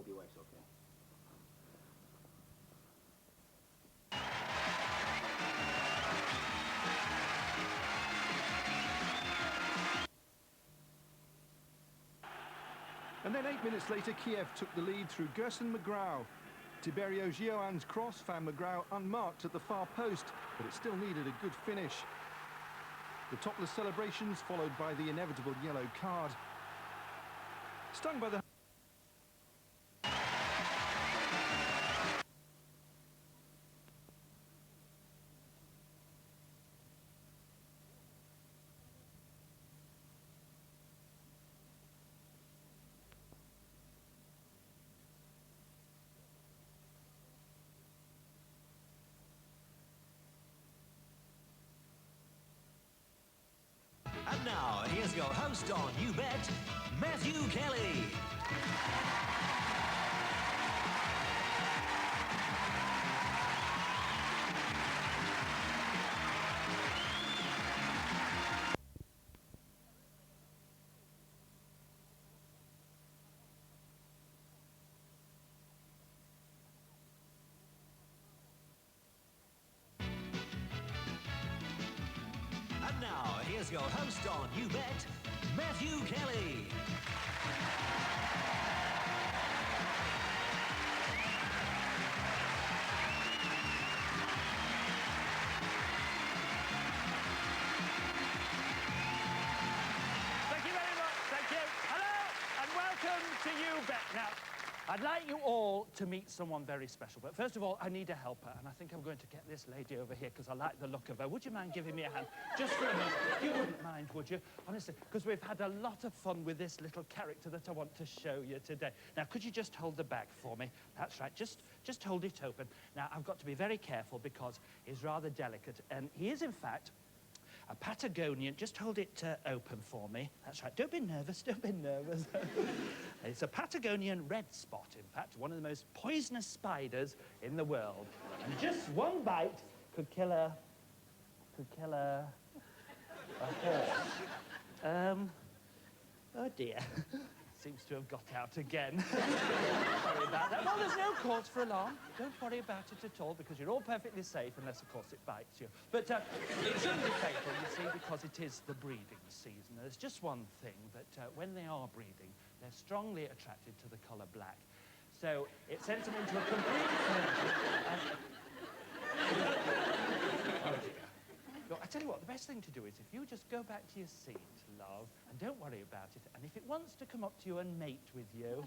Hope your wife's okay. And then 8 minutes later, Kiev took the lead through Gerson McGraw. Tiberio Gioan's cross found McGraw unmarked at the far post, but it still needed a good finish. The topless celebrations followed by the inevitable yellow card. Stung by the... And now, here's your host on You Bet, Matthew Kelly. And now, here's your host on You Bet, Matthew Kelly. Thank you very much. Thank you. Hello, and welcome to You Bet. Now, I'd like you all to meet someone very special, but first of all, I need a helper, and I think I'm going to get this lady over here because I like the look of her. Would you mind giving me a hand? Just for a minute. You wouldn't mind, would you? Honestly, because we've had a lot of fun with this little character that I want to show you today. Now, could you just hold the bag for me? That's right. Just hold it open. Now, I've got to be very careful because he's rather delicate, and he is, in fact, a Patagonian. Just hold it open for me. That's right. Don't be nervous. Don't be nervous. It's a Patagonian red spot, in fact, one of the most poisonous spiders in the world. And just one bite could kill a horse. Oh dear. Seems to have got out again. Sorry about that. Well, there's no cause for alarm. Don't worry about it at all, because you're all perfectly safe, unless, of course, it bites you. But it shouldn't be fatal, you see, because it is the breeding season. There's just one thing, that when they are breeding, they're strongly attracted to the colour black. So it sends them into a complete... Oh, dear. Look, I tell you what, the best thing to do is if you just go back to your seat, love, and don't worry about it, and if it wants to come up to you and mate with you,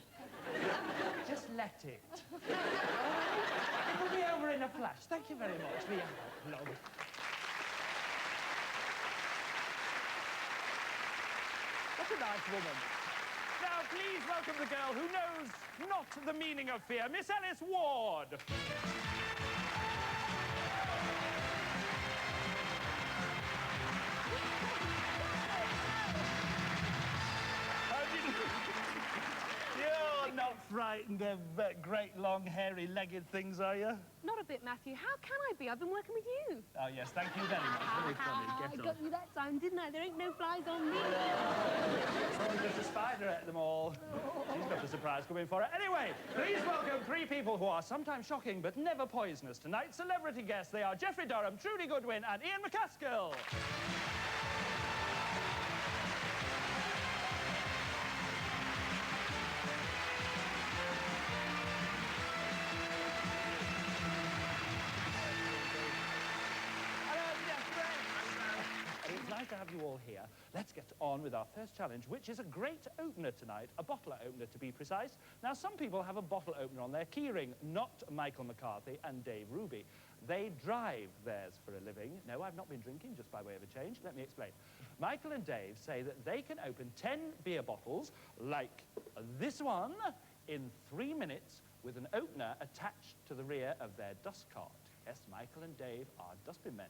just let it. It'll be over in a flash. Thank you very much for your help, love. What a nice woman. Now, please welcome the girl who knows not the meaning of fear, Miss Alice Ward. You're not frightened of great, long, hairy, legged things, are you? Not a bit, Matthew. How can I be? I've been working with you. Oh, yes, thank you very much. Very funny. I got you that time, didn't I? There ain't no flies on me. Someone just a spider at them all. She's got a surprise coming for her. Anyway, please welcome three people who are sometimes shocking but never poisonous. Tonight's celebrity guests. They are Geoffrey Durham, Trudy Goodwin, and Ian McCaskill. Nice to have you all here. Let's get on with our first challenge, which is a great opener tonight, a bottle opener to be precise. Now, some people have a bottle opener on their keyring, not Michael McCarthy and Dave Ruby. They drive theirs for a living. No, I've not been drinking, just by way of a change. Let me explain. Michael and Dave say that they can open 10 beer bottles, like this one, in 3 minutes with an opener attached to the rear of their dust cart. Yes, Michael and Dave are dustbin men.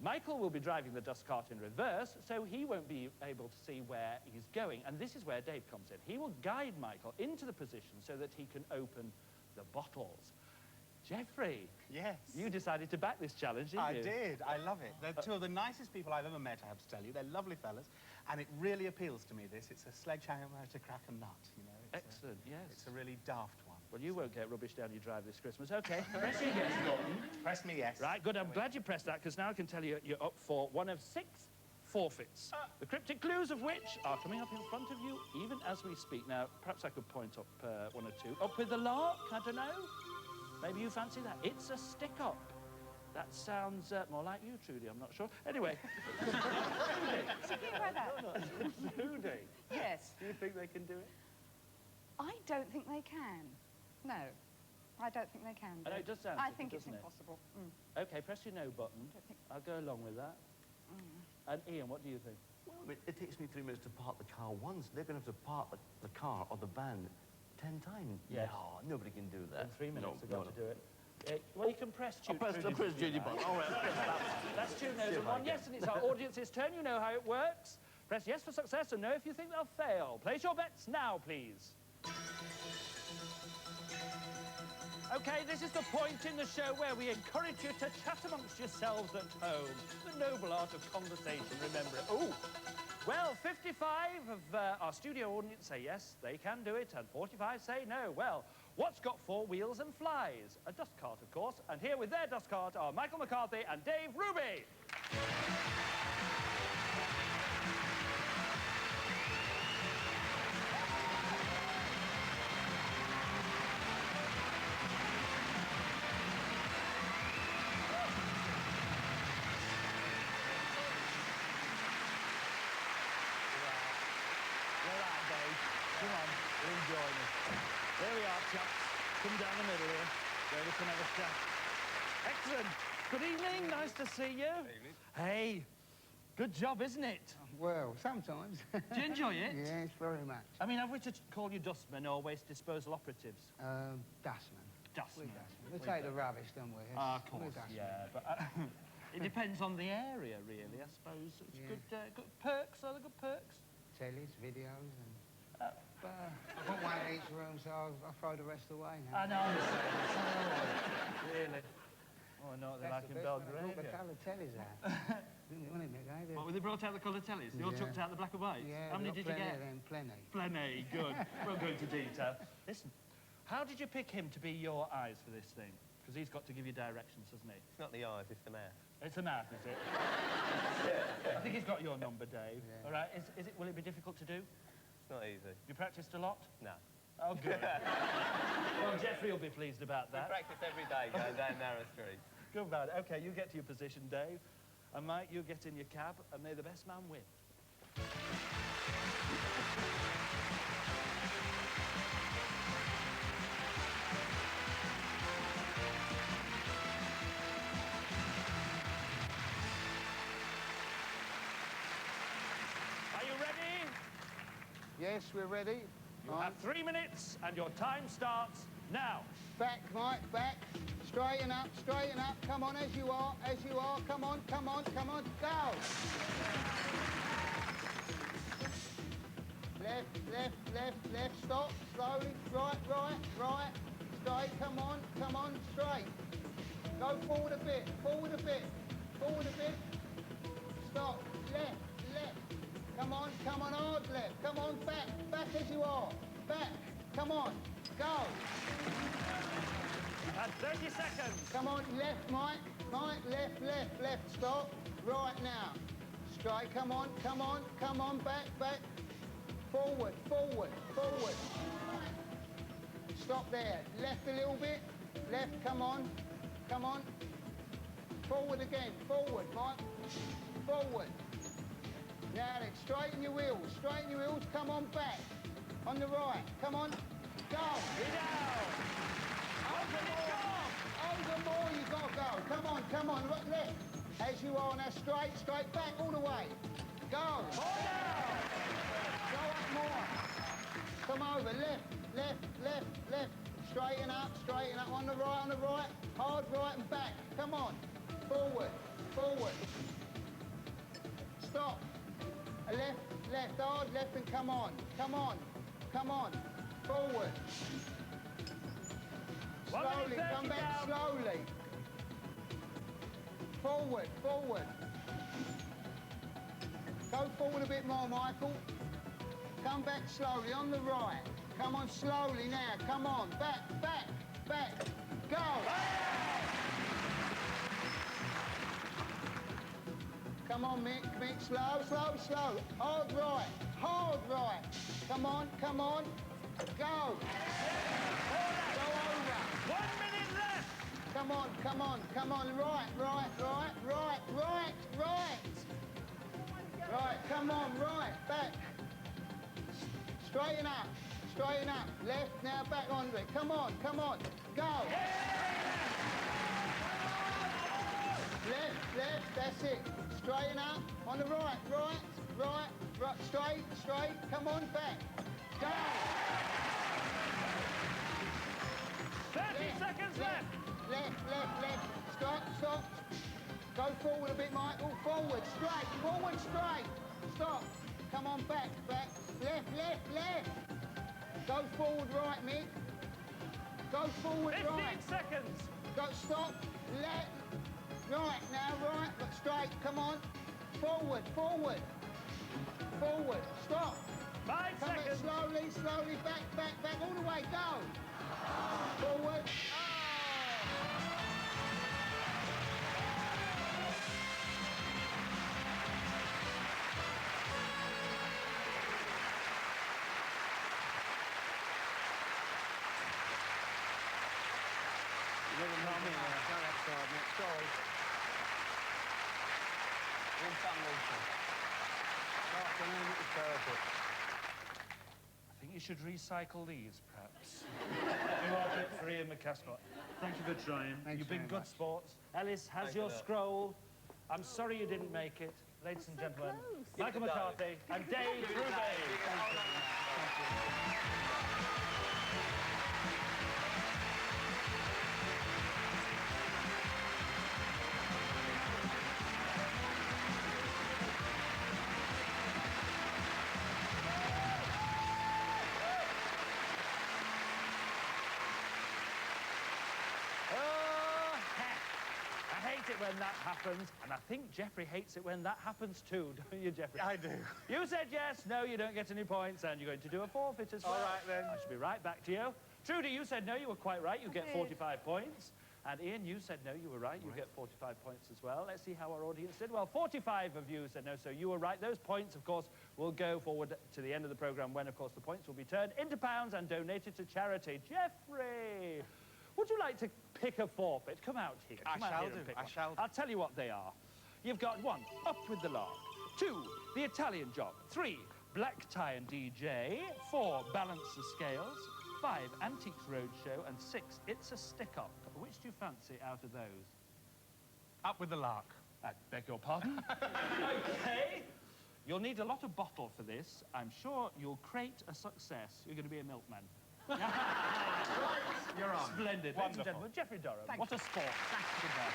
Michael will be driving the dust cart in reverse, so he won't be able to see where he's going. And this is where Dave comes in. He will guide Michael into the position so that he can open the bottles. Geoffrey. Yes. You decided to back this challenge, didn't you? I did. I love it. They're two of the nicest people I've ever met, I have to tell you. They're lovely fellas, and it really appeals to me, this. It's a sledgehammer to crack a nut, you know. Excellent. Yes. It's a really daft one. Well, you won't get rubbish down your drive this Christmas. OK, press your yes button. Press me yes. Right, good. I'm glad you pressed that, because now I can tell you you're up for one of 6 forfeits. The cryptic clues of which are coming up in front of you even as we speak. Now, perhaps I could point up 1 or 2. Up with the lark, I don't know. Maybe you fancy that. It's a stick-up. That sounds more like you, Trudy, I'm not sure. Anyway. Something like that. Trudy, Yes. do you think they can do it? I don't think they can. No. I don't think they can. I know, it does sound I tricky, think it's doesn't it? impossible. OK, press your no button. I'll go along with that. And Ian, what do you think? Well, I mean, it takes me 3 minutes to park the car once. They're going to have to park the car or the van 10 times. Yes. No, nobody can do that. In 3 minutes, no, they've got to do it. Well, you can press I'll press Judy button. All right, press that. That's 2 no's See if and I 1 yes, and it's our audience's turn. You know how it works. Press yes for success and no if you think they'll fail. Place your bets now, please. OK, this is the point in the show where we encourage you to chat amongst yourselves at home. The noble art of conversation, remember it. Oh, well, 55 of our studio audience say yes, they can do it, and 45 say no. Well, what's got 4 wheels and flies? A dust cart, of course. And here with their dust cart are Michael McCarthy and Dave Ruby. Come on, we're enjoying it. There we are, chaps. Come down the middle here. Where we can have a chat. Excellent. Good evening. Nice to see you. Good evening. Hey, good job, isn't it? Well, sometimes. Do you enjoy it? Yes, very much. I mean, have we to call you dustmen or waste disposal operatives? Dustman. Dustmen. We take the rubbish, don't we? Of We're course, dustmen. yeah. But it depends on the area, really, I suppose. It's Yeah. good perks. Are there good perks? Tellies, videos, and... I've got one in each room, so I'll throw the rest away now. I know. Really? Oh, no, they're like in Belgrade. The colour tellies out. Wasn't it, eh? What, when they brought out the colour tellies? They all chucked out the black and white? Yeah, How many we've did got you get? plenty of them, plenty. Plenty, good. Won't go into detail. Listen, how did you pick him to be your eyes for this thing? Because he's got to give you directions, hasn't he? It's not the eyes, it's the mouth. It's the mouth, is it? I think he's got your number, Dave. Yeah. All right, will it be difficult to do? It's not easy. You practiced a lot? No. Oh, good. Well, Jeffrey will be pleased about We that. practice every day going down narrow streets. Good man. OK, you get to your position, Dave. And Mike, you get in your cab, and may the best man win. Are you ready? Yes, we're ready. You have 3 minutes, and your time starts now. Back, Mike, back. Straighten up, come on, as you are, come on, go! Left, stop, slowly, right, straight, come on, straight. Go forward a bit, stop, left, come on, hard left, come on, back as you are, back, come on, go. That's 30 seconds. Come on, left, Mike, left, stop, right now. Straight, come on, back, forward. Stop there, left a little bit, left, come on. Forward again, Mike, forward. Now then, straighten your wheels, come on back. On the right, come on, go. Over more, you gotta go. Come on, right, left. As you are now, straight back all the way. Go. More down. Go up more. Come over, left. Straighten up, on the right. Hard right and back. Come on. Forward. Stop. Left, hard left and come on. Forward. 1 minute Slowly, 30 come back down. slowly. Forward. Go forward a bit more, Michael. Come back slowly, on the right. Come on, slowly now. Come on, back, back, back. Go. Come on, Mick, slow, slow, slow. Hard right, hard right. Come on, come on. Go. Go over. 1 minute left. Come on, come on, come on. Right, right, right, right, right, right. Right, come on, right, back. Straighten up, straighten up. Left, now back onto it. Come on, go. Left, left, that's it. Straighten up. On the right, right, right, right. Straight, straight. Come on, back. Go. 30 seconds left. Left, left, left. Stop, stop. Go forward a bit, Michael. Forward, straight. Stop. Come on, back, back. Left, left, left. Go forward, right, Mick. Go forward, 15 right. seconds. Go, stop. Left. Right, now, right. Look straight. Come on. Forward, forward. Forward. Stop. 5 Come back seconds. slowly, slowly. Back, back, back. All the way. Go. Forward. I think you should recycle these, perhaps. You are bit free in McCascott. Thank you for trying. You've been good sports. Ellis has your scroll. I'm sorry you didn't make it. Ladies and gentlemen, Michael McCarthy and Dave Rubey. When that happens, and I think Jeffrey hates it when that happens too, don't you, Jeffrey? I do. You said yes, no, you don't get any points, and you're going to do a forfeit as well. All right, then. I shall be right back to you. Trudy, you said no, you were quite right, you get 45 points. And Ian, you said no, you were right, you get 45 points as well. Let's see how our audience did. Well, 45 of you said no, so you were right. Those points, of course, will go forward to the end of the programme when, of course, the points will be turned into pounds and donated to charity. Jeffrey! Would you like to pick a forfeit? Come out here. Come out here and pick one. I'll tell you what they are. You've got 1, Up with the Lark. 2, The Italian Job. 3, Black Tie and DJ. 4, Balance the Scales. 5, Antiques Roadshow. And 6, It's a Stick-Up. Which do you fancy out of those? Up with the lark. I beg your pardon? OK. You'll need a lot of bottle for this. I'm sure you'll create a success. You're going to be a milkman. You're on. Splendid. Ladies and gentlemen, Jeffrey Durham. What a sport. Goodbye.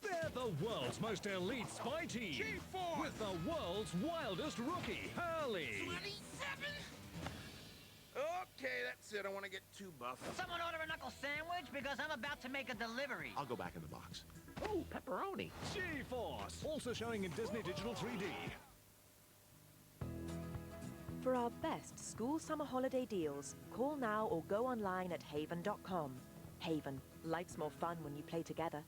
They're the world's most elite spy team. G4! With the world's wildest rookie, Hurley. 27? Okay, that's it. I want to get 2 buff. Someone order a knuckle sandwich because I'm about to make a delivery. I'll go back in the box. Oh, pepperoni. G-Force, also showing in Disney Digital 3D. For our best school summer holiday deals, call now or go online at haven.com. Haven, life's more fun when you play together.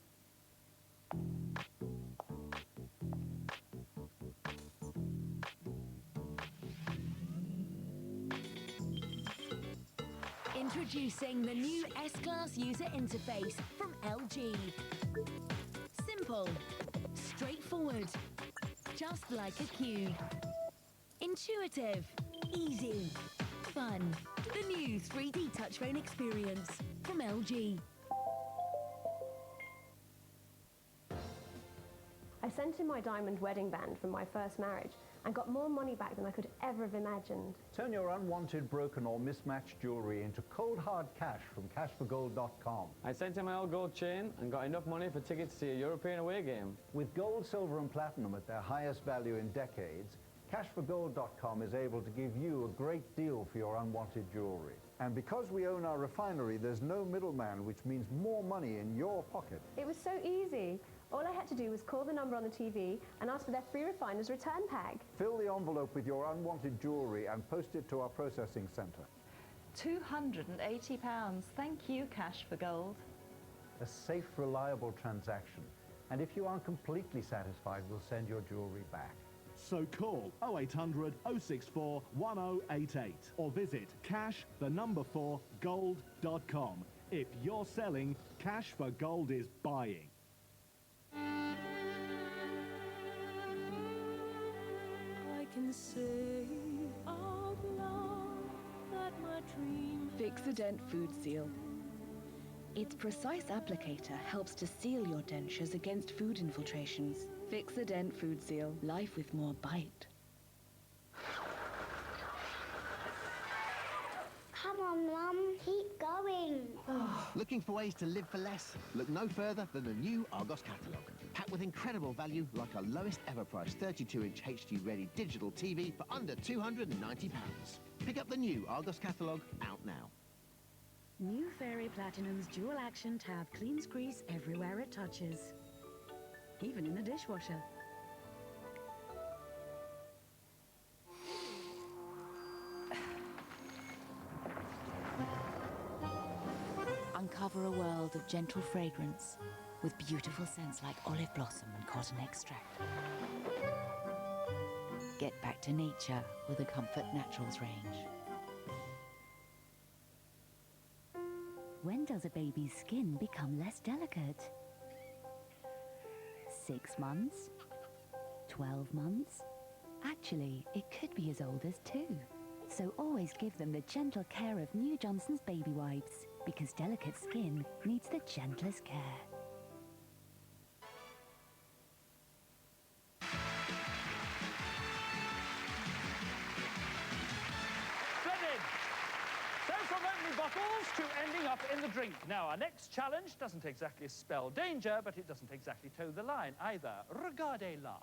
Introducing the new S-Class user interface from LG. Simple, straightforward, just like a cube. Intuitive, easy, fun. The new 3D touchphone experience from LG. I sent in my diamond wedding band from my first marriage and got more money back than I could ever have imagined. Turn your unwanted, broken or mismatched jewellery into cold hard cash from cashforgold.com. I sent in my old gold chain and got enough money for tickets to a European away game. With gold, silver and platinum at their highest value in decades, cashforgold.com is able to give you a great deal for your unwanted jewelry. And because we own our refinery, there's no middleman, which means more money in your pocket. It was so easy. All I had to do was call the number on the TV and ask for their free refiner's return pack. Fill the envelope with your unwanted jewelry and post it to our processing centre. £280. Thank you, Cash for Gold. A safe, reliable transaction. And if you aren't completely satisfied, we'll send your jewelry back. So call 0800 064 1088 or visit cash4gold.com. If you're selling, Cash for Gold is buying. I can say out loud that my dream. Fix-A-Dent Food Seal. Its precise applicator helps to seal your dentures against food infiltrations. Fix-A-Dent Food Seal. Life with more bite. Come on, Mum. Keep going. Looking for ways to live for less? Look no further than the new Argos catalogue. Packed with incredible value like our lowest ever price 32-inch HD-ready digital TV for under £290. Pick up the new Argos catalogue out now. New Fairy Platinum's dual action tab cleans grease everywhere it touches, even in the dishwasher. Uncover a world of gentle fragrance with beautiful scents like olive blossom and cotton extract. Get back to nature with the Comfort Naturals range. When does a baby's skin become less delicate? 6 months? 12 months? Actually, it could be as old as 2. So always give them the gentle care of new Johnson's baby wipes, because delicate skin needs the gentlest care. Bottles to ending up in the drink. Now, our next challenge doesn't exactly spell danger, but it doesn't exactly toe the line either. Regardez-la.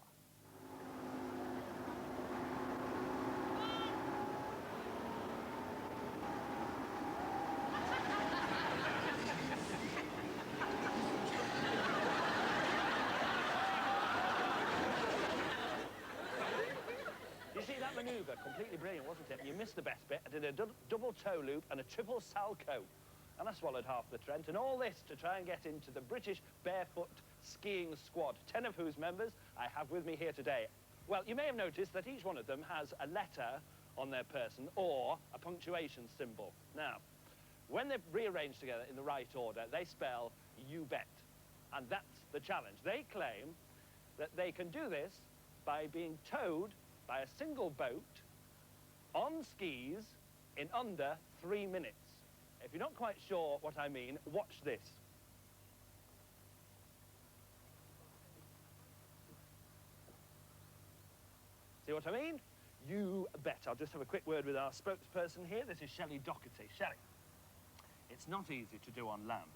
You see that manoeuvre? Completely brilliant, wasn't it? You missed the best bit. I did a double toe loop and a triple salchow. And I swallowed half the Trent. And all this to try and get into the British barefoot skiing squad, 10 of whose members I have with me here today. Well, you may have noticed that each one of them has a letter on their person or a punctuation symbol. Now, when they're rearranged together in the right order, they spell You Bet. And that's the challenge. They claim that they can do this by being towed by a single boat on skis in under 3 minutes. If you're not quite sure what I mean, watch this. See what I mean? You bet. I'll just have a quick word with our spokesperson here. This is Shelley Doherty. Shelley, it's not easy to do on land,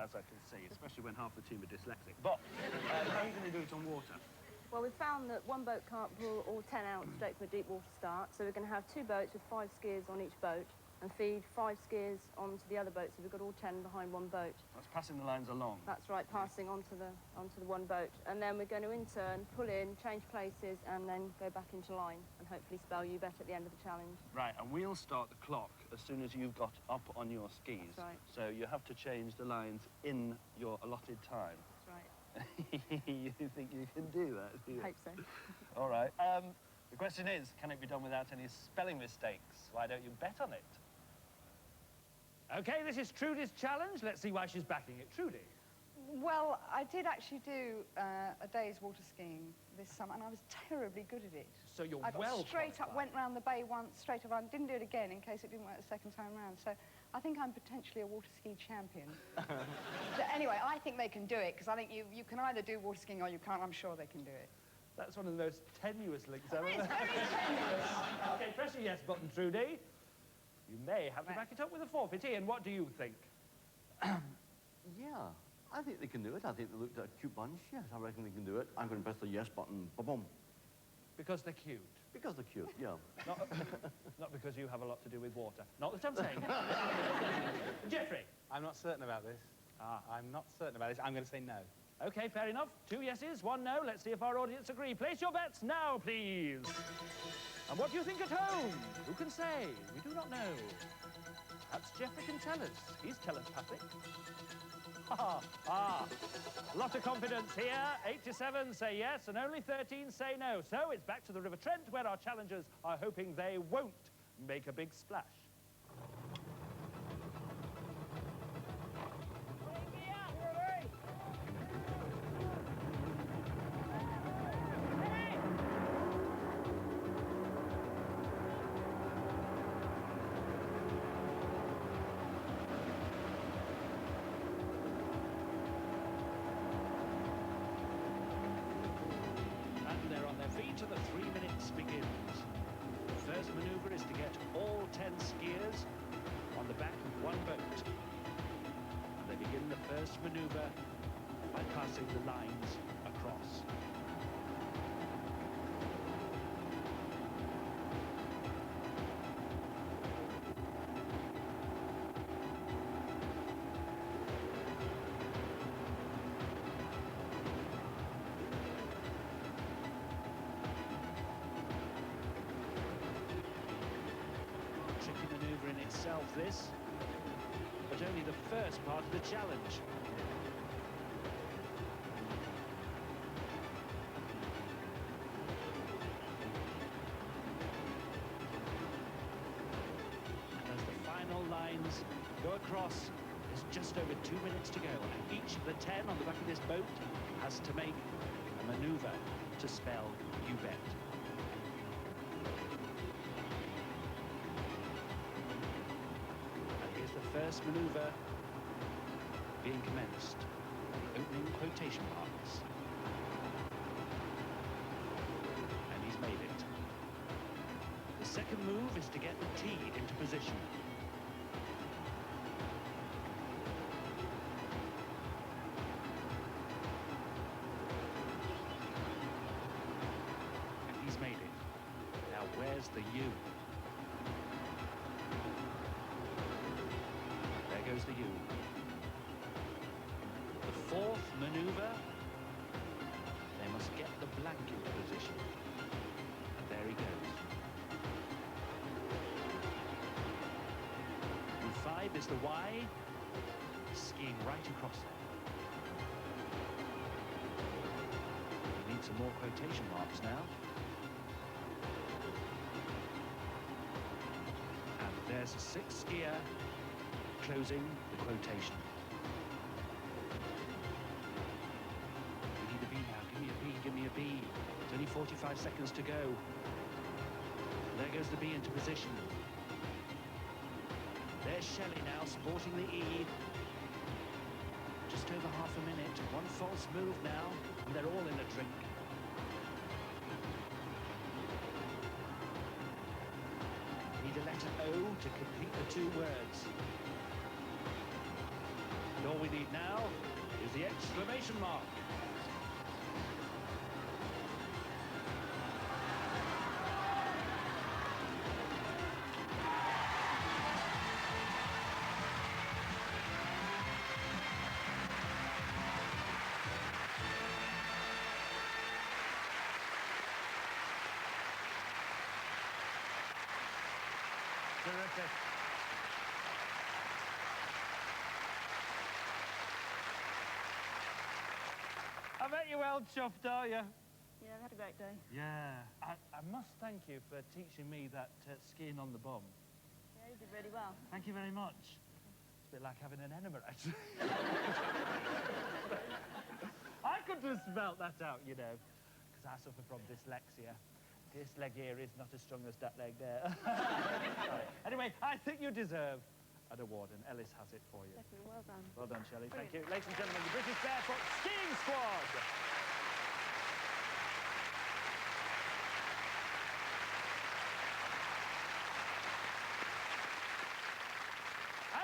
as I can see, especially when half the team are dyslexic. But how are you going to do it on water? Well, we found that one boat can't pull all 10 out straight from a deep water start, so we're going to have 2 boats with 5 skiers on each boat and feed 5 skiers onto the other boat, so we've got all 10 behind one boat. That's passing the lines along. That's right, passing onto the one boat. And then we're going to in turn pull in, change places, and then go back into line and hopefully spell You Bet at the end of the challenge. Right, and we'll start the clock as soon as you've got up on your skis. That's right. So you have to change the lines in your allotted time. That's right. You think you can do that? Do you? Hope so. All right. The question is, can it be done without any spelling mistakes? Why don't you bet on it? OK, this is Trudy's challenge. Let's see why she's backing it. Trudy. Well, I did actually do a day's water skiing this summer, and I was terribly good at it. So you're I got well straight up, went round the bay once, straight up. I didn't do it again in case it didn't work the second time round. So I think I'm potentially a water ski champion. So anyway, I think they can do it, because I think you can either do water skiing or you can't. I'm sure they can do it. That's one of the most tenuous links ever. It's very tenuous. OK, press the yes button, Trudy. You may have to back it up with a forfeit. Ian, what do you think? Yeah, I think they can do it. I think they looked at a cute bunch. Yes, I reckon they can do it. I'm going to press the yes button. Ba-boom. Because they're cute. Because they're cute, yeah. Not because you have a lot to do with water. Not that I'm saying. Jeffrey. I'm not certain about this. I'm not certain about this. I'm going to say no. Okay, fair enough. 2 yeses, 1 no. Let's see if our audience agree. Place your bets now, please. And what do you think at home? Who can say? We do not know. Perhaps Jeffrey can tell us. He's telepathic. Lot of confidence here. 87 say yes, and only 13 say no. So it's back to the River Trent, where our challengers are hoping they won't make a big splash. To the 3 minutes begins. The first manoeuvre is to get all 10 skiers on the back of one boat. They begin the first manoeuvre by passing the lines across. Manoeuvre in itself, this, but only the first part of the challenge. And as the final lines go across, there's just over 2 minutes to go, and each of the 10 on the back of this boat has to make a manoeuvre to spell You Bet. First manoeuvre being commenced at the opening quotation marks. And he's made it. The second move is to get the T into position. And he's made it. Now where's the U? Goes the U. The fourth manoeuvre, they must get the blank into position. And there he goes. And 5 is the Y, skiing right across there. We need some more quotation marks now. And there's a 6th skier closing the quotation. We need a B now. Give me a B, give me a B. It's only 45 seconds to go. There goes the B into position. There's Shelley now, sporting the E. Just over half a minute. One false move now, and they're all in a drink. We need a letter O to complete the 2 words. And all we need now is the exclamation mark. Terrific. I bet you're well chuffed, are you? Yeah, I've had a great day. Yeah. I must thank you for teaching me that skiing on the bomb. Yeah, you did really well. Thank you very much. It's a bit like having an enema, actually. I could have spelt that out, you know, because I suffer from dyslexia. This leg here is not as strong as that leg there. Anyway, I think you deserve an award, and Ellis has it for you. Definitely, well done. Well done, Shelley. Thank you. Ladies and gentlemen, the British Barefoot Skiing Squad.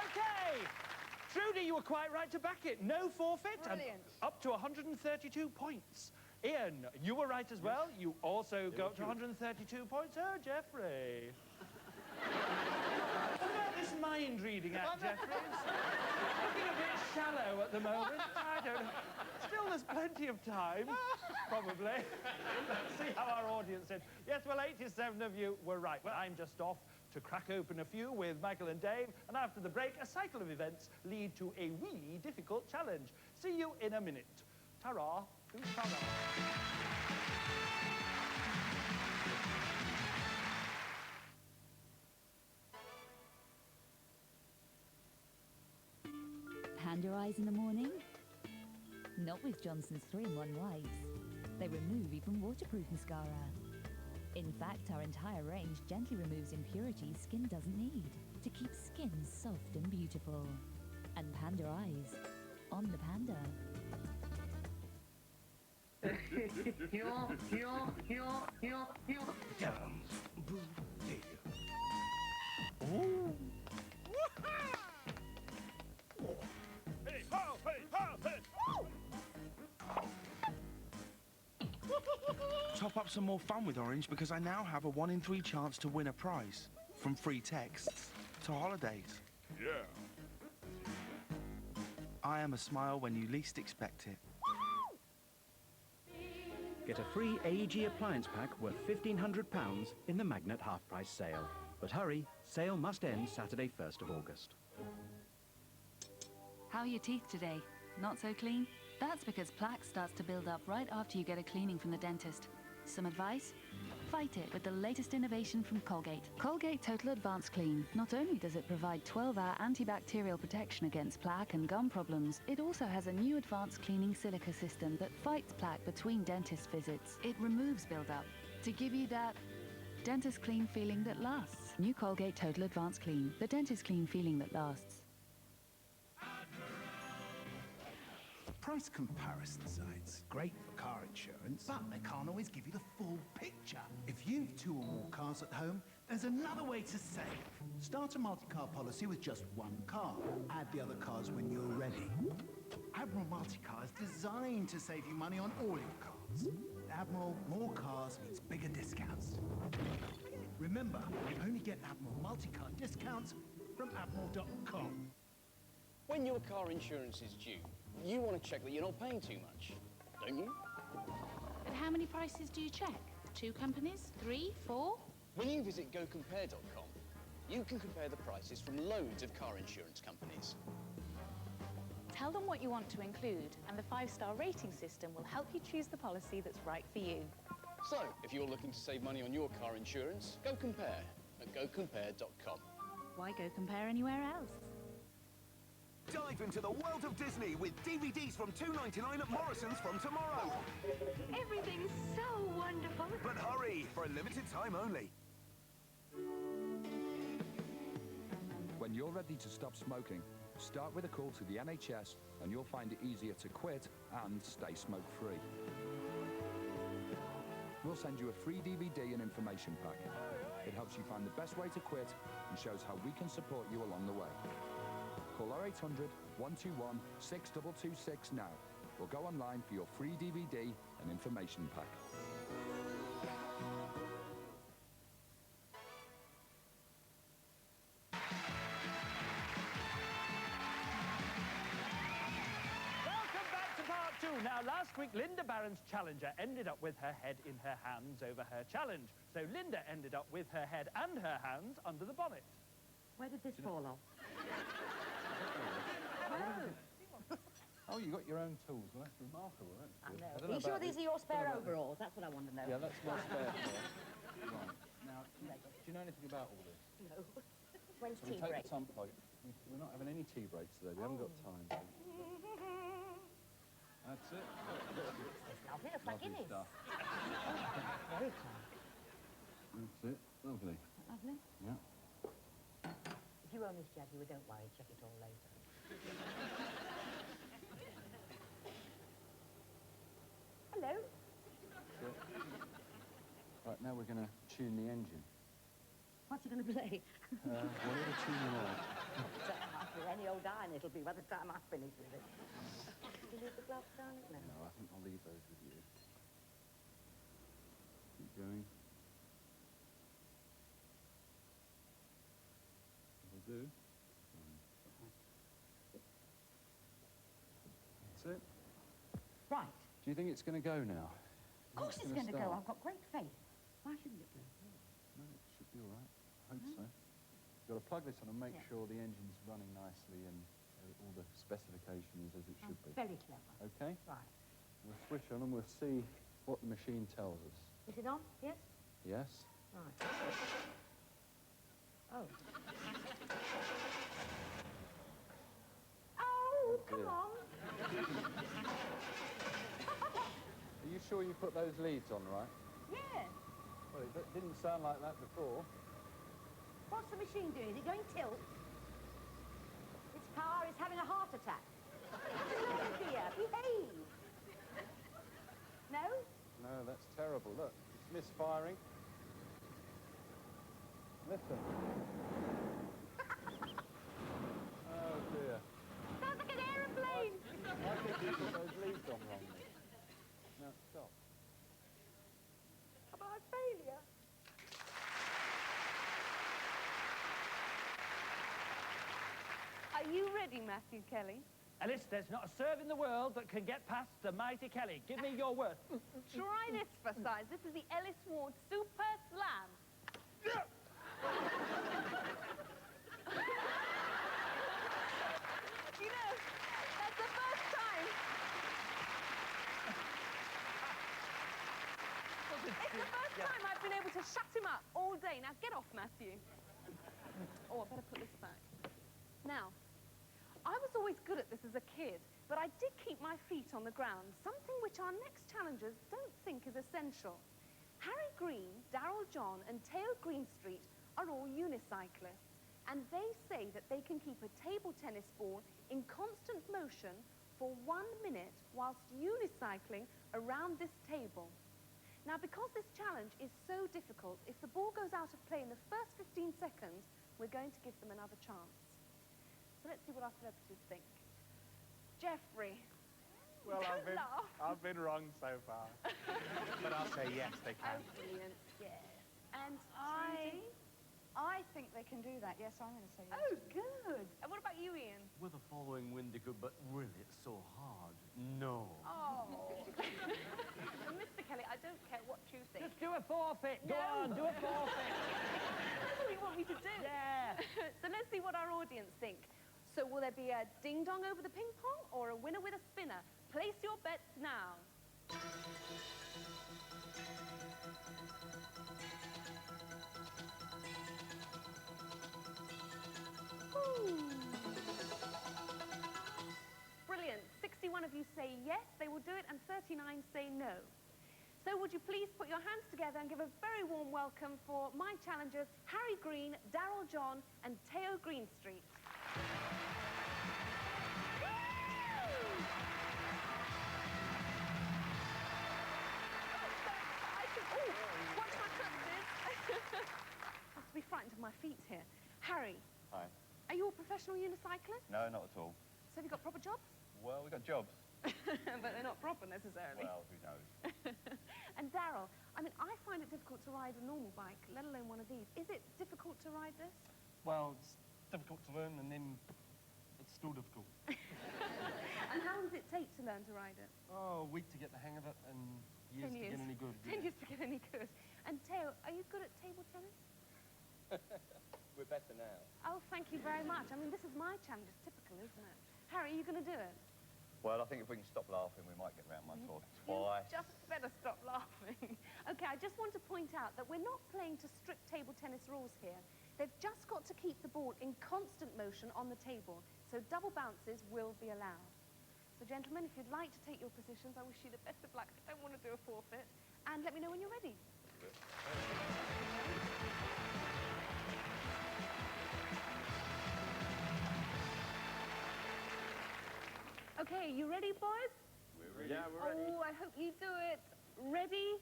Okay. Trudy, you were quite right to back it. No forfeit. Brilliant. And up to 132 points Ian, you were right as well. You also got to 132 points. Oh, Jeffrey. What about this mind reading act, Jeffrey? It's looking a bit shallow at the moment. I don't know. Still, there's plenty of time, probably. Let's see how our audience did. Yes, well, 87 of you were right. Well, I'm just off to crack open a few with Michael and Dave, and after the break, a cycle of events lead to a wee difficult challenge. See you in a minute. Ta-ra. Ta-ra. Hand your eyes in the morning? Not with Johnson's 3-in-1 wipes. They remove even waterproof mascara. In fact, our entire range gently removes impurities skin doesn't need to keep skin soft and beautiful. And Panda Eyes on the Panda. Ooh. Top up some more fun with Orange because I now have a 1 in 3 chance to win a prize. From free texts to holidays. Yeah. I am a smile when you least expect it. Get a free AEG appliance pack worth £1,500 in the Magnet half-price sale. But hurry, sale must end Saturday 1st of August. How are your teeth today? Not so clean? That's because plaque starts to build up right after you get a cleaning from the dentist. Some advice? Fight it with the latest innovation from Colgate. Colgate Total Advanced Clean. Not only does it provide 12-hour antibacterial protection against plaque and gum problems, it also has a new advanced cleaning silica system that fights plaque between dentist visits. It removes build-up to give you that dentist clean feeling that lasts. New Colgate Total Advanced Clean. The dentist clean feeling that lasts. Price comparison sites, great for car insurance, but they can't always give you the full picture. If you've 2 or more cars at home, there's another way to save. Start a multi-car policy with just 1 car. Add the other cars when you're ready. Admiral Multi-Car is designed to save you money on all your cars. Admiral, more cars means bigger discounts. Remember, you only get Admiral Multi-Car discounts from admiral.com. When your car insurance is due, you want to check that you're not paying too much, don't you? But how many prices do you check? 2 companies? 3? 4? When you visit GoCompare.com, you can compare the prices from loads of car insurance companies. Tell them what you want to include, and the 5-star rating system will help you choose the policy that's right for you. So, if you're looking to save money on your car insurance, go compare at GoCompare.com. Why go compare anywhere else? Dive into the world of Disney with DVDs from $2.99 at Morrison's from tomorrow. Everything is so wonderful. But hurry, for a limited time only. When you're ready to stop smoking, start with a call to the NHS and you'll find it easier to quit and stay smoke-free. We'll send you a free DVD and information pack. It helps you find the best way to quit and shows how we can support you along the way. Call 0800 121 6226 now or go online for your free DVD and information pack. Welcome back to part 2. Now, last week, Linda Barron's challenger ended up with her head in her hands over her challenge. So Linda ended up with her head and her hands under the bonnet. Where did this fall off? Oh, you got your own tools. Well, that's remarkable. That's good. I don't Are you know sure about these are your spare overalls? That's what I want to know. Yeah, that's my spare pair. Right. Now, do you know anything about all this? No. When's We'll tea take break? the tump plate. We're not having any tea breaks today. We haven't got time. That's it. It's lovely. Looks like Lovely Guinness. stuff. Very clean. That's it. Lovely. Lovely. Yeah. If you own this Jaguar, don't worry. Check it all later. Hello. That's it. Right, now we're going to tune the engine. What's he going to play? Whatever tune you want. Doesn't matter. Any old iron it'll be by the time I finish with it. Did you leave the gloves down? No. No, I think I'll leave those with you. going. Will do. That's it. Right. Do you think it's going to go now? Of course it's going to go. I've got great faith. Why shouldn't it go? No, it should be all right. I hope so. You've got to plug this on and make sure the engine's running nicely and all the specification is as it should be. Very clever. Okay? Right. We'll switch on and we'll see what the machine tells us. Is it on? Yes? Yes? Right. Oh. Oh, come dear. on. Are you sure you put those leads on right? Yeah. Well, it didn't sound like that before. What's the machine doing? Is it going tilt? Its power is having a heart attack. No, dear, behave. No? No, that's terrible. Look, it's misfiring. Listen. Oh, dear. Sounds like an aeroplane. I think you put those leads on wrongly. Now, stop. About failure. Are you ready, Matthew Kelly? Ellis, there's not a serve in the world that can get past the mighty Kelly. Give me your word. Try this for size. This is the Ellis Ward Super Slam. You know, that's the first time. It's the first time I've been able to shut him up all day. Now get off, Matthew. Oh, I better put this back. Now, I was always good at this as a kid, but I did keep my feet on the ground, something which our next challengers don't think is essential. Harry Green, Darryl John and Teo Greenstreet are all unicyclists, and they say that they can keep a table tennis ball in constant motion for 1 minute whilst unicycling around this table. Now, because this challenge is so difficult, if the ball goes out of play in the first 15 seconds, we're going to give them another chance. So let's see what our celebrities think. Jeffrey. Well, Don't laugh. I've been wrong so far. But I'll say yes, they can. Oh, brilliant. Yes. And I think they can do that. Yes, I'm going to say yes. Oh, good. And what about you, Ian? With the following windy good, but really it's so hard. No. Oh. And Mr. Kelly, I don't care what you think. Just do a forfeit. Go on, do a forfeit. That's what you want me to do. Yeah. So let's see what our audience think. So will there be a ding-dong over the ping pong or a winner with a spinner? Place your bets now. Ooh. Brilliant. 61 of you say yes, they will do it, and 39 say no. So would you please put your hands together and give a very warm welcome for my challengers, Harry Green, Darryl John and Teo Greenstreet. Watch my trunks. Must be frightened of my feet here. Harry, Hi. are you a professional unicyclist? No, not at all. So have you got proper jobs? Well, we got jobs. But they're not proper necessarily. Well, who knows? And Darryl, I mean, I find it difficult to ride a normal bike, let alone one of these. Is it difficult to ride this? Well, it's difficult to learn, and then it's still difficult. And how long does it take to learn to ride it? Oh, a week to get the hang of it, and 10 years to years. get any good. 10 years to get any good. And Teo, are you good at table tennis? We're better now. Oh, thank you very much. I mean, this is my challenge. It's typical, isn't it? Harry, are you going to do it? Well, I think if we can stop laughing, we might get round my talk twice. You just better stop laughing. Okay, I just want to point out that we're not playing to strict table tennis rules here. They've just got to keep the ball in constant motion on the table, so double bounces will be allowed. So, gentlemen, if you'd like to take your positions, I wish you the best of luck. I don't want to do a forfeit. And let me know when you're ready. Okay, you ready, boys? We're ready. Yeah, we're ready. Oh, I hope you do it. Ready,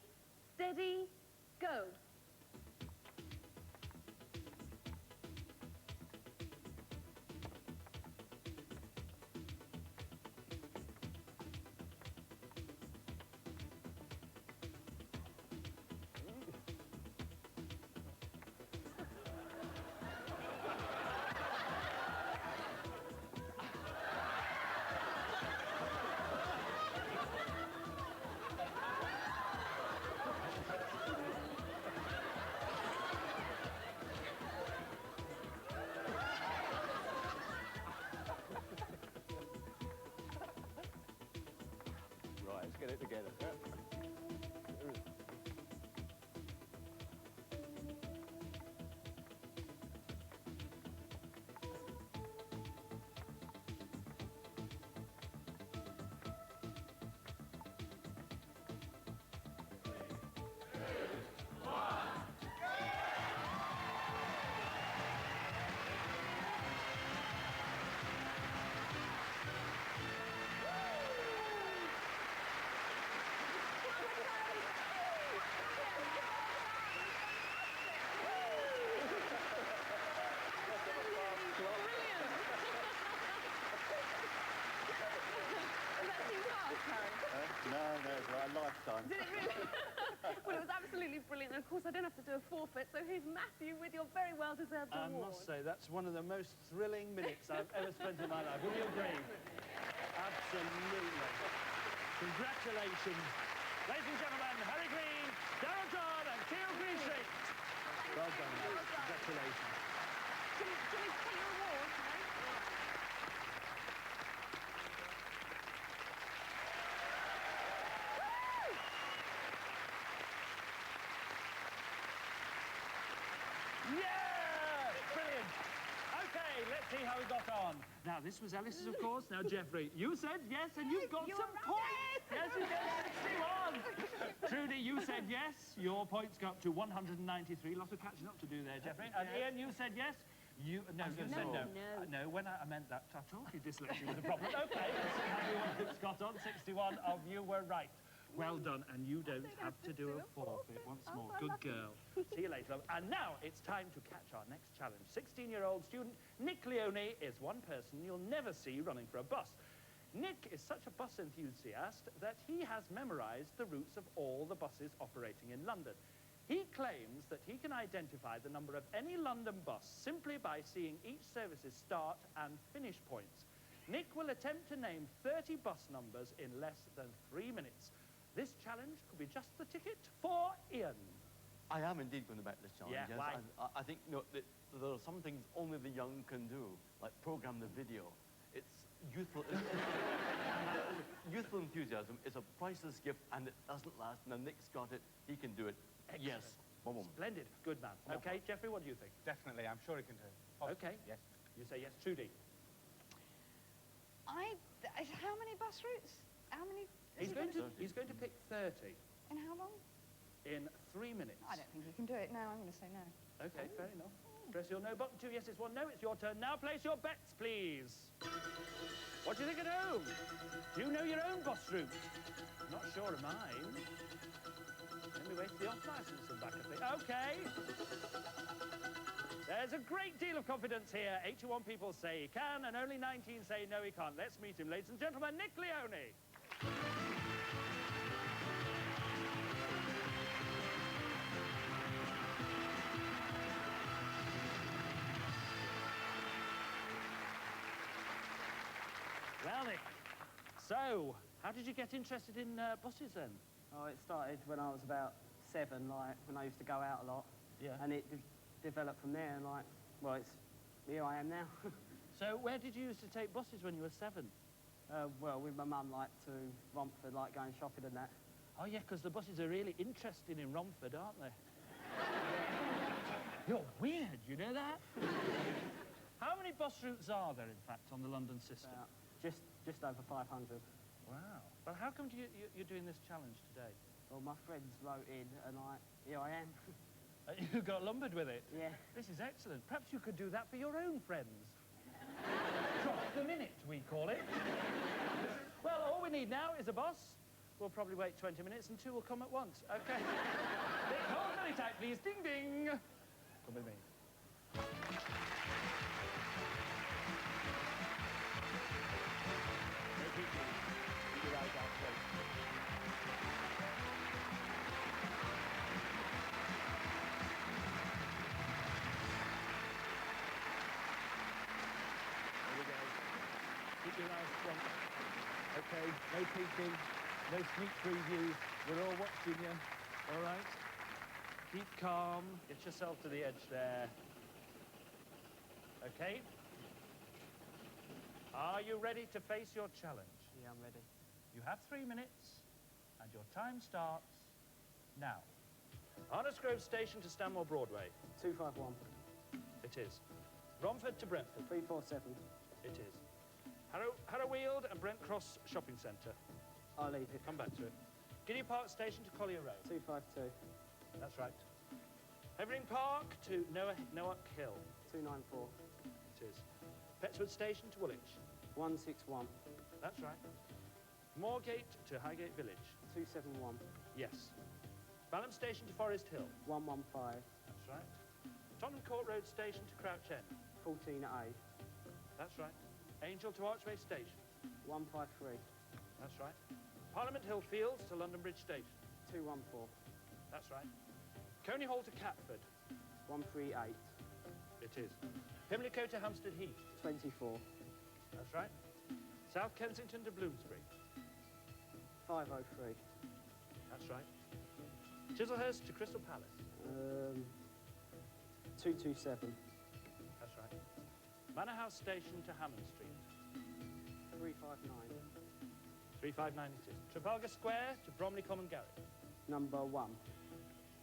steady, go. it together. Lifetime. Did it really? Well, it was absolutely brilliant. And of course, I don't have to do a forfeit, so here's Matthew with your very well-deserved I award. must say, that's one of the most thrilling minutes I've ever spent in my life. Would you agree? Absolutely. Congratulations. Ladies and gentlemen, Harry Green, Darren Todd, and Theo Greenstreet. Well done, guys. Congratulations. Can we take your award, today? Yeah! Brilliant. Okay, let's see how we got on. Now, this was Alice's, of course. Now, Jeffrey, you said yes, and you've got some points. Yes, you did. 61. Trudy, you said yes. Your points go up to 193. Lots of catching up to do there, Jeffrey. And Ian, you said yes. You said no. No, when I meant that, I told you dyslexia was a problem. Okay, let's see how everyone got on. 61 of you were right. Well done, and you don't have to do a forfeit once more. Good girl. See you later. And now it's time to catch our next challenge. 16-year-old student Nick Leone is one person you'll never see running for a bus. Nick is such a bus enthusiast that he has memorized the routes of all the buses operating in London. He claims that he can identify the number of any London bus simply by seeing each service's start and finish points. Nick will attempt to name 30 bus numbers in less than 3 minutes. This challenge could be just the ticket for Ian. I am indeed going to back this challenge. Yeah, yes. why? I think that there are some things only the young can do, like program the video. It's youthful. Youthful enthusiasm is a priceless gift, and it doesn't last. Now, Nick's got it. He can do it. Excellent. Yes. Boom. Splendid. Good man. Okay, Jeffrey, what do you think? Definitely, I'm sure he can do it. Okay. Yes. You say yes. Trudy? How many bus routes? How many? He's going to pick 30. In how long? In 3 minutes. I don't think you can do it. No, I'm going to say no. Okay, fair enough. Press your no button. 2 yeses, 1 no. It's your turn. Now place your bets, please. What do you think at home? Do you know your own bus route? Not sure of mine. Let me wait for the off licence and back, I think. Okay. There's a great deal of confidence here. 81 people say he can, and only 19 say no, he can't. Let's meet him, ladies and gentlemen, Nick Leone. Well, Nick, so how did you get interested in buses then? Oh, it started when I was about 7, like, when I used to go out a lot. Yeah. And it developed from there, and, like, well, here I am now. So where did you used to take buses when you were 7? Well, with my mum, like, to Romford, like, going shopping and that. Oh, yeah, because the buses are really interesting in Romford, aren't they? You're weird, you know that? How many bus routes are there, in fact, on the London system? Just over 500. Wow. Well, how come you're doing this challenge today? Well, my friends wrote in, and, like, here I am. You got lumbered with it? Yeah. This is excellent. Perhaps you could do that for your own friends. Drop the minute, we call it. Well, all we need now is a bus. We'll probably wait 20 minutes and 2 will come at once. Okay. Nick, hold very tight, please. Ding, ding. Come with me. Keep your eyes out, please. There we go. Keep your eyes front. Okay, no peeking, no sneak previews. We're all watching you, all right? Keep calm, get yourself to the edge there. Okay? Are you ready to face your challenge? Yeah, I'm ready. You have 3 minutes. And your time starts now. Harness Grove Station to Stanmore Broadway. 251. It is. Romford to Brentford. 347. It is. Harrowweald and Brent Cross Shopping Centre. I'll leave it. Come back to it. Giddy Park Station to Collier Road. 252. That's right. Havering Park to Noack Hill. 294. It is. Petswood Station to Woolwich. 161. That's right. Moorgate to Highgate Village. 271. Yes. Balham Station to Forest Hill. 115. That's right. Tottenham Court Road Station to Crouch End. 14A. That's right. Angel to Archway Station. 153. That's right. Parliament Hill Fields to London Bridge Station. 214. That's right. Coney Hall to Catford. 138. It is. Pimlico to Hampstead Heath. 24. That's right. South Kensington to Bloomsbury. 503. That's right. Chislehurst to Crystal Palace. 227. That's right. Manor House Station to Hammond Street. 359. 359 it is. Trafalgar Square to Bromley Common Garage. Number 1.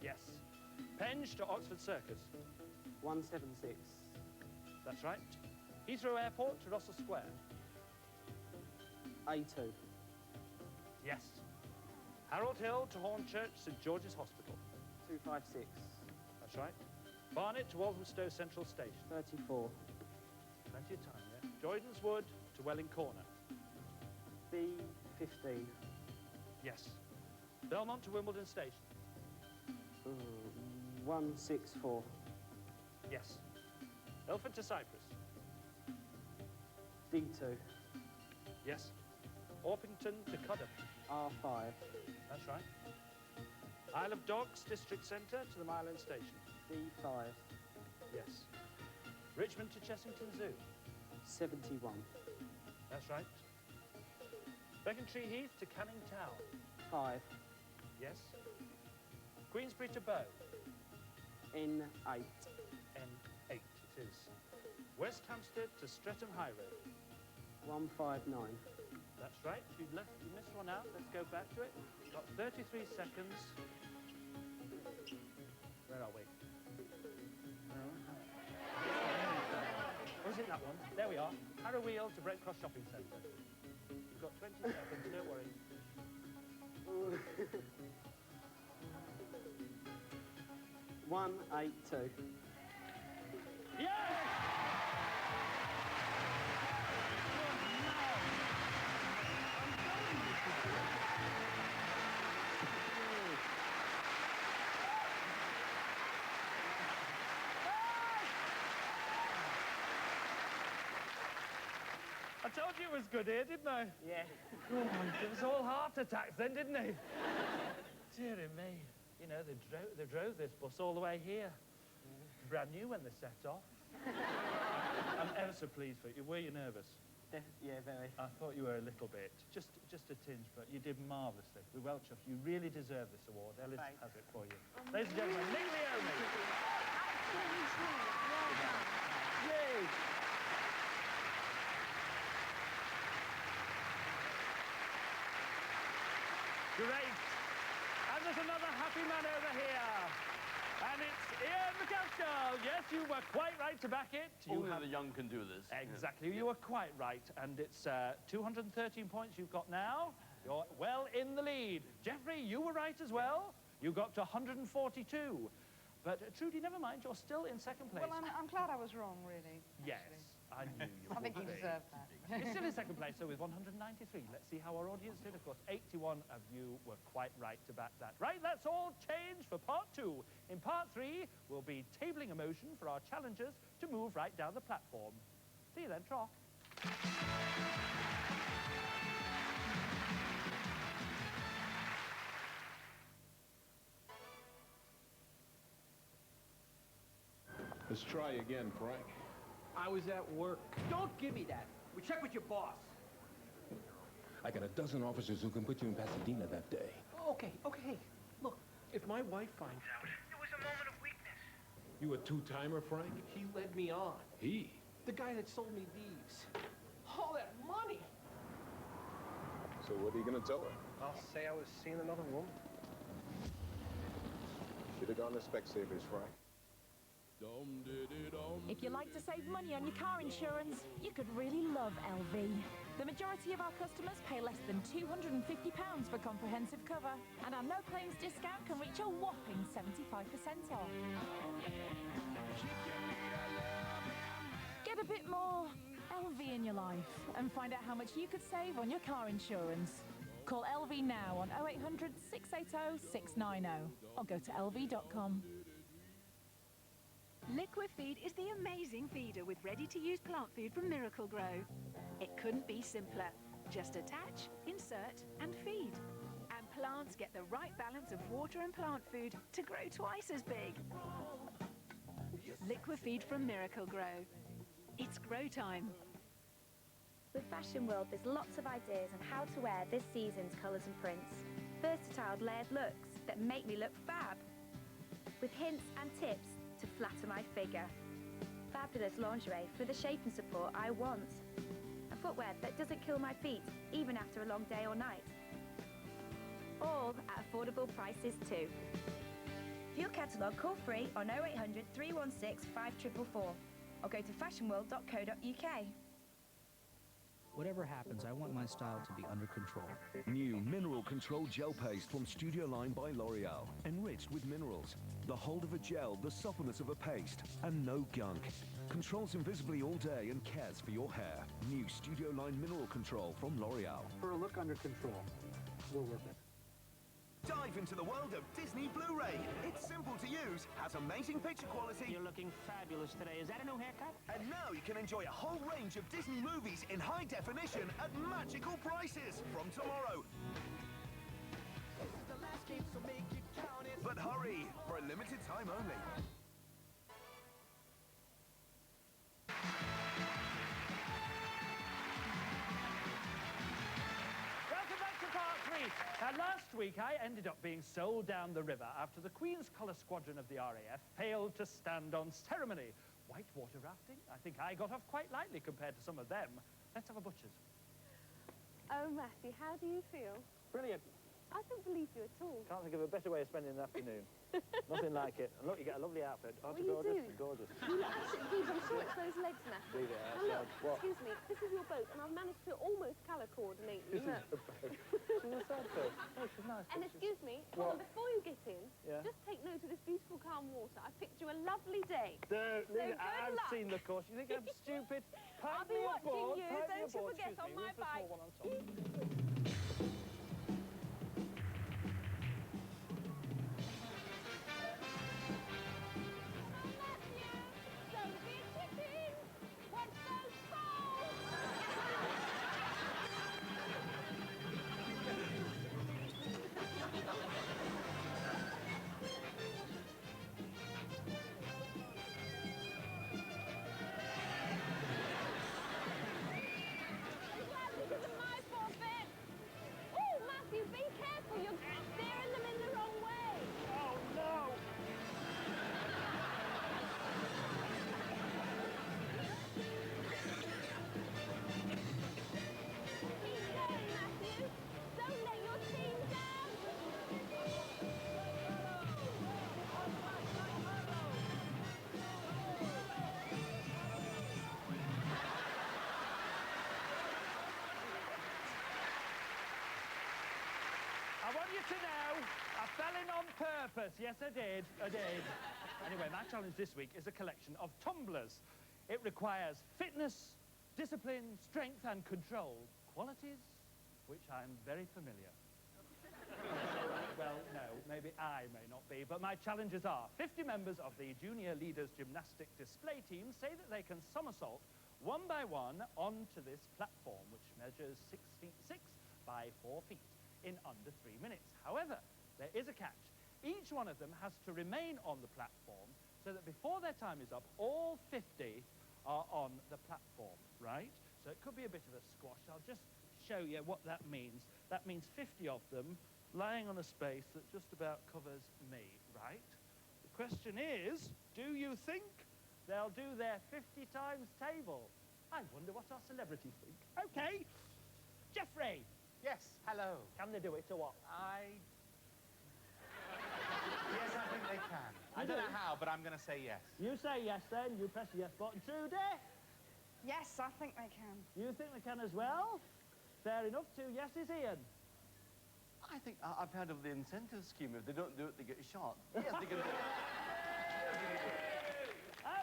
Yes. Penge to Oxford Circus. 176. That's right. Heathrow Airport to Russell Square. A2. Yes. Harold Hill to Hornchurch St George's Hospital. 256. That's right. Barnet to Walthamstow Central Station. 34. Plenty of time, yeah. Joydens Wood to Welling Corner. B15. Yes. Belmont to Wimbledon Station. 164. Yes. Ilford to Cyprus. D2. Yes. Orpington to Cudham. R5. That's right. Isle of Dogs District Centre to the Mile End Station. D5. Yes. Richmond to Chessington Zoo. 71. That's right. Becontree Heath to Canning Town. 5. Yes. Queensbury to Bow. N8. N8 it is. West Hampstead to Streatham High Road. 159. That's right. You missed one out. Let's go back to it. Got 33 seconds. Where are we? Or is it that one? There we are. Harrowweald to Brent Cross Shopping Centre. You've got 20 seconds, don't worry. 182. Yes! I told you it was good here, didn't I? Yeah. Oh, it was all heart attacks then, didn't it? Dear me. You know, they drove this bus all the way here. Brand new when they set off. I'm ever so pleased for you. Were you nervous? Yeah, very. I thought you were a little bit. Just a tinge, but you did marvellously. We're well chuffed. You really deserve this award. Ellis has it for you. Ladies and gentlemen, Nick Leone. Yay! Great. And there's another happy man over here. And it's Ian McAskill. Yes, you were quite right to back it. Only the young can do this. Exactly. You were quite right. And it's 213 points you've got now. You're well in the lead. Jeffrey, you were right as well. You got to 142. But Trudy, never mind. You're still in second place. Well, I'm glad I was wrong, really. Yes, I knew you would. I think you deserve that. You're still in second place, so with 193. Let's see how our audience did. Of course, 81 of you were quite right to back that. Right, that's all changed for part 2. In part 3, we'll be tabling a motion for our challengers to move right down the platform. See you then, Trock. Let's try again, Frank. I was at work. Don't give me that. We check with your boss. I got a dozen officers who can put you in Pasadena that day. Okay. Look, if my wife finds out, it was a moment of weakness. You a two-timer, Frank? He led me on. He? The guy that sold me these. All that money. So what are you gonna tell her? I'll say I was seeing another woman. Should have gone to Specsavers, Frank. If you like to save money on your car insurance, you could really love LV. The majority of our customers pay less than £250 for comprehensive cover, and our no-claims discount can reach a whopping 75% off. Get a bit more LV in your life and find out how much you could save on your car insurance. Call LV now on 0800 680 690 or go to lv.com. Liquifeed is the amazing feeder with ready-to-use plant food from Miracle Grow. It couldn't be simpler. Just attach, insert and feed. And plants get the right balance of water and plant food to grow twice as big. Liquifeed from Miracle Grow. It's grow time. With Fashion World, there's lots of ideas on how to wear this season's colours and prints. Versatile layered looks that make me look fab. With hints and tips to flatter my figure. Fabulous lingerie for the shape and support I want. And footwear that doesn't kill my feet, even after a long day or night. All at affordable prices too. For your catalogue, call free on 0800 316 5444 or go to fashionworld.co.uk. Whatever happens, I want my style to be under control. New Mineral Control Gel Paste from Studio Line by L'Oreal. Enriched with minerals. The hold of a gel, the suppleness of a paste, and no gunk. Controls invisibly all day and cares for your hair. New Studio Line Mineral Control from L'Oreal. For a look under control, we'll work it. Dive into the world of Disney Blu-ray. It's simple to use, has amazing picture quality. You're looking fabulous today. Is that a new haircut? And now you can enjoy a whole range of Disney movies in high definition at magical prices from tomorrow. But hurry, for a limited time only. Welcome back to part 3. Now, last week I ended up being sold down the river after the Queen's Colour Squadron of the RAF failed to stand on ceremony. Whitewater rafting? I think I got off quite lightly compared to some of them. Let's have a butcher's. Oh, Matthew, how do you feel? Brilliant. I don't believe you at all. Can't think of a better way of spending an afternoon. Nothing like it. And look, you get a lovely outfit. Well, Aren't you gorgeous? do. Gorgeous. You look absolutely beautiful. I'm sure it's those legs, Matthew. Leave it Now, look, What? excuse me, this is your boat, and I've managed to almost colour coordinate you. This is Look. the boat. She's a sad girl. Oh, she's nice. And excuse me, What? before you get in, Yeah? just take note of this beautiful calm water. I picked you a lovely day. Don't So leave it. good I've luck. seen the course. You think I'm stupid? I'll be watching you. Pipe me Don't you aboard. forget on Excuse me, my where's the small bike. one on top? I want you to know, I fell in on purpose. Yes, I did. I did. Anyway, my challenge this week is a collection of tumblers. It requires fitness, discipline, strength and control. Qualities which I'm very familiar. Well, no, maybe I may not be, but my challenges are 50 members of the Junior Leaders Gymnastic Display Team say that they can somersault one by one onto this platform, which measures 6 feet 6 by 4 feet in under 3 minutes. However, there is a catch. Each one of them has to remain on the platform so that before their time is up, all 50 are on the platform, right? So it could be a bit of a squash. I'll just show you what that means. That means 50 of them lying on a space that just about covers me, right? The question is, do you think they'll do their 50 times table? I wonder what our celebrities think. Okay, Jeffrey, Yes, hello. Can they do it or what? Yes, I think they can. I don't know how, but I'm going to say yes. You say yes then, you press the yes button. Trudy? Yes, I think they can. You think they can as well? Fair enough, 2 yeses, Ian. I think I've heard of the incentive scheme. If they don't do it, they get shot. Yes, they can do it.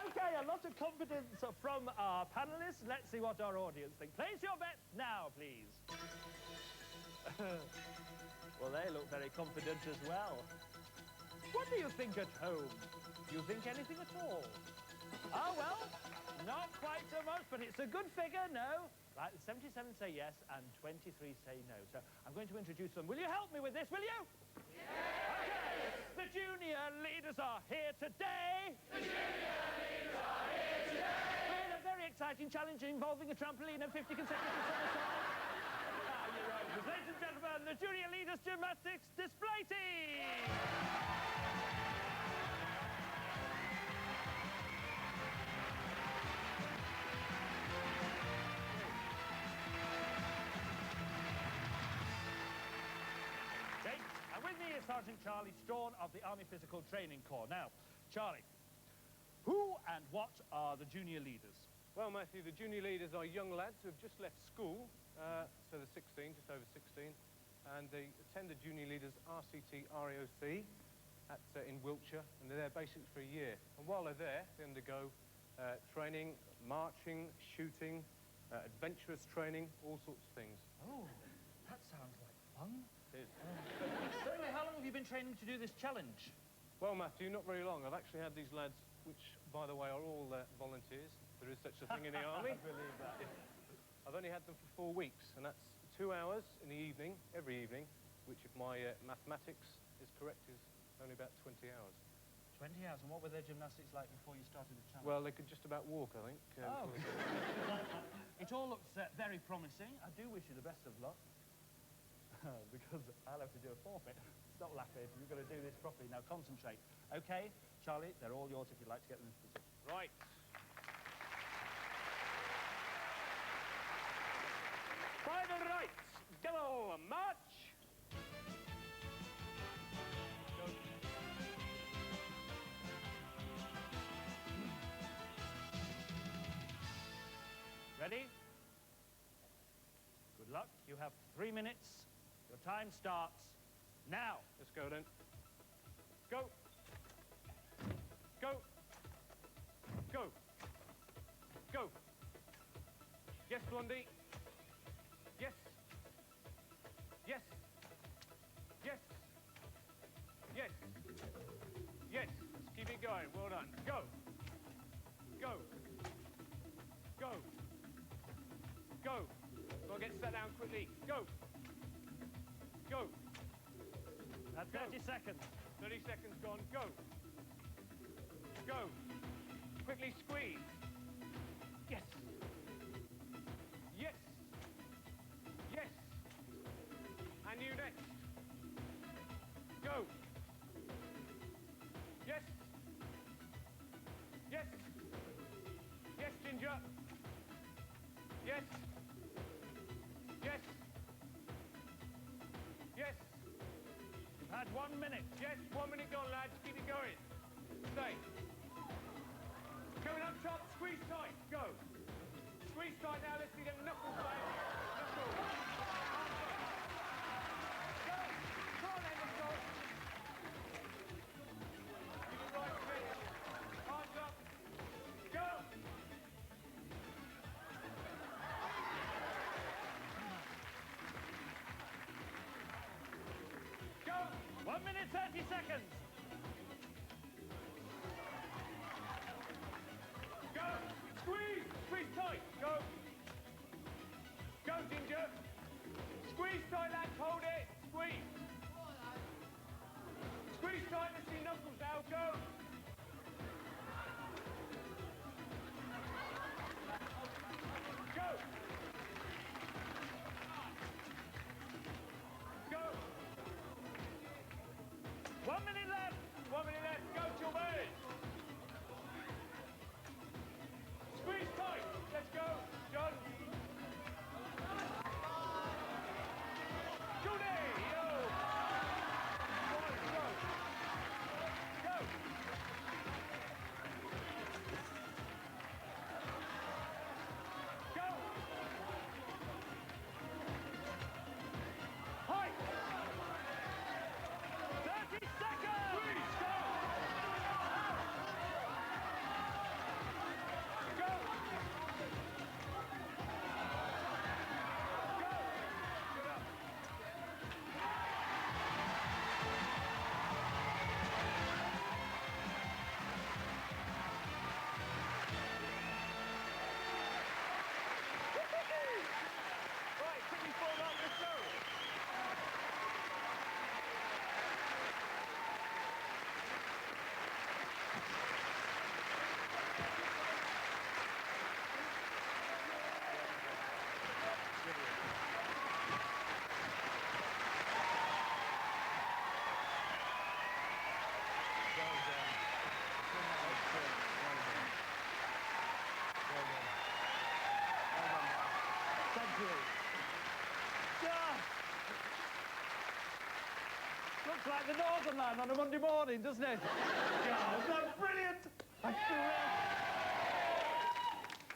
Okay, a lot of confidence from our panellists. Let's see what our audience think. Place your bets now, please. Well, they look very confident as well. What do you think at home? Do you think anything at all? Oh, well, not quite so much, but it's a good figure, no? Right, 77 say yes and 23 say no. So I'm going to introduce them. Will you help me with this, will you? Yes! Okay, the junior leaders are here today. The junior leaders are here today. With a very exciting challenge involving a trampoline and 50 consecutive somersaults. Now, your roses. Ladies and gentlemen, the junior leaders gymnastics display team. And with me is Sergeant Charlie Strawn of the Army Physical Training Corps. Now, Charlie, who and what are the junior leaders? Well, Matthew, the junior leaders are young lads who have just left school, so they're 16, just over 16, and they attend the junior leaders RCT RAOC in Wiltshire, and they're there basically for a year. And while they're there, they undergo training, marching, shooting, adventurous training, all sorts of things. Oh, that sounds like fun. It is. So anyway, how long have you been training to do this challenge? Well, Matthew, not very long. I've actually had these lads, which, by the way, are all volunteers. There is such a thing in the Army. I believe that. I've only had them for 4 weeks, and that's 2 hours in the evening, every evening, which, if my mathematics is correct, is only about 20 hours. 20 hours, and what were their gymnastics like before you started the challenge? Well, they could just about walk, I think. Oh. It all looks very promising. I do wish you the best of luck. Because I'll have to do a forfeit. Stop laughing. You've got to do this properly. Now concentrate. Okay, Charlie, they're all yours if you'd like to get them into position. Right. By the right, go, march. Go. Ready? Good luck. You have 3 minutes. Your time starts now. Let's go then. Go. Go. Go. Go. Yes, Blondie. Yes. Yes. Yes. Yes. Yes. Let's keep it going. Well done. Go. Go. Go. Go. I'll get set down quickly. Go. Go. That's 30 seconds. 30 seconds gone. Go. Go. Quickly squeeze. Yes. Yes. Yes. And you next. Go. Yes. Yes. Yes, Ginger. Yes. Yes. Yes. You've had 1 minute. Yes, 1 minute gone, lads. Keep it going. Stay. Coming up top, squeeze tight. Go. Squeeze tight now. Let's see them knuckles, mate. Knuckles. Go. Come on then, let's go. Keep it right, Chris. Arms up. Go. Go. 1 minute, 30 seconds. Go. Squeeze. Squeeze tight. Go. Go, Ginger. Squeeze tight, lads. Hold it. Squeeze. Squeeze tight. Let's see knuckles now. Go. Go. Go. 1 minute left. 1 minute left. Go, Gilbert. Squeeze tight. Let's go. John. you. Looks like the Northern Line on a Monday morning, doesn't it? God, that's brilliant!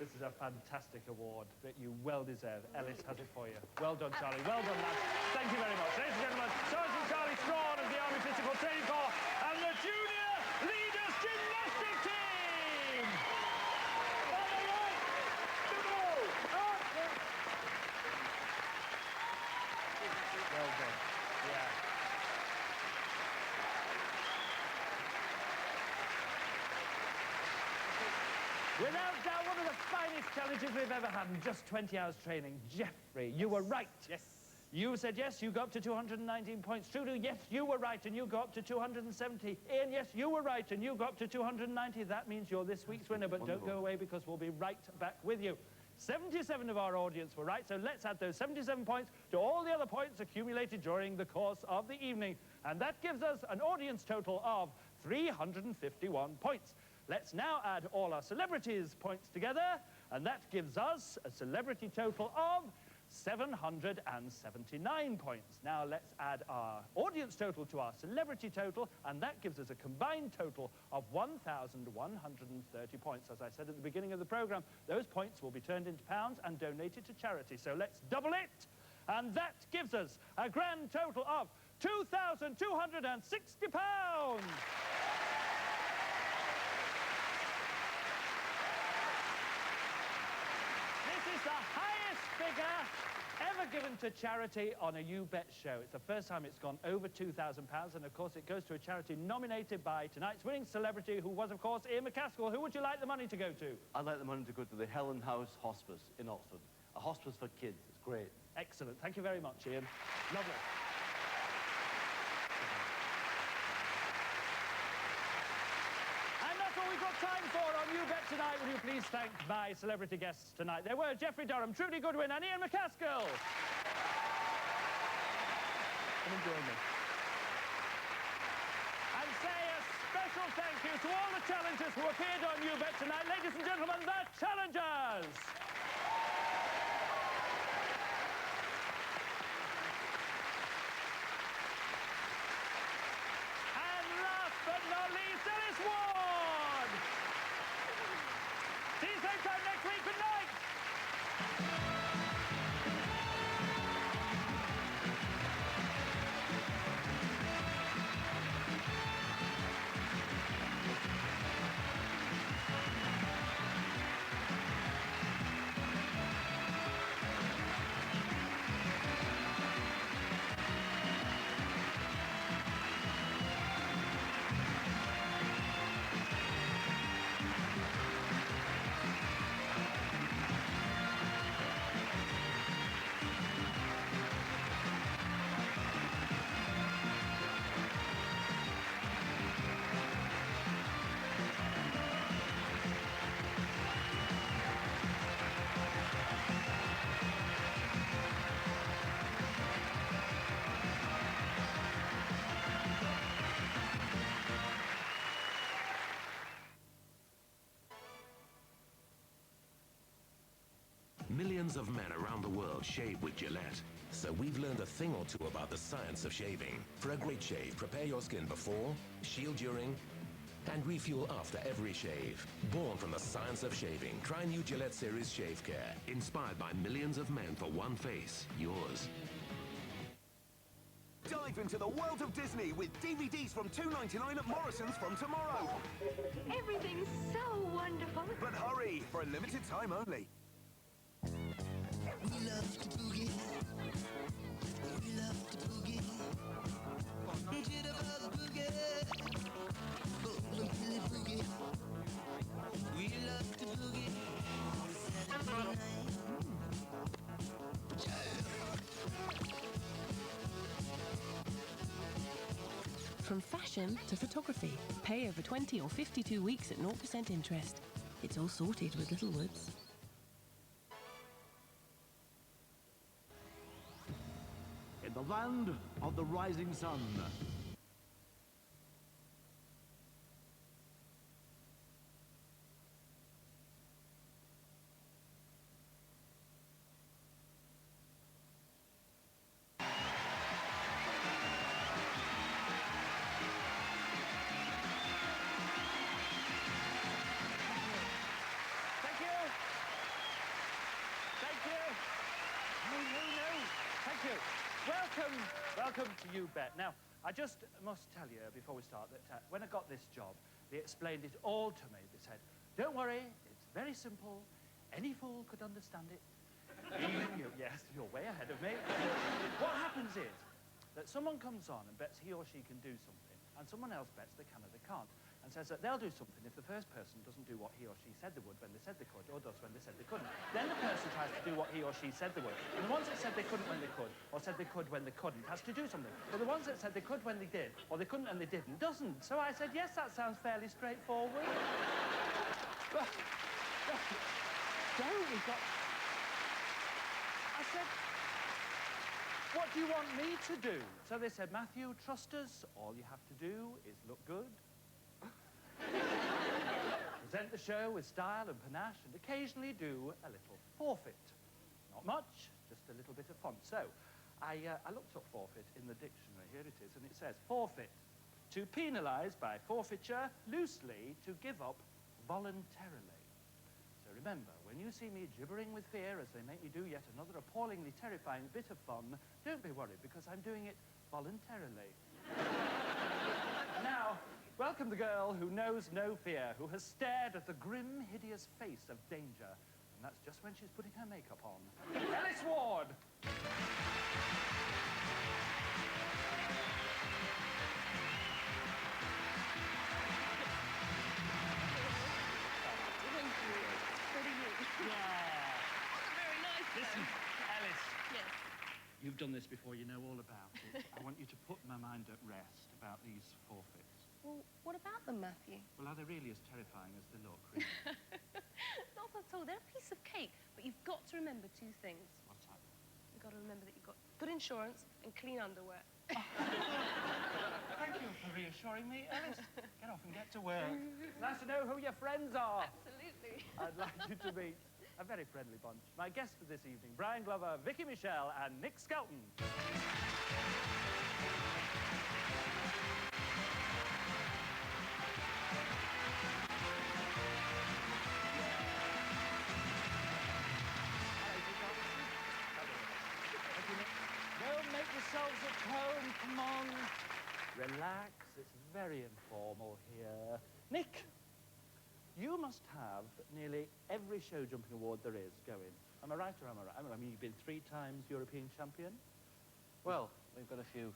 This is a fantastic award that you well deserve. Ellis has it for you. Well done, Charlie. Well done, lads. Thank you very much. Ladies and gentlemen, Sergeant Charlie Strawn of the Army Physical Training Corps and the Junior Leaders Gymnastic Team! Well done. Yeah. Without doubt, one of the finest challenges we've ever had in just 20 hours training. Jeffrey, you were right. Yes. You said yes, you got up to 219 points. Trudeau, yes, you were right, and you got up to 270. Ian, yes, you were right, and you got up to 290. That means you're this week's winner, but don't go away because we'll be right back with you. 77 of our audience were right, so let's add those 77 points to all the other points accumulated during the course of the evening. And that gives us an audience total of 351 points. Let's now add all our celebrities' points together, and that gives us a celebrity total of 779 points. Now let's add our audience total to our celebrity total, and that gives us a combined total of 1,130 points. As I said at the beginning of the program, those points will be turned into pounds and donated to charity. So let's double it, and that gives us a grand total of £2,260. This is the highest figure ever given to charity on a You Bet show. It's the first time it's gone over £2,000, and of course it goes to a charity nominated by tonight's winning celebrity, who was, of course, Ian McCaskill. Who would you like the money to go to? I'd like the money to go to the Helen House Hospice in Oxford. A hospice for kids. It's great. Excellent. Thank you very much, Ian. Lovely. And that's all we've got time for on You Bet tonight. Will you please thank my celebrity guests tonight? They were Jeffrey Durham, Trudy Goodwin and Ian McCaskill. Come and join me. And say a special thank you to all the challengers who appeared on You Bet tonight. Ladies and gentlemen, the challengers! And last but not least, Ellis Ward! See you same time next week. Good night! Millions of men around the world shave with Gillette. So we've learned a thing or two about the science of shaving. For a great shave, prepare your skin before, shield during, and refuel after every shave. Born from the science of shaving, try new Gillette Series Shave Care. Inspired by millions of men for one face, yours. Dive into the world of Disney with DVDs from $2.99 at Morrison's from tomorrow. Everything's so wonderful. But hurry, for a limited time only. We love to boogie. We love to boogie. Jitterbug boogie. Golden Billy boogie. We love to boogie. Saturday night. From fashion to photography, pay over 20 or 52 weeks at 0% interest. It's all sorted with Littlewoods. In the land of the rising sun. welcome to You Bet. Now, I just must tell you before we start that when I got this job, they explained it all to me. They said, don't worry, it's very simple. Any fool could understand it. Even you. Yes, you're way ahead of me. What happens is that someone comes on and bets he or she can do something, and someone else bets they can or they can't, and says that they'll do something if the first person doesn't do what he or she said they would when they said they could, or does when they said they couldn't. Then the person tries to do what he or she said they would. And the ones that said they couldn't when they could, or said they could when they couldn't, has to do something. But the ones that said they could when they did, or they couldn't and they didn't, doesn't. So I said, yes, that sounds fairly straightforward. But, we've got... I said, what do you want me to do? So they said, Matthew, trust us. All you have to do is look good. Present the show with style and panache, and occasionally do a little forfeit. Not much, just a little bit of fun. So, I looked up forfeit in the dictionary. Here it is, and it says, forfeit, to penalise by forfeiture, loosely, to give up voluntarily. So remember, when you see me gibbering with fear as they make me do yet another appallingly terrifying bit of fun, don't be worried, because I'm doing it voluntarily. Now, welcome the girl who knows no fear, who has stared at the grim, hideous face of danger. And that's just when she's putting her makeup on. Ellis Ward! Very nice. Listen, Alice. Yes. You've done this before, you know all about it. I want you to put my mind at rest about these forfeits. Well, what about them, Matthew? Well, are they really as terrifying as they look, really? Not at all. They're a piece of cake, but you've got to remember two things. What's that? You've got to remember that you've got good insurance and clean underwear. Thank you for reassuring me, Alice. Get off and get to work. It's nice to know who your friends are. Absolutely. I'd like you to meet a very friendly bunch. My guests for this evening, Brian Glover, Vicky Michelle, and Nick Skelton. Make yourselves at home, come on. Relax, it's very informal here. Nick, you must have nearly every show jumping award there is going. Am I right or am I right? I mean, you've been 3 times European champion. Well, we've got a few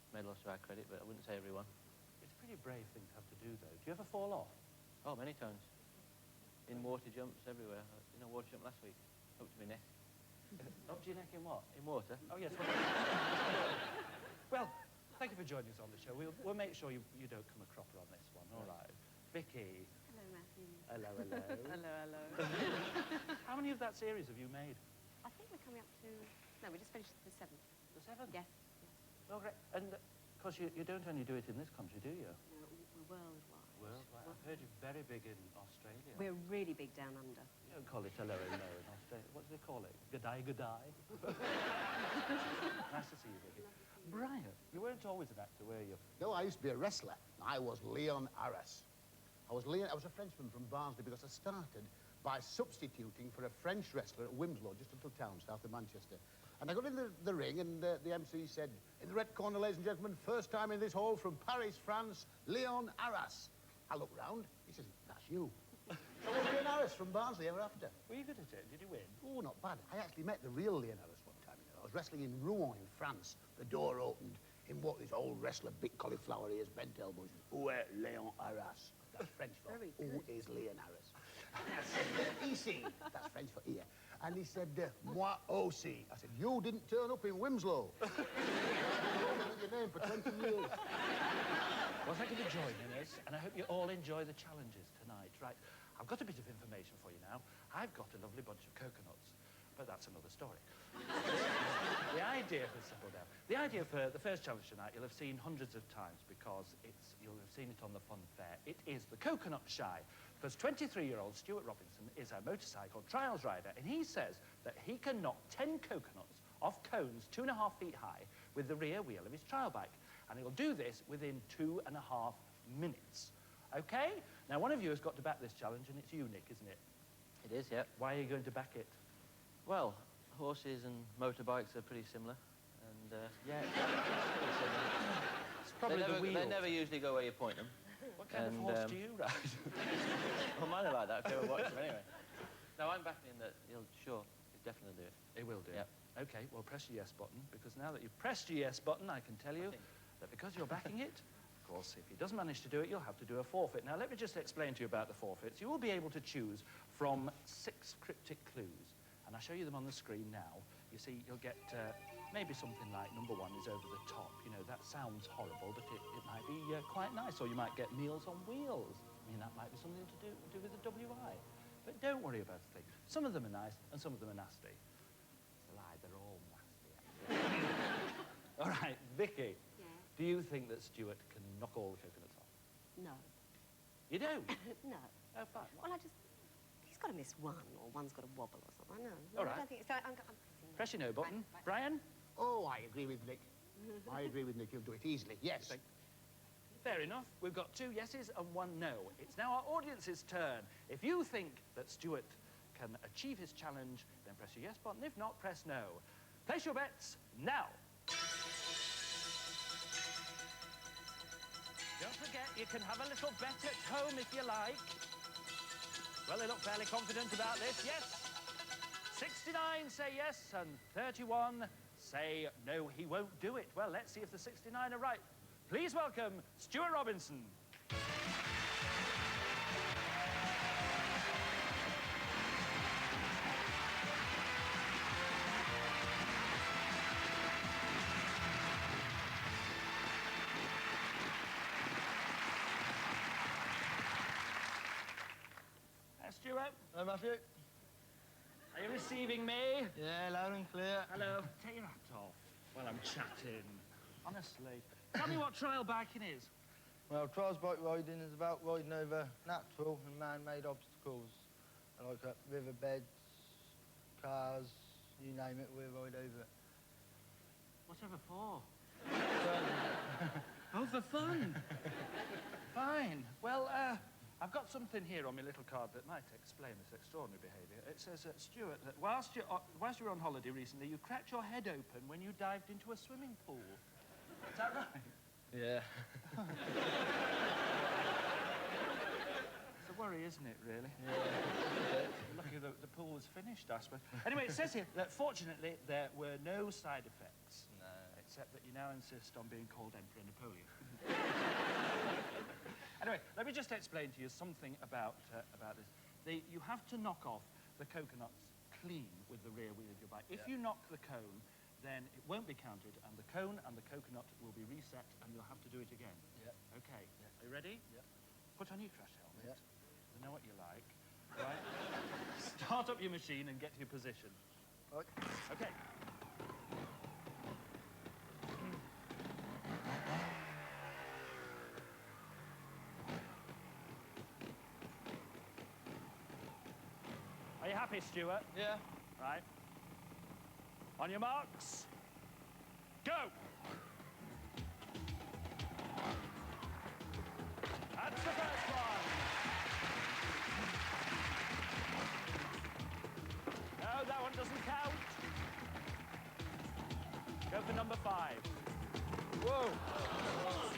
medals to our credit, but I wouldn't say everyone. It's a pretty brave thing to have to do, though. Do you ever fall off? Oh, many times. In water jumps everywhere. You know, water jump last week. Up to my neck. Up to your neck in what? In water. Oh, yes. Well, thank you for joining us on the show. We'll make sure you don't come a cropper on this one, all right? Vicky. Hello, Matthew. Hello, hello. Hello. How many of that series have you made? I think we're coming up to... No, we just finished the 7th. The 7th? Yes. Oh, great. And, of course, you don't only do it in this country, do you? No, we're worldwide. Worldwide. I've heard you're very big in Australia. We're really big down under. You don't call it hello in Australia. What do they call it? G'day, g'day. Nice to see you, Vicky. Brian, you weren't always an actor, were you? No, I used to be a wrestler. I was Leon Arras. I was a Frenchman from Barnsley because I started by substituting for a French wrestler at Wimslow, just a little town south of Manchester. And I got in the ring, and the MC said, in the red corner, ladies and gentlemen, first time in this hall from Paris, France, Leon Arras. I looked round. He says, that's you. So I was Leon Arras from Barnsley ever after. Were you good at it? Did you win? Oh, not bad. I actually met the real Leon Arras one time. You know. I was wrestling in Rouen in France. The door opened. In what this old wrestler, big cauliflower ears, bent elbows. Où est Leon Arras? That's French for who is Leon Arras? Ici. That's French for ear. And he said, moi aussi. I said, you didn't turn up in Wimslow. I've known your name for 20 years. Well, thank you for joining us, and I hope you all enjoy the challenges tonight. Right, I've got a bit of information for you now. I've got a lovely bunch of coconuts, but that's another story. The idea for simple now. The idea for the first challenge tonight, you'll have seen hundreds of times because you'll have seen it on the fun fair. It is the coconut shy. Because 23-year-old Stuart Robinson is a motorcycle trials rider, and he says that he can knock 10 coconuts off cones 2.5 feet high with the rear wheel of his trial bike. And he'll do this within 2.5 minutes. Okay? Now, one of you has got to back this challenge, and it's you, Nick, isn't it? It is, yeah. Why are you going to back it? Well, horses and motorbikes are pretty similar. And, yeah. It's probably the wheels. They never usually go where you point them. What kind of horse do you ride? Well, mine are like that. Go and watch them anyway. No, I'm backing that he'll definitely do it. He will do Yep. it. Okay, well, press your yes button, because now that you've pressed your yes button, I can tell you that because you're backing it, of course, if he doesn't manage to do it, you'll have to do a forfeit. Now, let me just explain to you about the forfeits. You will be able to choose from 6 cryptic clues, and I'll show you them on the screen now. You see, you'll get maybe something like number 1 is over the top. You know, that sounds horrible, but it might be quite nice. Or you might get Meals on Wheels. I mean, that might be something to do with the WI. But don't worry about a thing. Some of them are nice, and some of them are nasty. It's a lie, they're all nasty, actually. All right, Vicky. Yeah. Do you think that Stuart can knock all the coconuts off? No. You do? No. Oh, fine. Well, he's got to miss one, or one's got to wobble or something. No. All right. I don't think so. I'm Press your no button. Right. Brian? Oh, I agree with Nick. I agree with Nick. He'll do it easily. Yes. Fair enough. We've got 2 yeses and 1 no. It's now our audience's turn. If you think that Stuart can achieve his challenge, then press your yes button. If not, press no. Place your bets now. Don't forget, you can have a little bet at home if you like. Well, they look fairly confident about this. Yes. 69 say yes, and 31 say no, he won't do it. Well, let's see if the 69 are right. Please welcome Stuart Robinson. Hi, Stuart. Hello, Matthew. Are you receiving me? Yeah, loud and clear. Hello. Take your hat off while I'm chatting. Honestly. Tell me what trial biking is. Well, trials bike riding is about riding over natural and man-made obstacles. Like riverbeds, cars, you name it, we'll ride over it. Whatever for? Oh, for fun. Fine. Well, I've got something here on my little card that might explain this extraordinary behaviour. It says, Stuart, that whilst you were on holiday recently, you cracked your head open when you dived into a swimming pool. Is that right? Yeah. It's a worry, isn't it, really? Yeah. Lucky the pool was finished, I suppose. Anyway, it says here that fortunately there were no side effects. No. Except that you now insist on being called Emperor Napoleon. Anyway, let me just explain to you something about this. You have to knock off the coconuts clean with the rear wheel of your bike. If you knock the cone, then it won't be counted, and the cone and the coconut will be reset, and you'll have to do it again. Yeah. Okay. Yeah. Are you ready? Yeah. Put on your crash helmet. Yeah. You know what you like. Right? Start up your machine and get to your position. Right. Okay. Are you happy, Stuart? Yeah. Right. On your marks. Go! That's the first one. No, that one doesn't count. Go for number 5. Whoa! Whoa!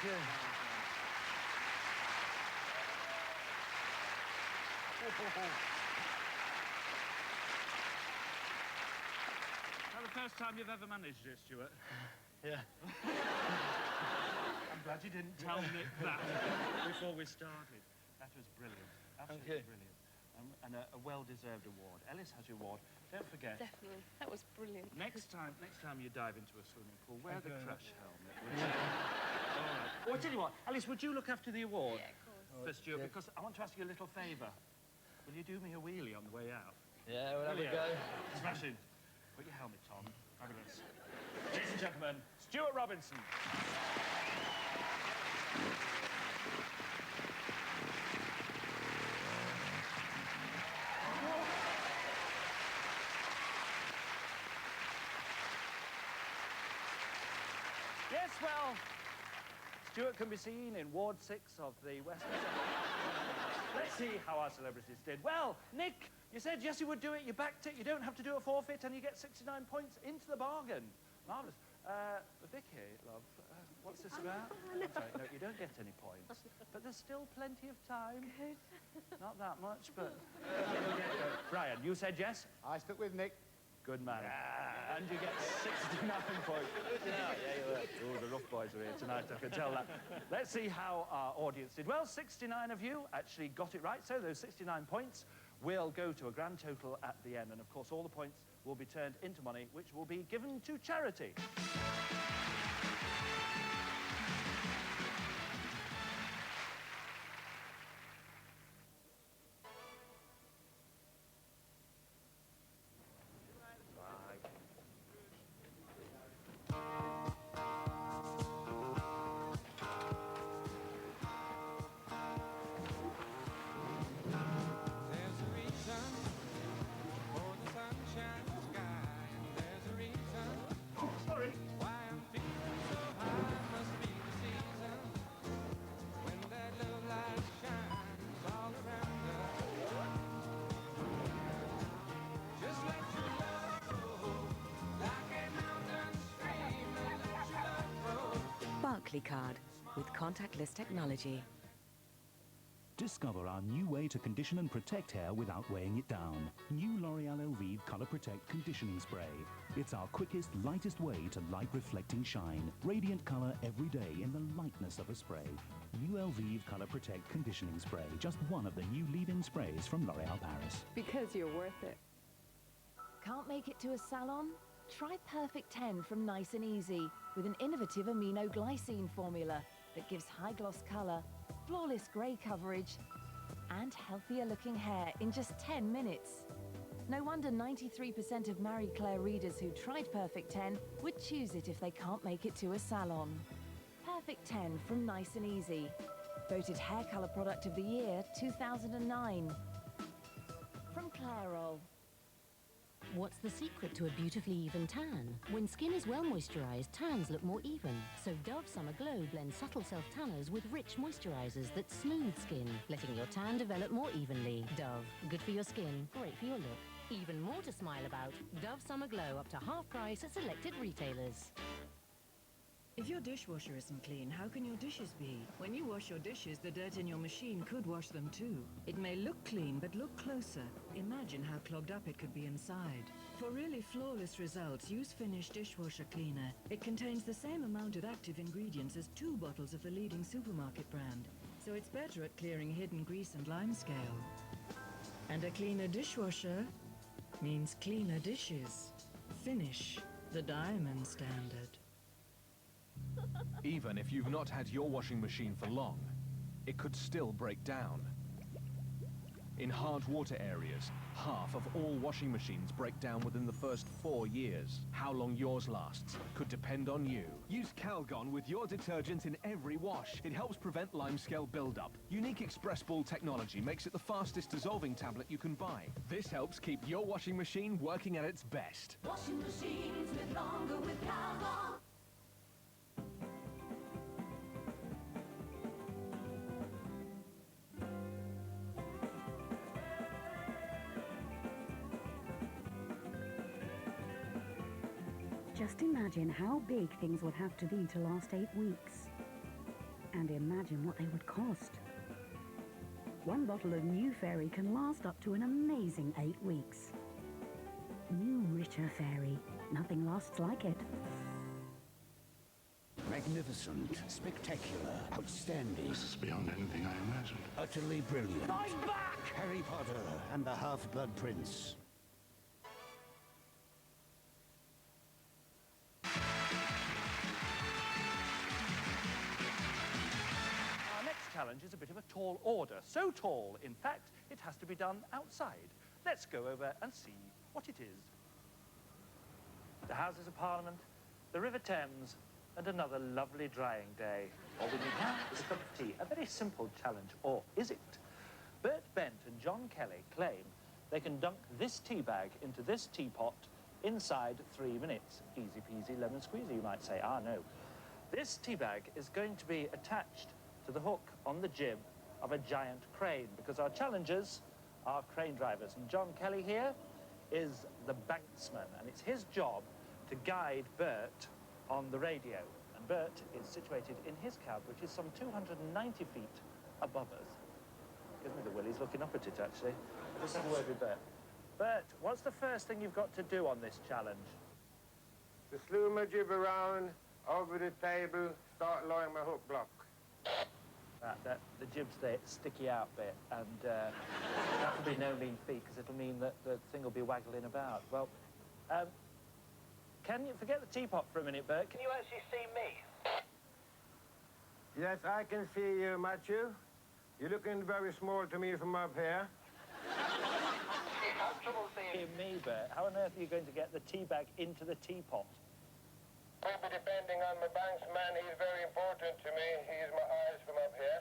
you. Is that the first time you've ever managed it, Stuart? Yeah. I'm glad you didn't tell Nick that before we started. That was brilliant. Absolutely brilliant. And a well-deserved award. Ellis has your award. Don't forget. Definitely. That was brilliant. Next time you dive into a swimming pool, wear the crush helmet. All right. Well, I tell you what, Alice, would you look after the award? Yeah, of course. For Stuart, because I want to ask you a little favour. Will you do me a wheelie on the way out? Yeah, we'll have a go. Smashing. Put your helmet on. Fabulous. Ladies and gentlemen, Stuart Robinson. Yes, well, Stuart can be seen in Ward 6 of the Westminster. Let's see how our celebrities did. Well, Nick, you said yes you would do it, you backed it, you don't have to do a forfeit, and you get 69 points into the bargain. Marvellous. Vicky, love, what's this about? Sorry, no, you don't get any points. But there's still plenty of time. Good. Not that much, but... Brian, you said yes? I stuck with Nick. Good man. Yeah. And you get 69 points. Yeah, you were. Oh, the rough boys are here tonight, I can tell that. Let's see how our audience did. Well, 69 of you actually got it right, so those 69 points will go to a grand total at the end. And, of course, all the points will be turned into money, which will be given to charity. Card with contactless technology. Discover our new way to condition and protect hair without weighing it down. New L'Oreal Elvive Color Protect Conditioning Spray. It's our quickest, lightest way to light reflecting shine. Radiant color every day in the lightness of a spray. New Elvive Color Protect Conditioning Spray. Just one of the new leave-in sprays from L'Oreal Paris. Because you're worth it. Can't make it to a salon? Try Perfect 10 from Nice and Easy with an innovative aminoglycine formula that gives high gloss colour, flawless grey coverage and healthier looking hair in just 10 minutes. No wonder 93% of Marie Claire readers who tried Perfect 10 would choose it if they can't make it to a salon. Perfect 10 from Nice and Easy. Voted Hair Colour Product of the Year 2009. From Clairol. What's the secret to a beautifully even tan? When skin is well moisturized, tans look more even. So Dove Summer Glow blends subtle self-tanners with rich moisturizers that smooth skin, letting your tan develop more evenly. Dove, good for your skin, great for your look. Even more to smile about. Dove Summer Glow up to half price at selected retailers. If your dishwasher isn't clean, how can your dishes be? When you wash your dishes, the dirt in your machine could wash them too. It may look clean, but look closer. Imagine how clogged up it could be inside. For really flawless results, use Finish Dishwasher Cleaner. It contains the same amount of active ingredients as 2 bottles of the leading supermarket brand, so it's better at clearing hidden grease and limescale. And a cleaner dishwasher means cleaner dishes. Finish, the diamond standard. Even if you've not had your washing machine for long, it could still break down. In hard water areas, half of all washing machines break down within the first 4 years. How long yours lasts could depend on you. Use Calgon with your detergent in every wash. It helps prevent limescale buildup. Unique Express Ball technology makes it the fastest dissolving tablet you can buy. This helps keep your washing machine working at its best. Washing machines live longer with Calgon. Just imagine how big things would have to be to last 8 weeks. And imagine what they would cost. One bottle of New Fairy can last up to an amazing 8 weeks. New Richer Fairy. Nothing lasts like it. Magnificent, spectacular, outstanding. This is beyond anything I imagined. Utterly brilliant. I'm back! Harry Potter and the Half-Blood Prince. Our next challenge is a bit of a tall order. So tall, in fact, it has to be done outside. Let's go over and see what it is. The Houses of Parliament, the River Thames, and another lovely drying day. All we need now is a cup of tea. A very simple challenge, or is it? Bert Bent and John Kelly claim they can dunk this tea bag into this teapot inside 3 minutes. Easy peasy lemon squeezy, you might say. Ah, no. This tea bag is going to be attached to the hook on the jib of a giant crane, because our challengers are crane drivers. And John Kelly here is the banksman, and it's his job to guide Bert on the radio. And Bert is situated in his cab, which is some 290 feet above us. Gives me the willies looking up at it, actually. Let's have a word with Bert. Bert, what's the first thing you've got to do on this challenge? To slew my jib around, over the table, start lowering my hook block. The jib's the sticky out bit, and that will be no mean feat, because it'll mean that the thing will be waggling about. Well, can you forget the teapot for a minute, Bert? Can you actually see me? Yes, I can see you, Matthew. You're looking very small to me from up here. You have trouble seeing me, Bert. How on earth are you going to get the tea bag into the teapot? Maybe depending on my banksman, he's very important to me. He's my eyes from up here.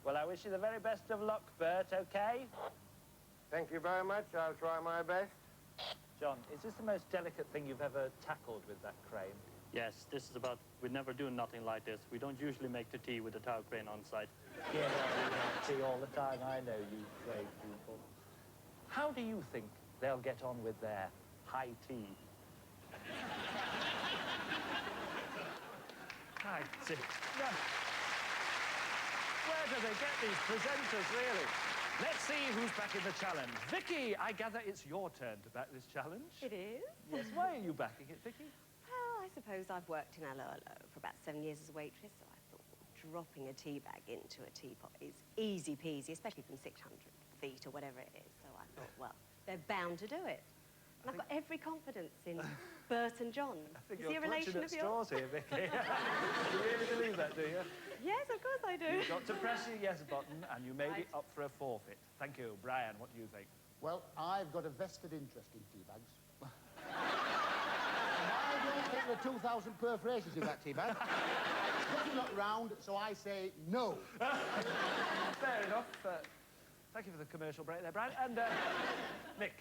Well, I wish you the very best of luck, Bert, OK? Thank you very much. I'll try my best. John, is this the most delicate thing you've ever tackled with that crane? Yes, this is about, we never do nothing like this. We don't usually make the tea with the tower crane on site. Yeah, we make tea all the time. I know you crane people. How do you think they'll get on with their high tea? High tea. No. Where do they get these presenters, really? Let's see who's back in the challenge. Vicky, I gather it's your turn to back this challenge. It is. Yes, why are you backing it, Vicky? Well, I suppose I've worked in Hello for about 7 years as a waitress, so I thought dropping a tea bag into a teapot is easy peasy, especially from 600 feet or whatever it is. So I thought, well, they're bound to do it. And I've got every confidence in Bert and John. I think is he you're a relation clutching of at yours? straws here, Vicky. You really believe that, do you? Yes, of course I do. You've got to press your yes button, and you made it up for a forfeit. Thank you. Brian, what do you think? Well, I've got a vested interest in tea bags. I don't think there are 2,000 perforations in that tea bag. It's not round, so I say no. Fair enough. Thank you for the commercial break there, Brian. And Nick.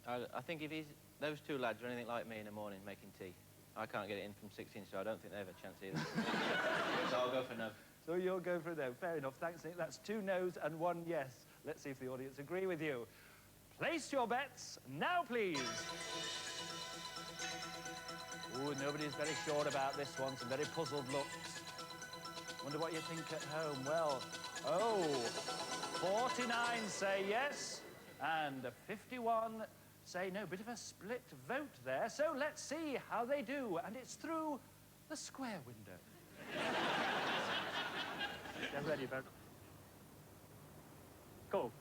I think if those two lads are anything like me in the morning making tea, I can't get it in from 16, so I don't think they have a chance either. So I'll go for no. So you'll go for a no. Fair enough. Thanks, Nick. That's 2 no's and 1 yes. Let's see if the audience agree with you. Place your bets now, please. Ooh, nobody's very sure about this one. Some very puzzled looks. Wonder what you think at home. Well, 49 say yes, and 51 say no. Bit of a split vote there. So let's see how they do. And it's through the square window. Get ready, Bert. Go.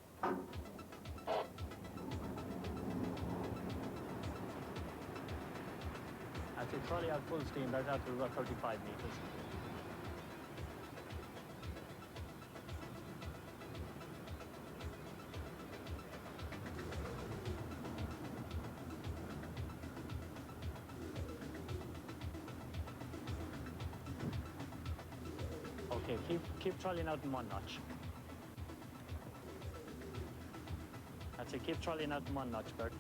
I'll take trolley out full steam, right out to about 35 meters. Okay, keep trolling out in 1 notch. That's it, keep trolling out in 1 notch, Bert.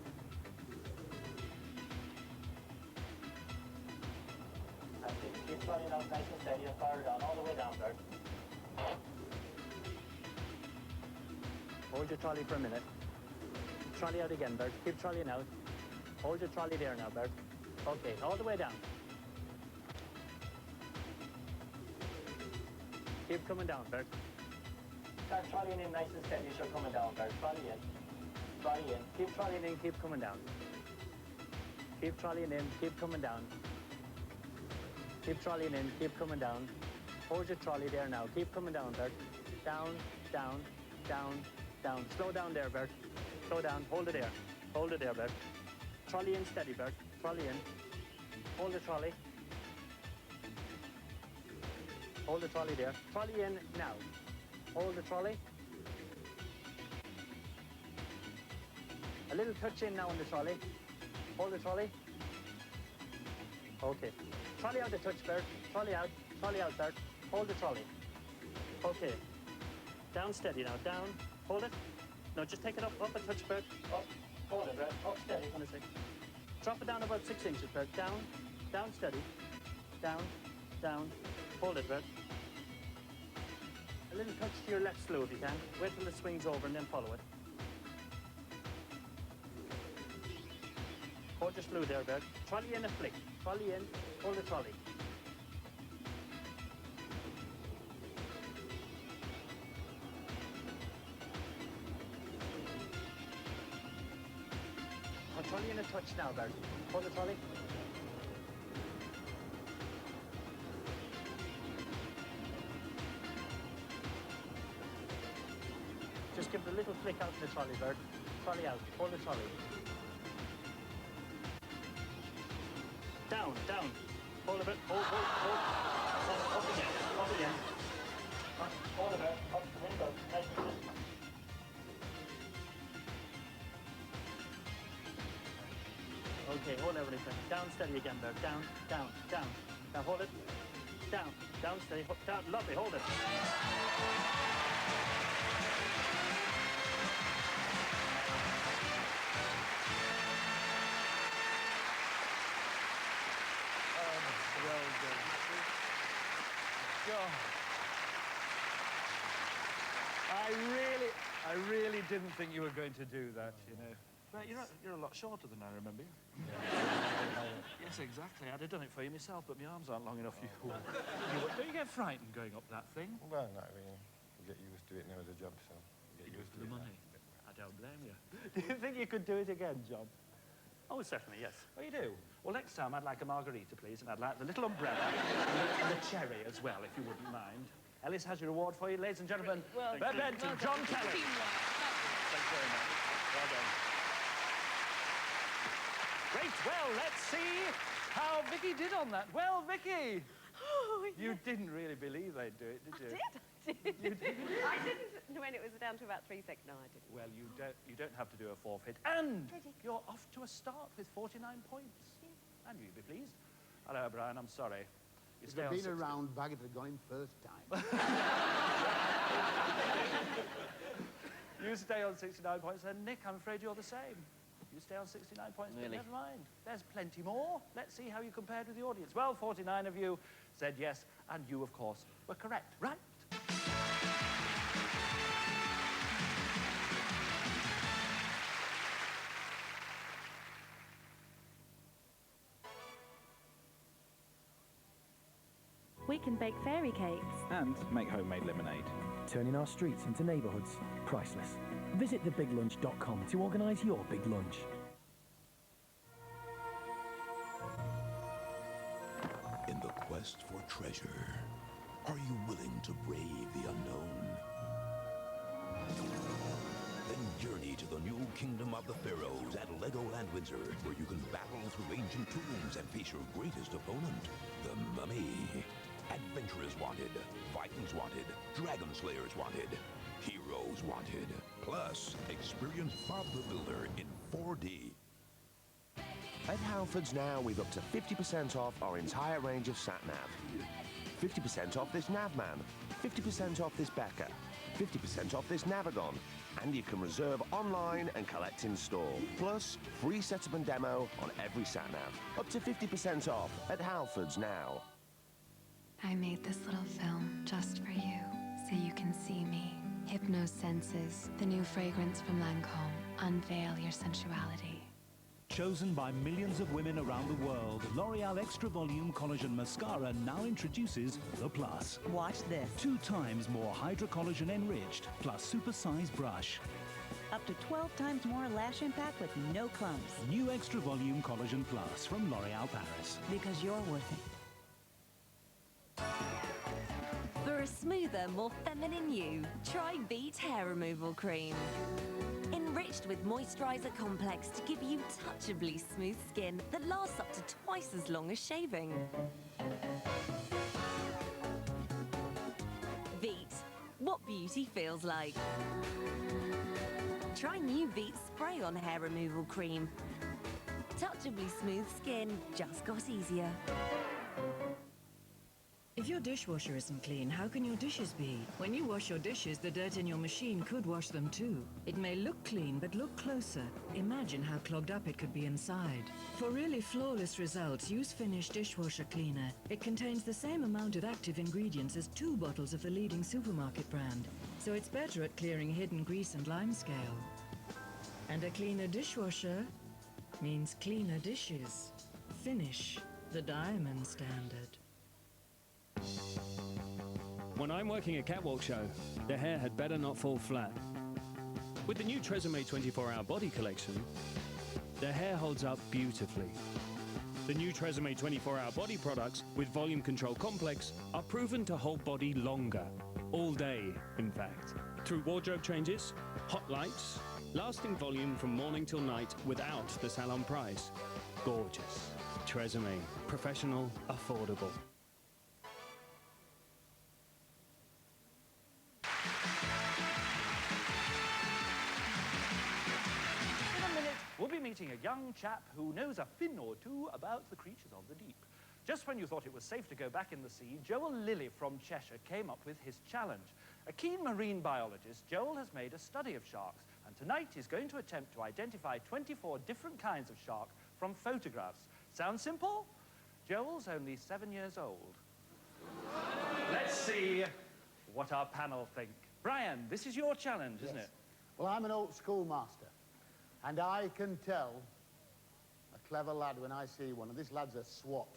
That's it, keep trolling out nice and steady and fire down, all the way down, Bert. Hold your trolley for a minute. Trolley out again, Bert. Keep trolleying out. Hold your trolley there now, Bert. Okay, all the way down. Keep coming down, Bert. Start trolleying in nice and steady as you're coming down, Bert. Trolley in. Trolley in. Keep trolleying in, keep coming down. Keep trolleying in, keep coming down. Keep trolleying in, keep coming down. Hold your trolley there now. Keep coming down, Bert. Down, down, down, down. Slow down there, Bert. Slow down. Hold it there. Hold it there, Bert. Trolley in steady, Bert. Trolley in. Hold the trolley. Hold the trolley there. Trolley in now. Hold the trolley. A little touch in now on the trolley. Hold the trolley. Okay. Trolley out the touch, Bert. Trolley out, Bert. Hold the trolley. Okay. Down steady now. Down. Hold it. No, just take it up a touch, Bert. Up. Hold it, Bert. Up steady. 1 sec. Drop it down about 6 inches, Bert. Down. Down steady. Down. Down. Hold it, Bert. A little touch to your left slew if you can. Wait till it swings over and then follow it. Hold your slew there, Bert. Trolley in a flick. Trolley in. Hold the trolley. Trolley in a touch now, Bert. Hold the trolley. Just give it a little flick out to the trolley, Bert. Trolley out. Hold the trolley. Down, down. Hold a bit. Hold. Up again. Up again. Hold a bit. Up the window. Nice and good. Okay, hold everything. Down steady again, Bert. Down, down, down. Now hold it. Down, down steady. Down, lovely, hold it. Well done. God. I really didn't think you were going to do that, you know. But you're a lot shorter than I remember you. Yes, exactly. I'd have done it for you myself, but my arms aren't long enough. Don't you get frightened going up that thing? Well, no, we get used to it now as a job, so get used to the it. money. I don't blame you. Do you think you could do it again, John? Oh, certainly, yes. Oh, you do? Well, next time I'd like a margarita, please, and I'd like the little umbrella and the cherry as well, if you wouldn't mind. Ellis has your award for you, ladies and gentlemen. Well, Bed and John Kelly. Thank you very much. Well done. Great. Well, let's see how Vicky did on that. Well, Vicky, you didn't really believe they'd do it, did you? I did. You did. I didn't when it was down to about 3 seconds. No, I didn't. Well, you don't have to do a forfeit. And you're off to a start with 49 points. Yeah. And you'll be pleased. Hello, Brian, I'm sorry. You If I'd been around, Baggett had gone in first time. You stay on 69 points, and Nick, I'm afraid you're the same. You stay on 69 points, but Really? never mind. There's plenty more. Let's see how you compared with the audience. Well, 49 of you said yes, and you, of course, were correct. Right. We can bake fairy cakes. And make homemade lemonade. Turning our streets into neighbourhoods. Priceless. Visit thebiglunch.com to organise your big lunch. In the quest for treasure, are you willing to brave the unknown? Then journey to the new kingdom of the pharaohs at Legoland Windsor, where you can battle through ancient tombs and face your greatest opponent, the Mummy. Adventurers wanted, Vikings wanted, Dragon Slayers wanted, heroes wanted. Plus, experience Bob the Builder in 4D. At Halfords now, we've up to 50% off our entire range of sat-nav. 50% off this Navman, 50% off this Becker, 50% off this Navigon, and you can reserve online and collect in store. Plus, free setup and demo on every sat-nav. Up to 50% off at Halfords now. I made this little film just for you, so you can see me. Hypnosenses, the new fragrance from Lancome. Unveil your sensuality. Chosen by millions of women around the world, L'Oreal Extra Volume Collagen Mascara now introduces the Plus. Watch this. 2 times more Hydra Collagen enriched, plus super-size brush. Up to 12 times more lash impact with no clumps. New Extra Volume Collagen Plus from L'Oreal Paris. Because you're worth it. For a smoother, more feminine you, try Veet Hair Removal Cream. Enriched with moisturizer complex to give you touchably smooth skin that lasts up to twice as long as shaving. Veet, what beauty feels like. Try new Veet Spray-On Hair Removal Cream. Touchably smooth skin just got easier. If your dishwasher isn't clean, how can your dishes be? When you wash your dishes, the dirt in your machine could wash them too. It may look clean, but look closer. Imagine how clogged up it could be inside. For really flawless results, use Finish Dishwasher Cleaner. It contains the same amount of active ingredients as 2 bottles of the leading supermarket brand, so it's better at clearing hidden grease and limescale. And a cleaner dishwasher means cleaner dishes. Finish, the diamond standard. When I'm working a catwalk show, the hair had better not fall flat. With the new Tresemme 24-Hour Body Collection, the hair holds up beautifully. The new Tresemme 24-Hour Body products with Volume Control Complex are proven to hold body longer. All day, in fact. Through wardrobe changes, hot lights, lasting volume from morning till night without the salon price. Gorgeous. Tresemme. Professional, affordable. We'll be meeting a young chap who knows a fin or two about the creatures of the deep. Just when you thought it was safe to go back in the sea, Joel Lilly from Cheshire came up with his challenge. A keen marine biologist, Joel has made a study of sharks, and tonight he's going to attempt to identify 24 different kinds of shark from photographs. Sound simple? Joel's only 7 years old. Let's see what our panel think. Brian, this is your challenge, isn't it? Well, I'm an old schoolmaster, and I can tell a clever lad when I see one, and this lad's a swat.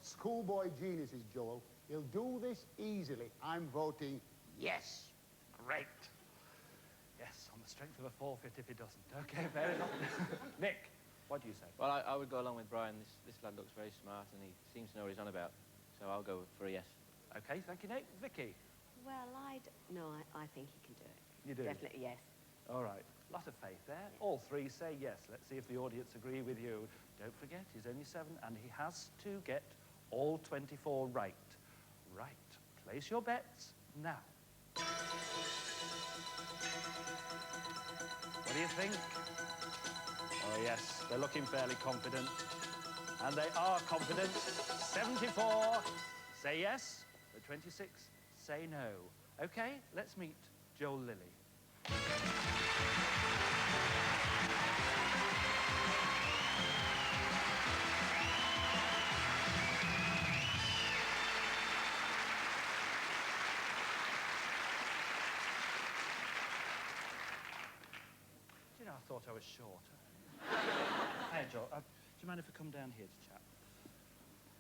A schoolboy genius is Joel. He'll do this easily. I'm voting yes. Great. Yes, on the strength of a forfeit if he doesn't. Okay, fair enough. Nick, what do you say? Well, I would go along with Brian. This lad looks very smart and he seems to know what he's on about. So I'll go for a yes. Okay, thank you, Nick. Vicky? Well, no, I think he can do it. You do? Definitely yes. All right. Lot of faith there. Yeah. All three say yes. Let's see if the audience agree with you. Don't forget, he's only 7 and he has to get all 24 right. Right. Place your bets now. What do you think? Oh, yes, they're looking fairly confident. And they are confident. 74 say yes, the 26 say no. Okay, let's meet Joel Lilly. I thought I was shorter. Hey, Joel, do you mind if I come down here to chat?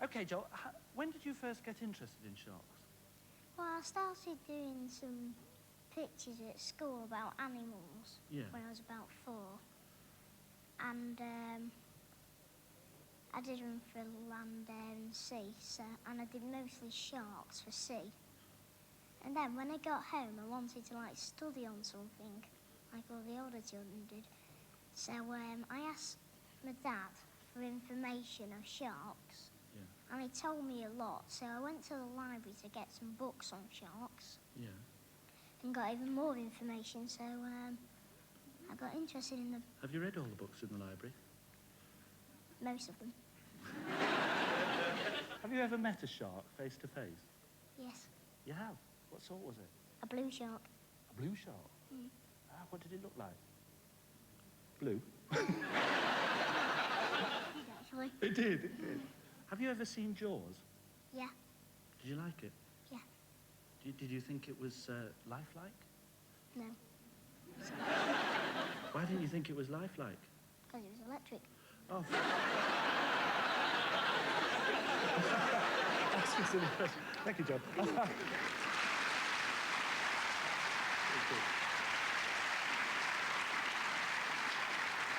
Okay, Joel, when did you first get interested in sharks? Well, I started doing some pictures at school about animals when I was about 4. And I did them for land, air and sea, and I did mostly sharks for sea. And then when I got home, I wanted to study on something, like all the older children did. So I asked my dad for information of sharks, and he told me a lot. So I went to the library to get some books on sharks, and got even more information. So I got interested in them. Have you read all the books in the library? Most of them. Have you ever met a shark face to face? Yes. You have? What sort was it? A blue shark. A blue shark? Mm. What did it look like? Blue? Actually. It did. Have you ever seen Jaws? Yeah. Did you like it? Yeah. Did you think it was lifelike? No. Why didn't you think it was lifelike? Because it was electric. Oh. That's a silly question. Thank you, John.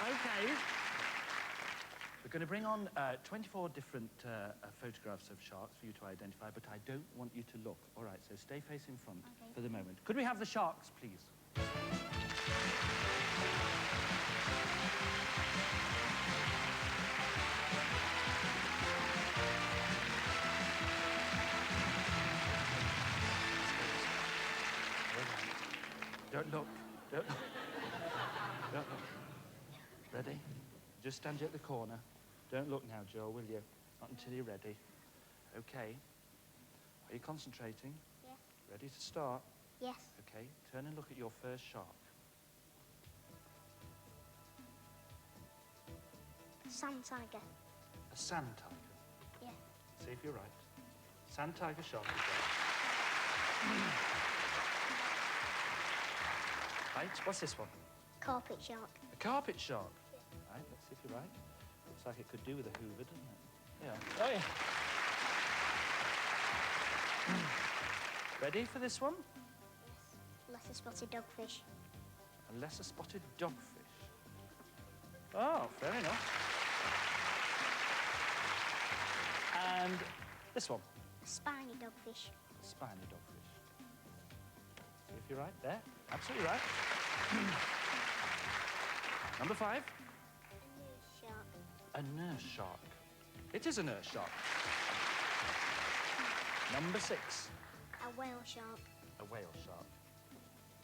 Okay. We're going to bring on 24 different photographs of sharks for you to identify, but I don't want you to look. All right, so stay facing front for the moment. Could we have the sharks, please? Don't look. Don't look. Don't look. Ready? Just stand you at the corner. Don't look now, Joe, will you? Not until you're ready. Okay. Are you concentrating? Yeah. Ready to start? Yes. Okay. Turn and look at your first shark. Sand tiger. A sand tiger. Yeah. See if you're right. Sand tiger shark is right. Right, what's this one? Carpet shark. A carpet shark. Yeah. Right, let's see if you're right. Looks like it could do with a hoover, doesn't it? Yeah. Oh, yeah. Ready for this one? Yes. Lesser spotted dogfish. A lesser spotted dogfish. Oh, fair enough. And this one? A spiny dogfish. A spiny dogfish. See if you're right there. Absolutely right. Number 5. A nurse shark. A nurse shark. It is a nurse shark. Number 6. A whale shark. A whale shark.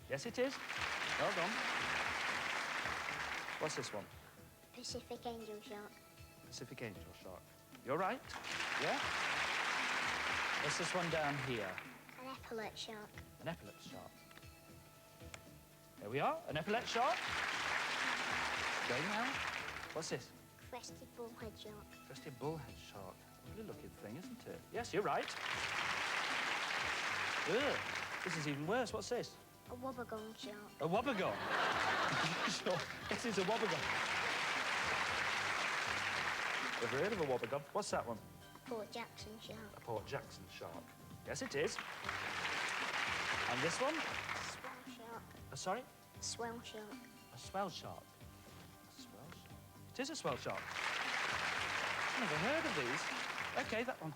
Yes, it is. Well done. What's this one? Pacific angel shark. Pacific angel shark. You're right. Yeah? What's this one down here? An epaulet shark. An epaulet shark. There we are. An epaulet shark. Going now. What's this? Crested bullhead shark. Crested bullhead shark. Lovely looking thing, isn't it? Yes, you're right. Ugh. This is even worse. What's this? A wobbegong shark. A wobbegong. Sure. This is a wobbegong. Ever heard of a wobbegong? What's that one? Port Jackson shark. A Port Jackson shark. Yes, it is. And this one? Swell shark. Sorry? Swell shark. A swell shark. A swell shark. It is a swell shark. Never heard of these. Okay, that one.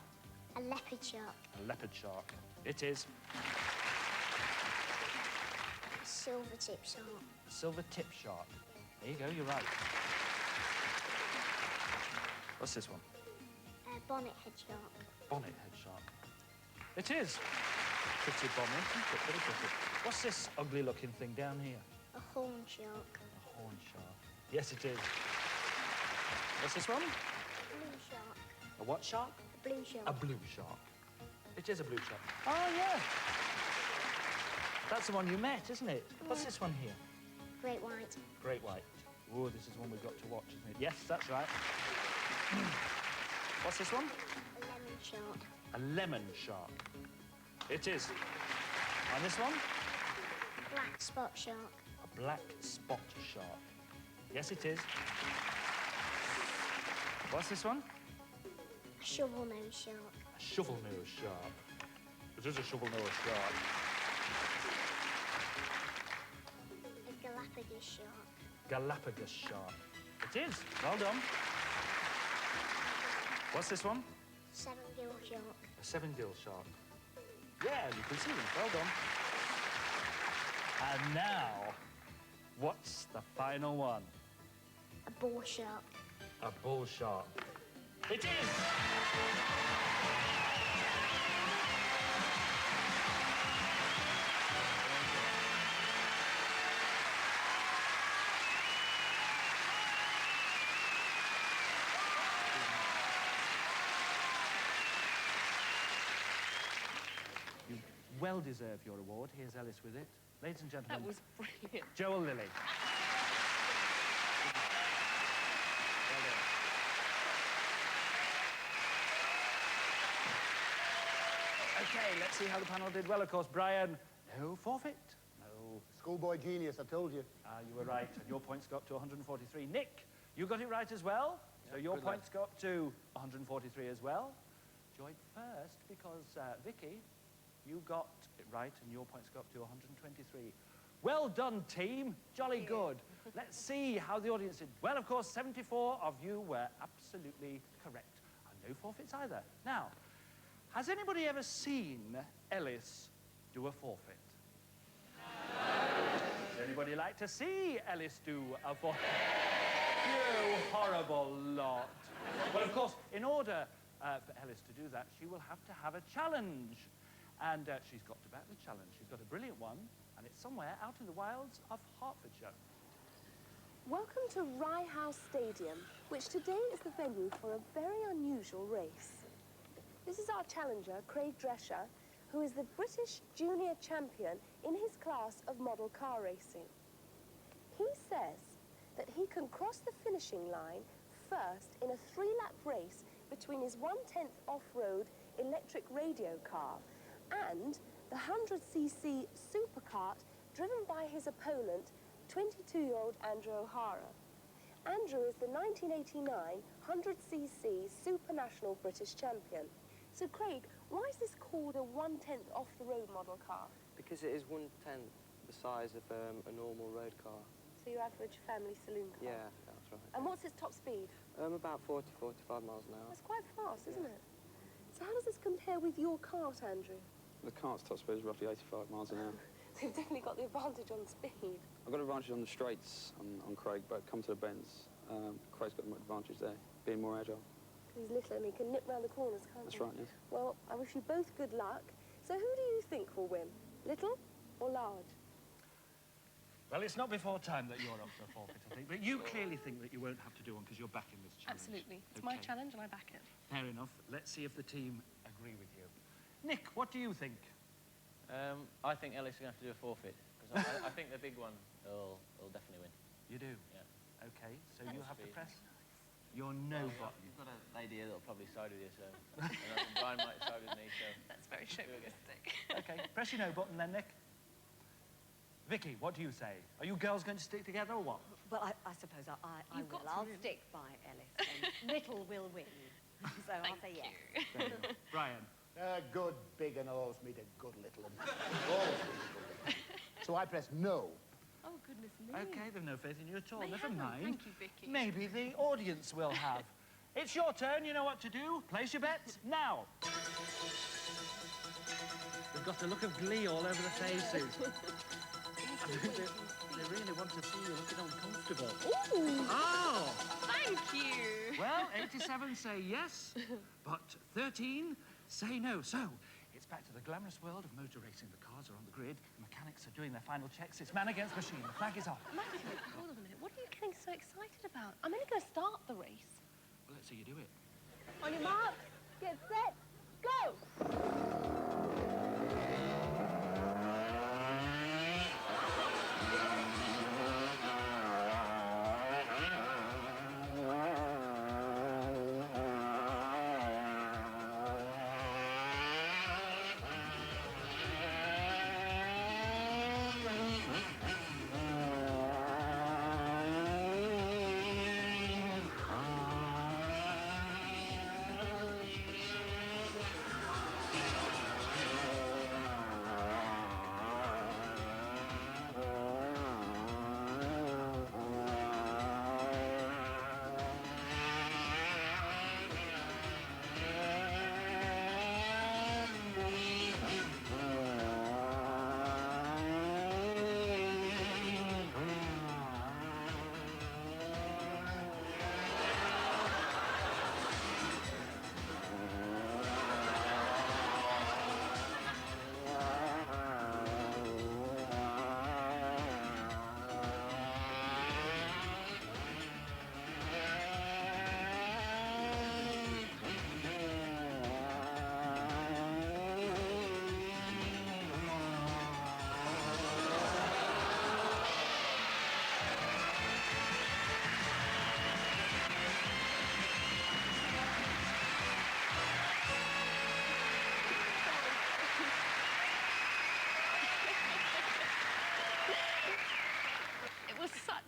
A leopard shark. A leopard shark. It is. A silver tip shark. A silver tip shark. There you go, you're right. What's this one? A bonnet head shark. Bonnet head shark. It is. Pretty bonnet, isn't it? Very pretty. What's this ugly looking thing down here? A horn shark. A horn shark. Yes, it is. What's this one? A blue shark. A what shark? A blue shark. A blue shark. It is a blue shark. Oh, yeah. That's the one you met, isn't it? What's this one here? Great white. Great white. Oh, this is one we've got to watch, isn't it? Yes, that's right. What's this one? A lemon shark. A lemon shark. It is. And this one? Black spot shark. A black spot shark. Yes, it is. What's this one? A shovel nose shark. A shovel nose shark. It is a shovel nose shark. A Galapagos shark. Galapagos shark. It is. Well done. What's this one? Seven gill shark. A seven-gill shark. Yeah, you can see them. Well done. And now, what's the final one? A bull shark. A bull shark. It is! You well deserve your award. Here's Ellis with it. Ladies and gentlemen. That was brilliant. Joel Lilly. Well done. Okay, let's see how the panel did. Well, of course, Brian, no forfeit. No. Schoolboy genius, I told you. You were right, and your points got to 143. Nick, you got it right as well. So your good points go up to 143 as well. Joy first because, Vicky, you got it right and your points go up to 123. Well done, team. Jolly good. Let's see how the audience did. Well, of course, 74 of you were absolutely correct. And no forfeits either. Now, has anybody ever seen Ellis do a forfeit? Does anybody like to see Ellis do a forfeit? You horrible lot. Well, of course, in order for Ellis to do that, she will have to have a challenge. And she's got to back the challenge. She's got a brilliant one, and it's somewhere out in the wilds of Hertfordshire. Welcome to Rye House Stadium, which today is the venue for a very unusual race. This is our challenger, Craig Drescher, who is the British junior champion in his class of model car racing. He says that he can cross the finishing line first in a 3-lap race between his 1/10 off-road electric radio car and the 100cc supercart driven by his opponent, 22-year-old Andrew O'Hara. Andrew is the 1989 100cc Super National British champion. So, Craig, why is this called a 1/10 off-the-road model car? Because it is 1/10 the size of a normal road car. So your average family saloon car? Yeah, that's right. And what's its top speed? About 40, 45 miles an hour. That's quite fast, isn't it? So how does this compare with your cart, Andrew? The cart's top speed is roughly 85 miles an hour. So you've definitely got the advantage on speed. I've got an advantage on the straights on Craig, but come to the bends, Craig's got an advantage there, being more agile. He's little and he can nip round the corners, can't he? That's right, yes. Well, I wish you both good luck. So who do you think will win? Little or large? Well, it's not before time that you're up for a forfeit, I think. But you clearly think that you won't have to do one because you're backing this challenge. Absolutely. It's my challenge and I back it. Fair enough. Let's see if the team agree with you. Nick, what do you think? I think Ellis is going to have to do a forfeit. Because I think the big one will definitely win. You do? Yeah. OK, so That's you have to speed. press. You're nobody. You've got a lady here that'll probably side with you, so... and I think Brian might side with me, so... That's very chauvinistic. OK, press your no button then, Nick. Vicky, what do you say? Are you girls going to stick together or what? Well, I suppose I will. I'll stick by Ellis, and Little will win. So I'll say yes. Brian? Good big and always meet a good little and always meet a good little. So I press no. Oh, goodness me. OK, they've no faith in you at all. They Never haven't. mind. Thank you, Vicky. Maybe the audience will have. It's your turn. You know what to do. Place your bets now. They've got a look of glee all over the faces. They really want to see you looking uncomfortable. Ooh! Oh! Thank you! Well, 87 say yes, but 13 say no. So, it's back to the glamorous world of motor racing. The cars are on the grid, the mechanics are doing their final checks. It's man against machine. The flag is off. Matthew, hold on a minute. What are you getting so excited about? I'm only going to start the race. Well, let's see you do it. On your mark, get set, go!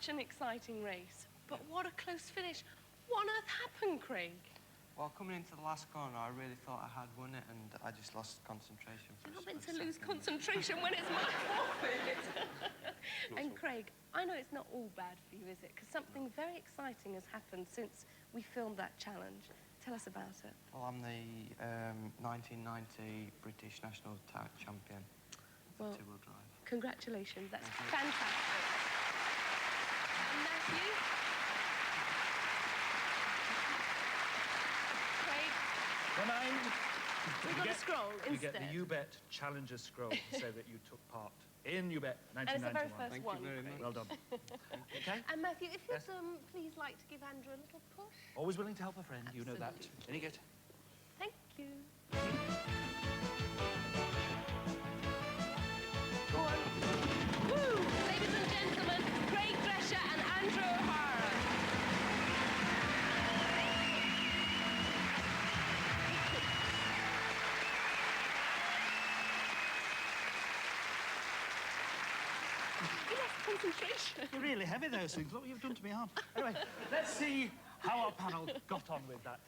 An exciting race, but what a close finish. What on earth happened, Craig? Well, coming into the last corner, I really thought I had won it, and I just lost concentration. You're not meant to lose concentration when it's my forfeit. And Craig, I know it's not all bad for you, is it? Because something very exciting has happened since we filmed that challenge. Tell us about it. Well, I'm the 1990 British National Champion Well, for two-wheel drive. Congratulations, that's fantastic. And Matthew? Craig? Never mind. We've got a scroll You get instead. the You Bet Challenger scroll to say that you took part in You Bet And it's the 1991. very first Thank one. you very much. Well done. Okay. And Matthew, if you'd Yes. please like to give Andrew a little push. Always willing to help a friend, you know that. Absolutely. Any good? Thank you. Go on. Woo! Ladies and gentlemen, Craig Drescher and Andrew O'Hara. You lost concentration. You're really heavy, those things. Look what you've done to me arm. Anyway, let's see how our panel got on with that.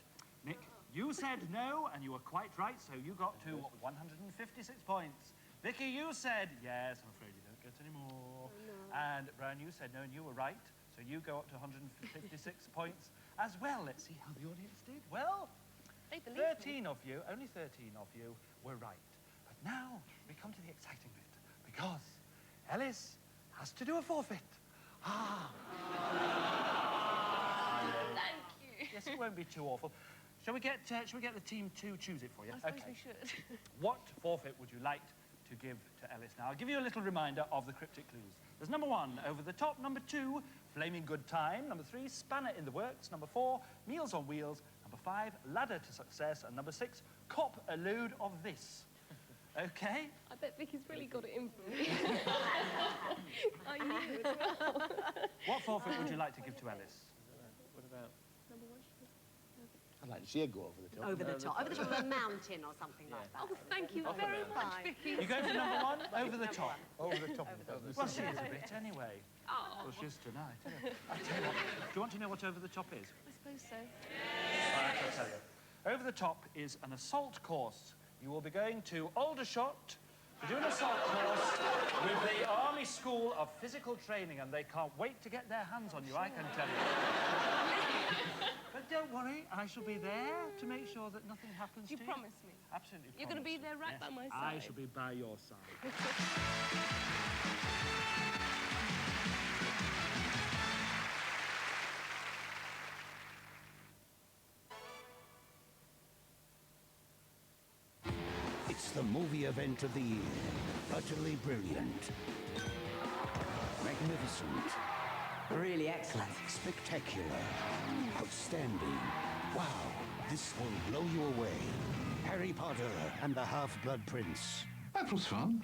Nick, you said no, and you were quite right, so you got to 156 points. Vicky, you said yes. I'm afraid you don't get any more. And Brian, you said no, and you were right, so you go up to 156 points as well. Let's see how the audience did. Well, They believe 13 of you, only 13 of you, were right. But now we come to the exciting bit, because Ellis has to do a forfeit. Thank you. Yes, it won't be too awful. Shall we get the team to choose it for you? I suppose we should. What forfeit would you like to give to Ellis? Now, I'll give you a little reminder of the cryptic clues. There's number 1, over the top. Number 2, flaming good time. Number 3, spanner in the works. Number 4, meals on wheels. Number 5, ladder to success. And number 6, cop a load of this. Okay? I bet Vicky's really got it in for me. I knew as well. What forfeit would you like to give to Ellis? What about... Number 1. I'd like to see her go over the top. Over the top. Over the top of a mountain or something like that. Oh, thank you very much, Vicky. You go for number 1, over the top. Over the top of the Well, she is a bit anyway. Oh. Well, she is tonight. I'll tell you what. Do you want to know what over the top is? I suppose so. All right, I'll tell you. Over the top is an assault course. You will be going to Aldershot to do an assault course with the Army School of Physical Training, and they can't wait to get their hands on you, I can tell you. But don't worry, I shall be there to make sure that nothing happens You to promise me? Absolutely. You're going to be there right by my side? I shall be by your side. It's the movie event of the year. Utterly brilliant. Magnificent. Really excellent. Spectacular. Outstanding. Wow, this will blow you away. Harry Potter and the Half-Blood Prince. That was fun.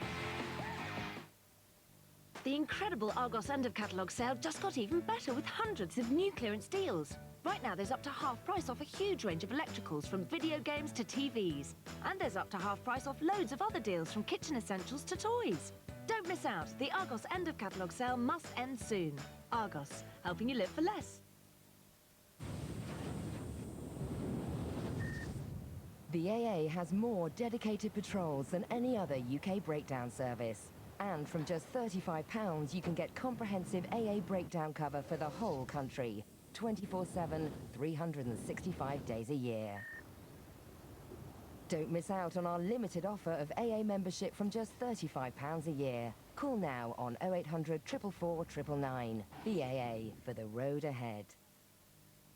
The incredible Argos end-of-catalogue sale just got even better with hundreds of new clearance deals. Right now, there's up to half price off a huge range of electricals from video games to TVs. And there's up to half price off loads of other deals from kitchen essentials to toys. Don't miss out. The Argos end-of-catalogue sale must end soon. Argos, helping you live for less. The AA has more dedicated patrols than any other UK breakdown service. And from just £35, you can get comprehensive AA breakdown cover for the whole country. 24/7, 365 days a year. Don't miss out on our limited offer of AA membership from just £35 a year. Call now on 0800 444 999. The AA for the road ahead.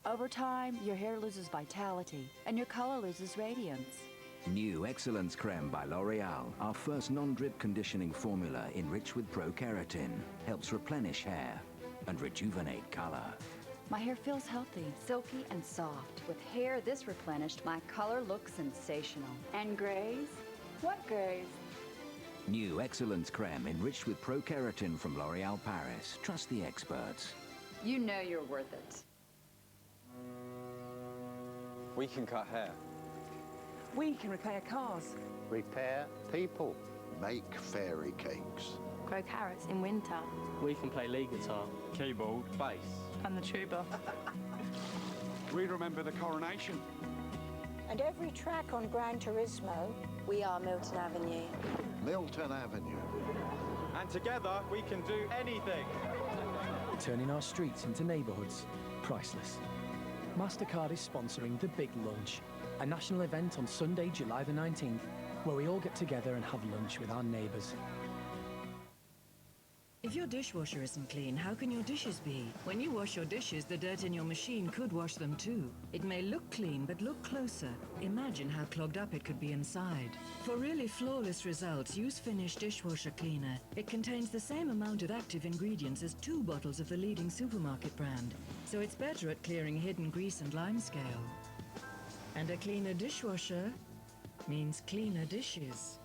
Over time, your hair loses vitality and your color loses radiance. New Excellence Creme by L'Oreal, our first non-drip conditioning formula enriched with pro-keratin, helps replenish hair and rejuvenate color. My hair feels healthy, silky, and soft. With hair this replenished, my color looks sensational. And grays? What grays? New Excellence Creme enriched with pro-keratin from L'Oreal Paris. Trust the experts. You know you're worth it. We can cut hair. We can repair cars. Repair people. Make fairy cakes. Grow carrots in winter. We can play lead guitar, keyboard, bass. And the tuba. we remember the coronation. And every track on Gran Turismo, we are Milton Avenue. Milton Avenue. And together, we can do anything. Turning our streets into neighbourhoods. Priceless. MasterCard is sponsoring The Big Lunch, a national event on Sunday, July the 19th, where we all get together and have lunch with our neighbours. If your dishwasher isn't clean, how can your dishes be? When you wash your dishes, the dirt in your machine could wash them too. It may look clean, but look closer. Imagine how clogged up it could be inside. For really flawless results, use Finish dishwasher cleaner. It contains the same amount of active ingredients as 2 bottles of the leading supermarket brand, so it's better at clearing hidden grease and limescale. And a cleaner dishwasher means cleaner dishes.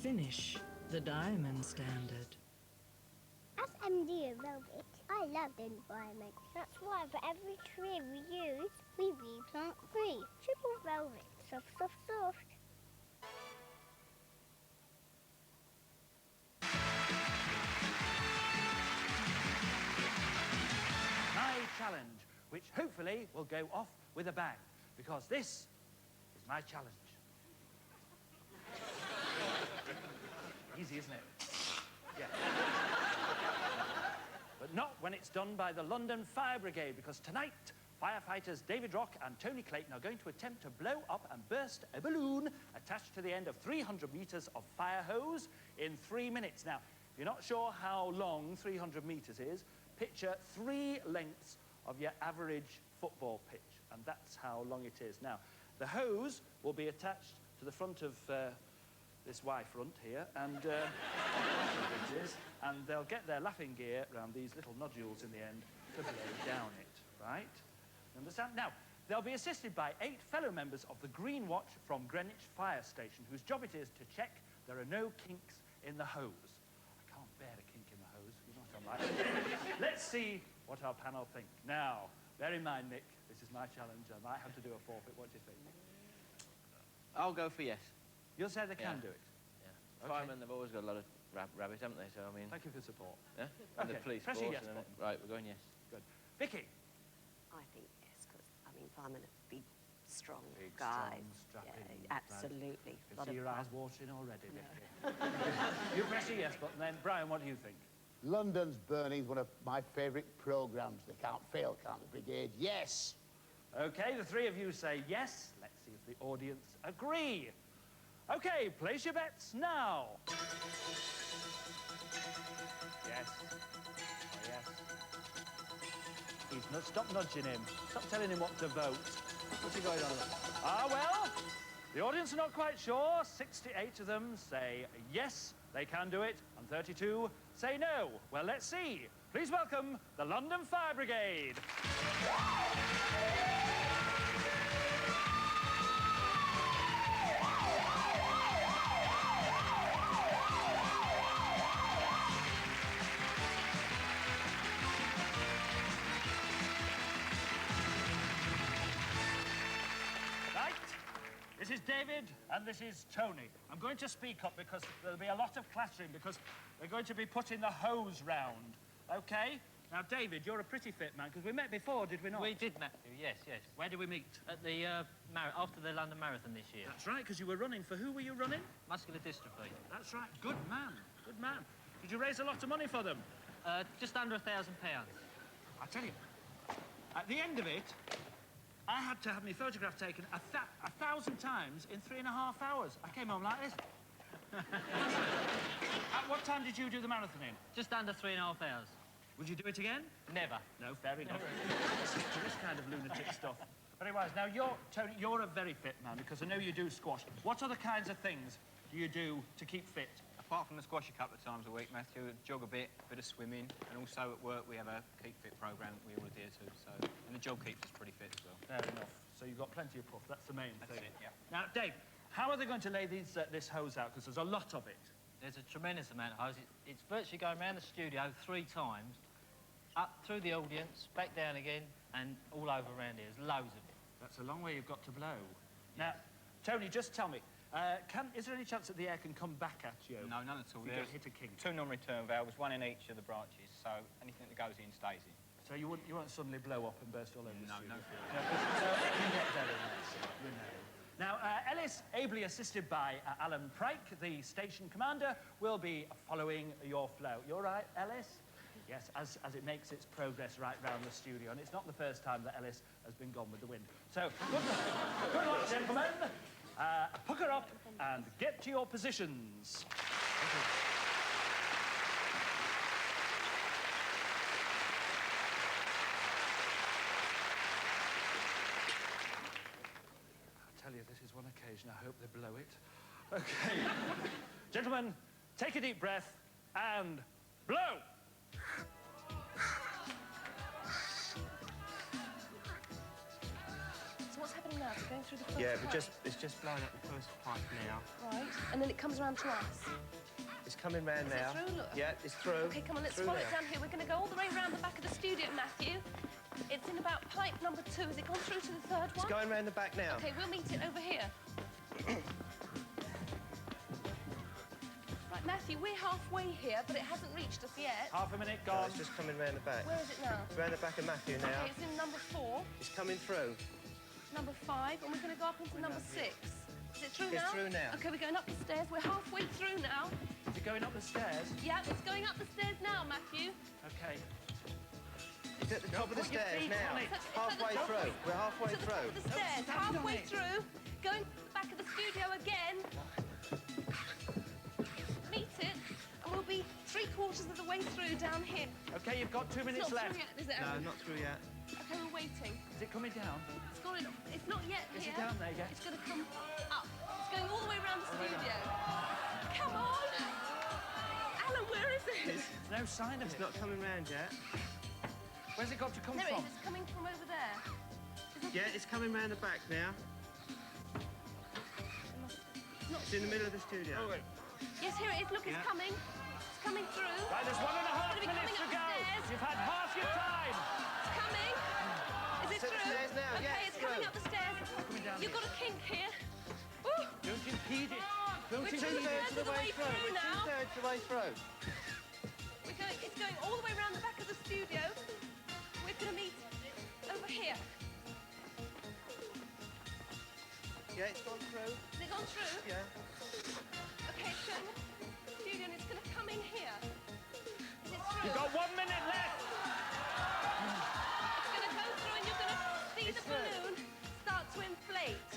Finish, the diamond standard. As MD of Velvet, I love the environment. That's why for every tree we use, we replant 3. Triple Velvet. Soft, soft, soft. My challenge, which hopefully will go off with a bang, because this is my challenge. Easy, isn't it? Yeah. But not when it's done by the London Fire Brigade, because tonight, firefighters David Rock and Tony Clayton are going to attempt to blow up and burst a balloon attached to the end of 300 metres of fire hose in 3 minutes. Now, if you're not sure how long 300 metres is, picture 3 lengths of your average football pitch, and that's how long it is. Now, the hose will be attached to the front of this Y front here, and and they'll get their laughing gear around these little nodules in the end to blow down it, right? Understand? Now, they'll be assisted by 8 fellow members of the Green Watch from Greenwich Fire Station, whose job it is to check there are no kinks in the hose. I can't bear a kink in the hose, you know what I'm like. Let's see what our panel think. Now, bear in mind, Nick, this is my challenge. I might have to do a forfeit. What do you think? I'll go for yes. You'll say they can do it? Yeah. Okay. Firemen, they've always got a lot of rabbit, haven't they? So, I mean... Thank you for the support. Yeah? And Okay, the police press force. your yes and button. right, we're going yes. Good. Vicky? I think yes, because, I mean, firemen are big, strong Big, guys. strong, strapping, Yeah, absolutely. I can Lot see of your fun. eyes watering already, Vicky. You press your yes button then. Brian, what do you think? London's Burning is one of my favourite programmes. They can't fail, can't the Brigade? Yes! Okay, the 3 of you say yes. Let's see if the audience agree. Okay, place your bets now. Yes. Oh, yes. He's not, stop nudging him. Stop telling him what to vote. What's he going on about? Ah, well, the audience are not quite sure. 68 of them say yes, they can do it, and 32 say no. Well, let's see. Please welcome the London Fire Brigade. This is David, and this is Tony. I'm going to speak up because there'll be a lot of clashing because we're going to be putting the hose round, okay? Now, David, you're a pretty fit man, because we met before, did we not? We did, Matthew, yes, yes. Where did we meet? At the, after the London Marathon this year. That's right, because you were running. For who were you running? Muscular dystrophy. That's right. Good man, good man. Did you raise a lot of money for them? Just under £1,000. I'll tell you, at the end of it, I had to have my photograph taken 1,000 times in 3.5 hours. I came home like this. At what time did you do the marathon in? Just under 3.5 hours. Would you do it again? Never. No, fair enough. This kind of lunatic stuff. Very wise. Now, Tony, you're a very fit man because I know you do squash. What other kinds of things do you do to keep fit? Apart from the squash a couple of times a week, Matthew, jog a bit of swimming, and also at work we have a Keep Fit programme that we all adhere to, so... And the jog keeps us pretty fit as well. Fair enough. So you've got plenty of puff. That's the main thing. That's it, yeah. Now, Dave, how are they going to lay this hose out? Because there's a lot of it. There's a tremendous amount of hose. It's virtually going around the studio 3 times, up through the audience, back down again, and all over around here. There's loads of it. That's a long way you've got to blow. Now, Tony, just tell me, is there any chance that the air can come back at you? No, none at all. If you get hit a kink? 2 non-return valves, 1 in each of the branches, so anything that goes in stays in. So you won't suddenly blow up and burst all over the studio? No fear. So you get that in there, so you know. Now, Ellis, ably assisted by Alan Pryke, the station commander, will be following your flow. You all right, Ellis? Yes, as it makes its progress right round the studio. And it's not the first time that Ellis has been gone with the wind. So, good luck, gentlemen. Pucker up and get to your positions. Thank you. I tell you, this is one occasion I hope they blow it. Okay. Gentlemen, take a deep breath and blow. So what's happening now? It's going through the first Yeah, pipe? it's just blowing up the first pipe now. Right, and then it comes around to us. It's coming round Is now. it through? Look. Yeah, it's through. Okay, come on, let's Through follow now. it down here. We're going to go all the way around the back of the studio, Matthew. It's in about pipe number 2. Has it gone through to the third one? It's going round the back now. Okay, we'll meet it over here. Right, Matthew, we're halfway here, but it hasn't reached us yet. Half a minute No, gone. it's just coming round the back. Where is it now? It's round the back of Matthew now. Okay, it's in number 4, It's coming through. number 5, and we're going to go up into number 6. Is it through It's now? through now. Okay, we're going up the stairs. We're halfway through now. Is it going up the stairs? Yeah, it's going up the stairs now, Matthew. Okay. It's at the top of the put your stairs feet now. on it. It's at Halfway the top. through. We're halfway To the top through. of the stairs, stand on halfway it. through, going back of the studio again. Meet it, and we'll be 3/4 of the way through down here. Okay, you've got 2 minutes It's not left. through yet, is it? No, Aaron? not through yet. Okay, we're waiting. Is it coming down? It's going. It's not yet Is here. it down there yet? It's going to come up. It's going all the way around the studio. Come on, Alan, where is it? There's no sign of It's it. not coming round yet. Where's it got to come There it from? is. It's coming from over there. Yeah, it's coming round the back now. It's in the middle of the studio. Yes, here it is. Look, it's Yeah. coming. It's coming through. Right, there's 1.5 It's gonna be minutes to coming go. upstairs. You've had half your time. It's coming. Is it It's through? upstairs now, Okay, yeah, it's it's coming through. up the stairs. Coming down You've here. got a kink here. Woo! Don't impede it. Don't We're impede Two-thirds two-thirds of the way through. through We're now. two-thirds of the way through. It's going all the way around the back of the studio. We're going to meet over here. Yeah, it's gone through. Has it gone through? Yeah. Okay, it's going the studio and it's going to come in here. Is it through? You've got 1 minute left. It's going to go through and you're going to see It's the through. balloon start to inflate.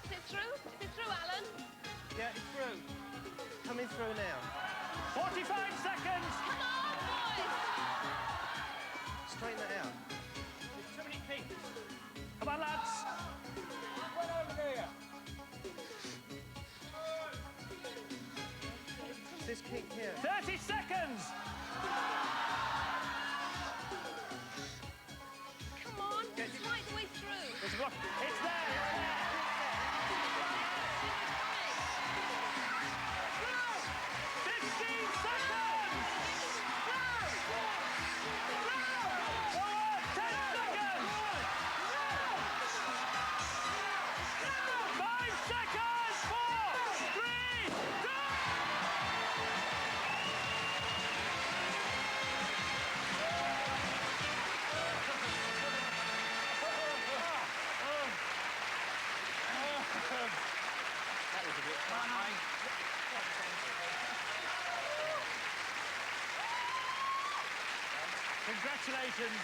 Is it through? Is it through, Alan? Yeah, it's through. Coming through now. 45 seconds. Come on, boys! Straighten that out. There's too many things. Come on, lads. One over there. This kink here. 30 seconds. Come on, it's right the way through. It's there. It's there. 15 seconds. 10 seconds. 5 seconds. 4, 3, 2. That was a bit fun, eh? Congratulations.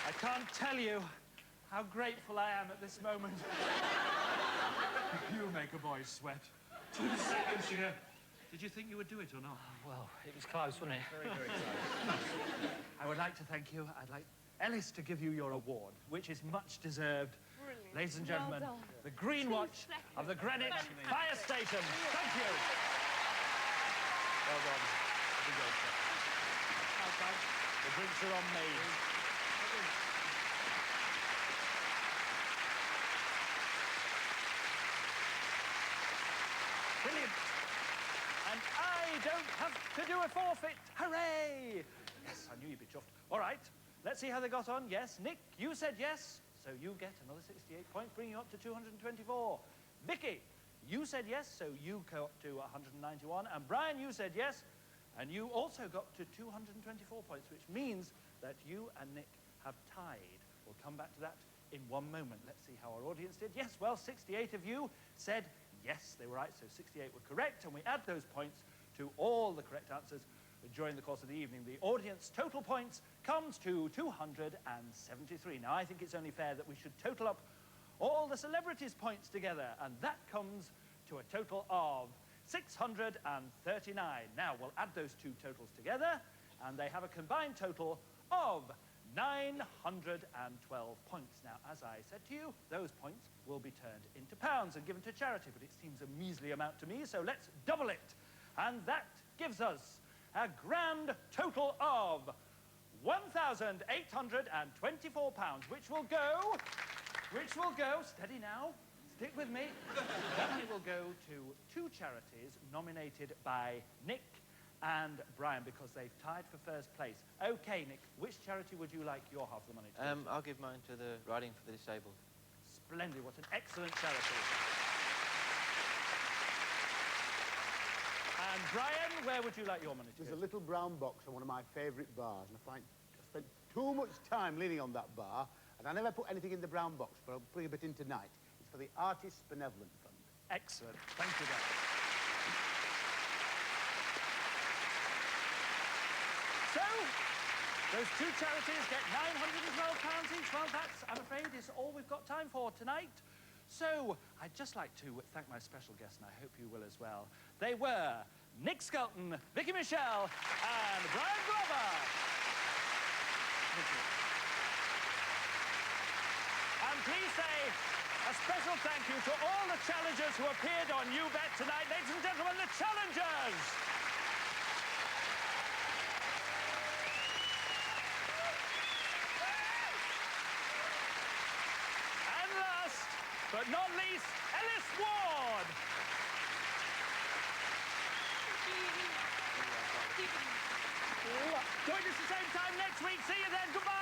I can't tell you how grateful I am at this moment. You make a boy sweat. 2 seconds here. Did you think you would do it or not? Well, it was close, wasn't it? Very, very close. I would like to thank you. I'd like Ellis to give you your award, which is much deserved. Brilliant. Ladies and Well gentlemen, done. the Green Watch of the Greenwich Fire Station. Thank you. Well done. Good job, sir. The drinks are on me. Brilliant. And I don't have to do a forfeit. Hooray! Yes, I knew you'd be chuffed. All right, let's see how they got on. Yes, Nick, you said yes, so you get another 68 points, bringing you up to 224. Vicky, you said yes, so you go up to 191. And Brian, you said yes, And you also got to 224 points, which means that you and Nick have tied. We'll come back to that in one moment. Let's see how our audience did. Yes, well, 68 of you said yes, they were right, so 68 were correct, and we add those points to all the correct answers during the course of the evening. The audience total points comes to 273. Now, I think it's only fair that we should total up all the celebrities' points together, and that comes to a total of 639. Now, we'll add those two totals together, and they have a combined total of 912 points. Now, as I said to you, those points will be turned into pounds and given to charity, but it seems a measly amount to me, so let's double it. And that gives us a grand total of £1,824, which will go, steady now, stick with me, that money will go to two charities nominated by Nick and Brian, because they've tied for first place. Okay, Nick, which charity would you like your half of the money to go to? I'll give mine to the Riding for the Disabled. Splendid, what an excellent charity. And Brian, where would you like your money to go? There's a little brown box on one of my favourite bars, and I spent too much time leaning on that bar, and I never put anything in the brown box, but I'll bring a bit in tonight. It's for the Artists Benevolent Fund. Excellent, thank you, Dan. So, those two charities get £912 each. Well, that's, I'm afraid, is all we've got time for tonight. So, I'd just like to thank my special guests, and I hope you will as well. They were Nick Skelton, Vicky Michelle, and Brian Glover. Thank you. And please say a special thank you to all the challengers who appeared on You Bet tonight. Ladies and gentlemen, the challengers! But not least, Ellis Ward. Join us the same time next week. See you then. Goodbye.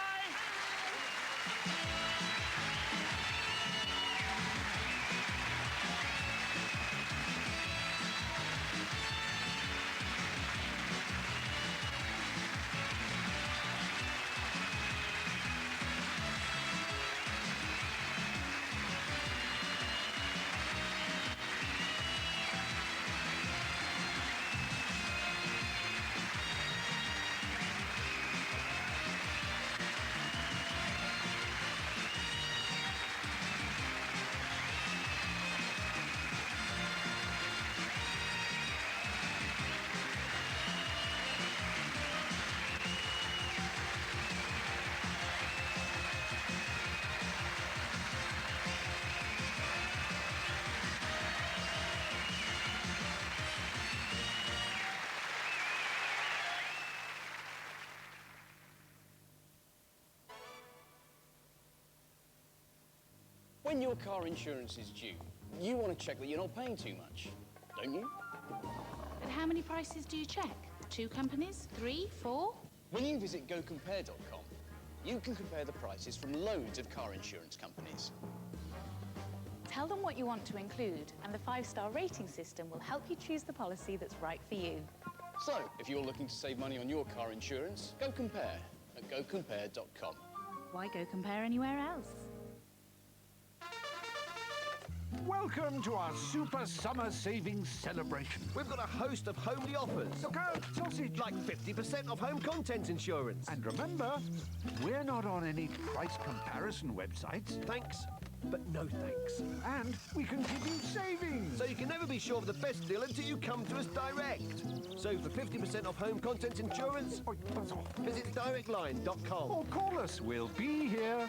When your car insurance is due, you want to check that you're not paying too much, don't you? But how many prices do you check? 2 companies? 3? 4? When you visit GoCompare.com, you can compare the prices from loads of car insurance companies. Tell them what you want to include, and the 5-star rating system will help you choose the policy that's right for you. So, if you're looking to save money on your car insurance, go compare at GoCompare.com. Why go compare anywhere else? Welcome to our super summer savings celebration. We've got a host of homely offers. Look out, sausage! Like 50% off home content insurance. And remember, we're not on any price comparison websites. Thanks, but no thanks. And we can give you savings. So you can never be sure of the best deal until you come to us direct. So for 50% off home content insurance, visit directline.com. Or call us, we'll be here.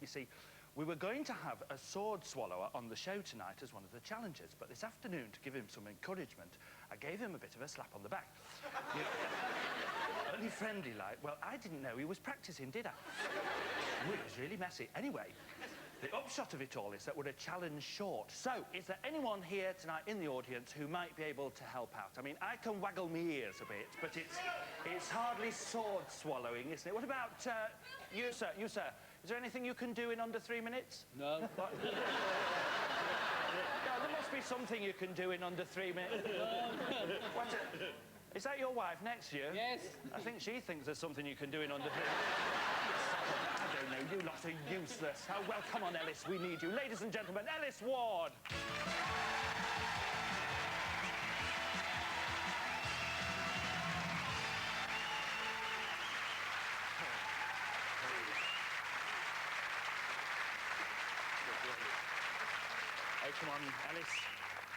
You see, we were going to have a sword swallower on the show tonight as one of the challengers, but this afternoon, to give him some encouragement, I gave him a bit of a slap on the back. Only friendly like. Well, I didn't know he was practicing, did I? It was really messy. Anyway, The upshot of it all is that we're a challenge short. So, is there anyone here tonight in the audience who might be able to help out? I mean, I can waggle my ears a bit, but it's hardly sword swallowing, isn't it? What about you, sir? You, sir. Is there anything you can do in under 3 minutes? No. No, there must be something you can do in under 3 minutes. What's it? Is that your wife next to you? Yes. I think she thinks there's something you can do in under 3 minutes. I don't know, you lot are useless. Oh, well, come on, Ellis, we need you. Ladies and gentlemen, Ellis Ward. Hey, come on, Ellis.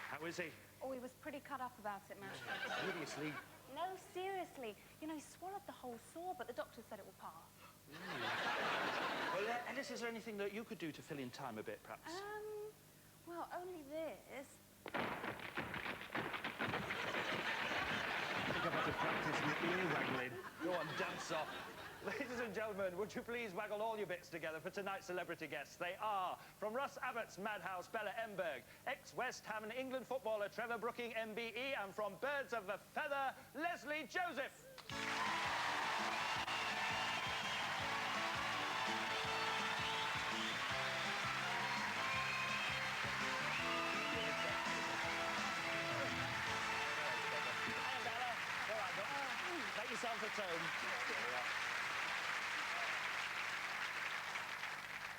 How is he? Oh, he was pretty cut up about it, Matthew. Seriously? No, seriously. You know, he swallowed the whole saw, but the doctor said it will pass. Well, Ellis, is there anything that you could do to fill in time a bit, perhaps? Well, only this. I think I've had to practice with ear waggling. Go on, dance off. Ladies and gentlemen, would you please waggle all your bits together for tonight's celebrity guests? They are, from Russ Abbott's Madhouse, Bella Emberg, ex-West Ham and England footballer Trevor Brooking, MBE, and from Birds of a Feather, Leslie Joseph. Make yourself at home.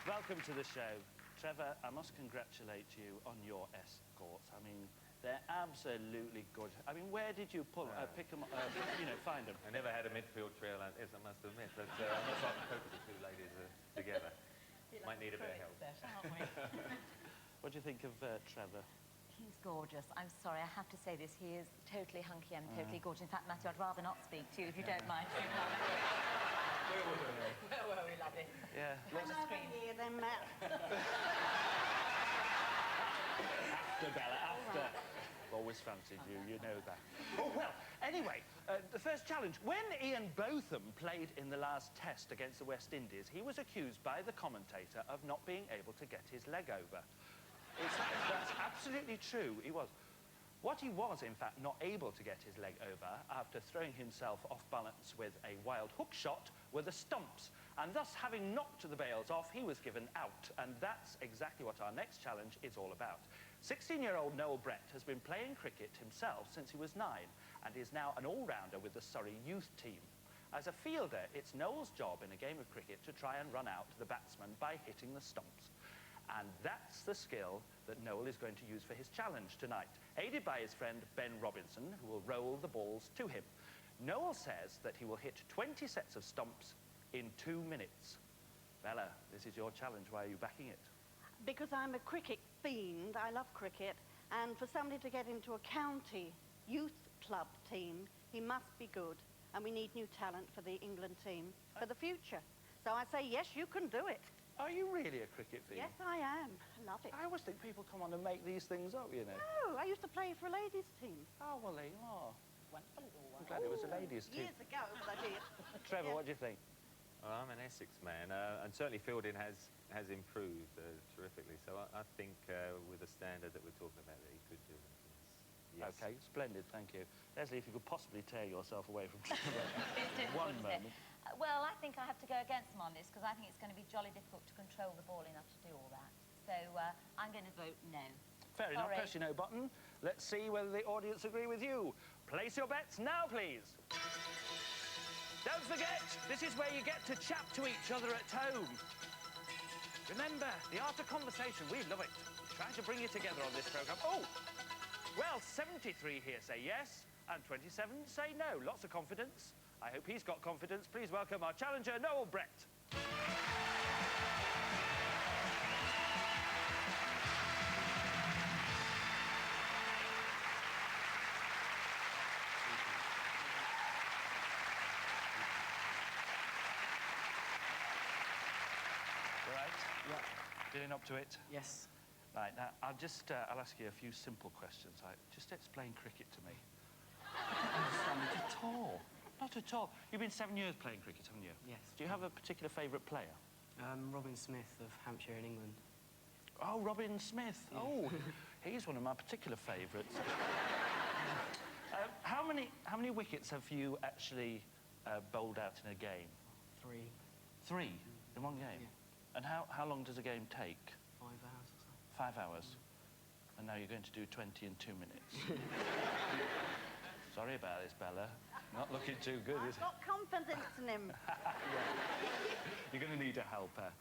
Welcome to the show. Trevor, I must congratulate you on your escorts. I mean, they're absolutely good. I mean, where did you pick them, find them? I never had a midfield trio like this, I must admit, but I'm not like to cope with the two ladies together. Might need a bit of help. What do you think of Trevor? He's gorgeous. I'm sorry, I have to say this. He is totally hunky and totally gorgeous. In fact, Matthew, I'd rather not speak to you if you don't mind. Well, we love it. Yeah. Come over here then, Matt. After, Bella, after. I've always fancied you, you know that. Oh, well, anyway, the first challenge. When Ian Botham played in the last test against the West Indies, he was accused by the commentator of not being able to get his leg over. That's absolutely true, he was. What he was, in fact, not able to get his leg over after throwing himself off balance with a wild hook shot were the stumps. And thus, having knocked the bails off, he was given out. And that's exactly what our next challenge is all about. 16-year-old Noel Brett has been playing cricket himself since he was 9 and is now an all-rounder with the Surrey youth team. As a fielder, it's Noel's job in a game of cricket to try and run out the batsman by hitting the stumps. And that's the skill that Noel is going to use for his challenge tonight, aided by his friend Ben Robinson, who will roll the balls to him. Noel says that he will hit 20 sets of stumps in 2 minutes. Bella, this is your challenge. Why are you backing it? Because I'm a cricket fiend. I love cricket. And for somebody to get into a county youth club team, he must be good. And we need new talent for the England team for the future. So I say, yes, you can do it. Are you really a cricket fiend? Yes, I am. I love it. I always think people come on and make these things up, you know. No, I used to play for a ladies' team. Oh, well, there you are. Once a little while. I'm glad it was a ladies' team. Years ago, but I did. Trevor, what do you think? Well, I'm an Essex man, and certainly fielding has improved terrifically. So I think with the standard that we're talking about, that he could do it. Yes. OK, splendid, thank you. Leslie, if you could possibly tear yourself away from one moment. Well, I think I have to go against him on this because I think it's going to be jolly difficult to control the ball enough to do all that. So I'm going to vote no. Fair enough, press your no button. Let's see whether the audience agree with you. Place your bets now, please. Don't forget, this is where you get to chat to each other at home. Remember, the art of conversation, we love it. Trying to bring you together on this programme. Oh, well, 73 here say yes, and 27 say no. Lots of confidence. I hope he's got confidence. Please welcome our challenger, Noel Brett. Feeling up to it? Yes. Right, now, I'll ask you a few simple questions. Just explain cricket to me. Not at all. Not at all. You've been 7 years playing cricket, haven't you? Yes. Do you have a particular favourite player? Robin Smith of Hampshire in England. Oh, Robin Smith. Yeah. Oh, he's one of my particular favourites. How many wickets have you actually bowled out in a game? 3. 3 in one game? Yeah. And how long does a game take? 5 hours or so. 5 hours? And now you're going to do 20 in 2 minutes. Sorry about this, Bella. Not looking too good, is I've got confidence in him. You're going to need a helper.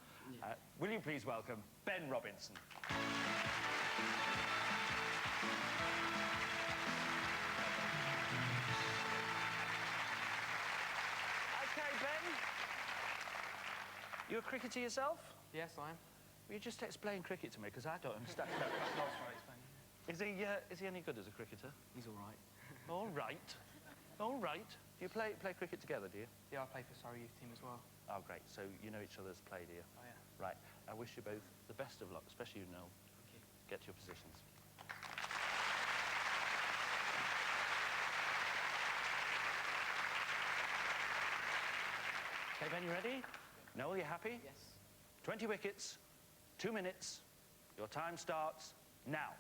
Will you please welcome Ben Robinson? Okay, Ben. You a cricketer yourself? Yes, I am. Will you just explain cricket to me, because I don't understand. Is he any good as a cricketer? He's all right. All right. All right. Do you play cricket together, do you? Yeah, I play for Surrey Youth Team as well. Oh, great. So you know each other's play, do you? Oh, yeah. Right. I wish you both the best of luck, especially you, Noel. Thank you. Get to your positions. Okay, Ben, you ready? Noel, you happy? Yes. 20 wickets, 2 minutes. Your time starts now.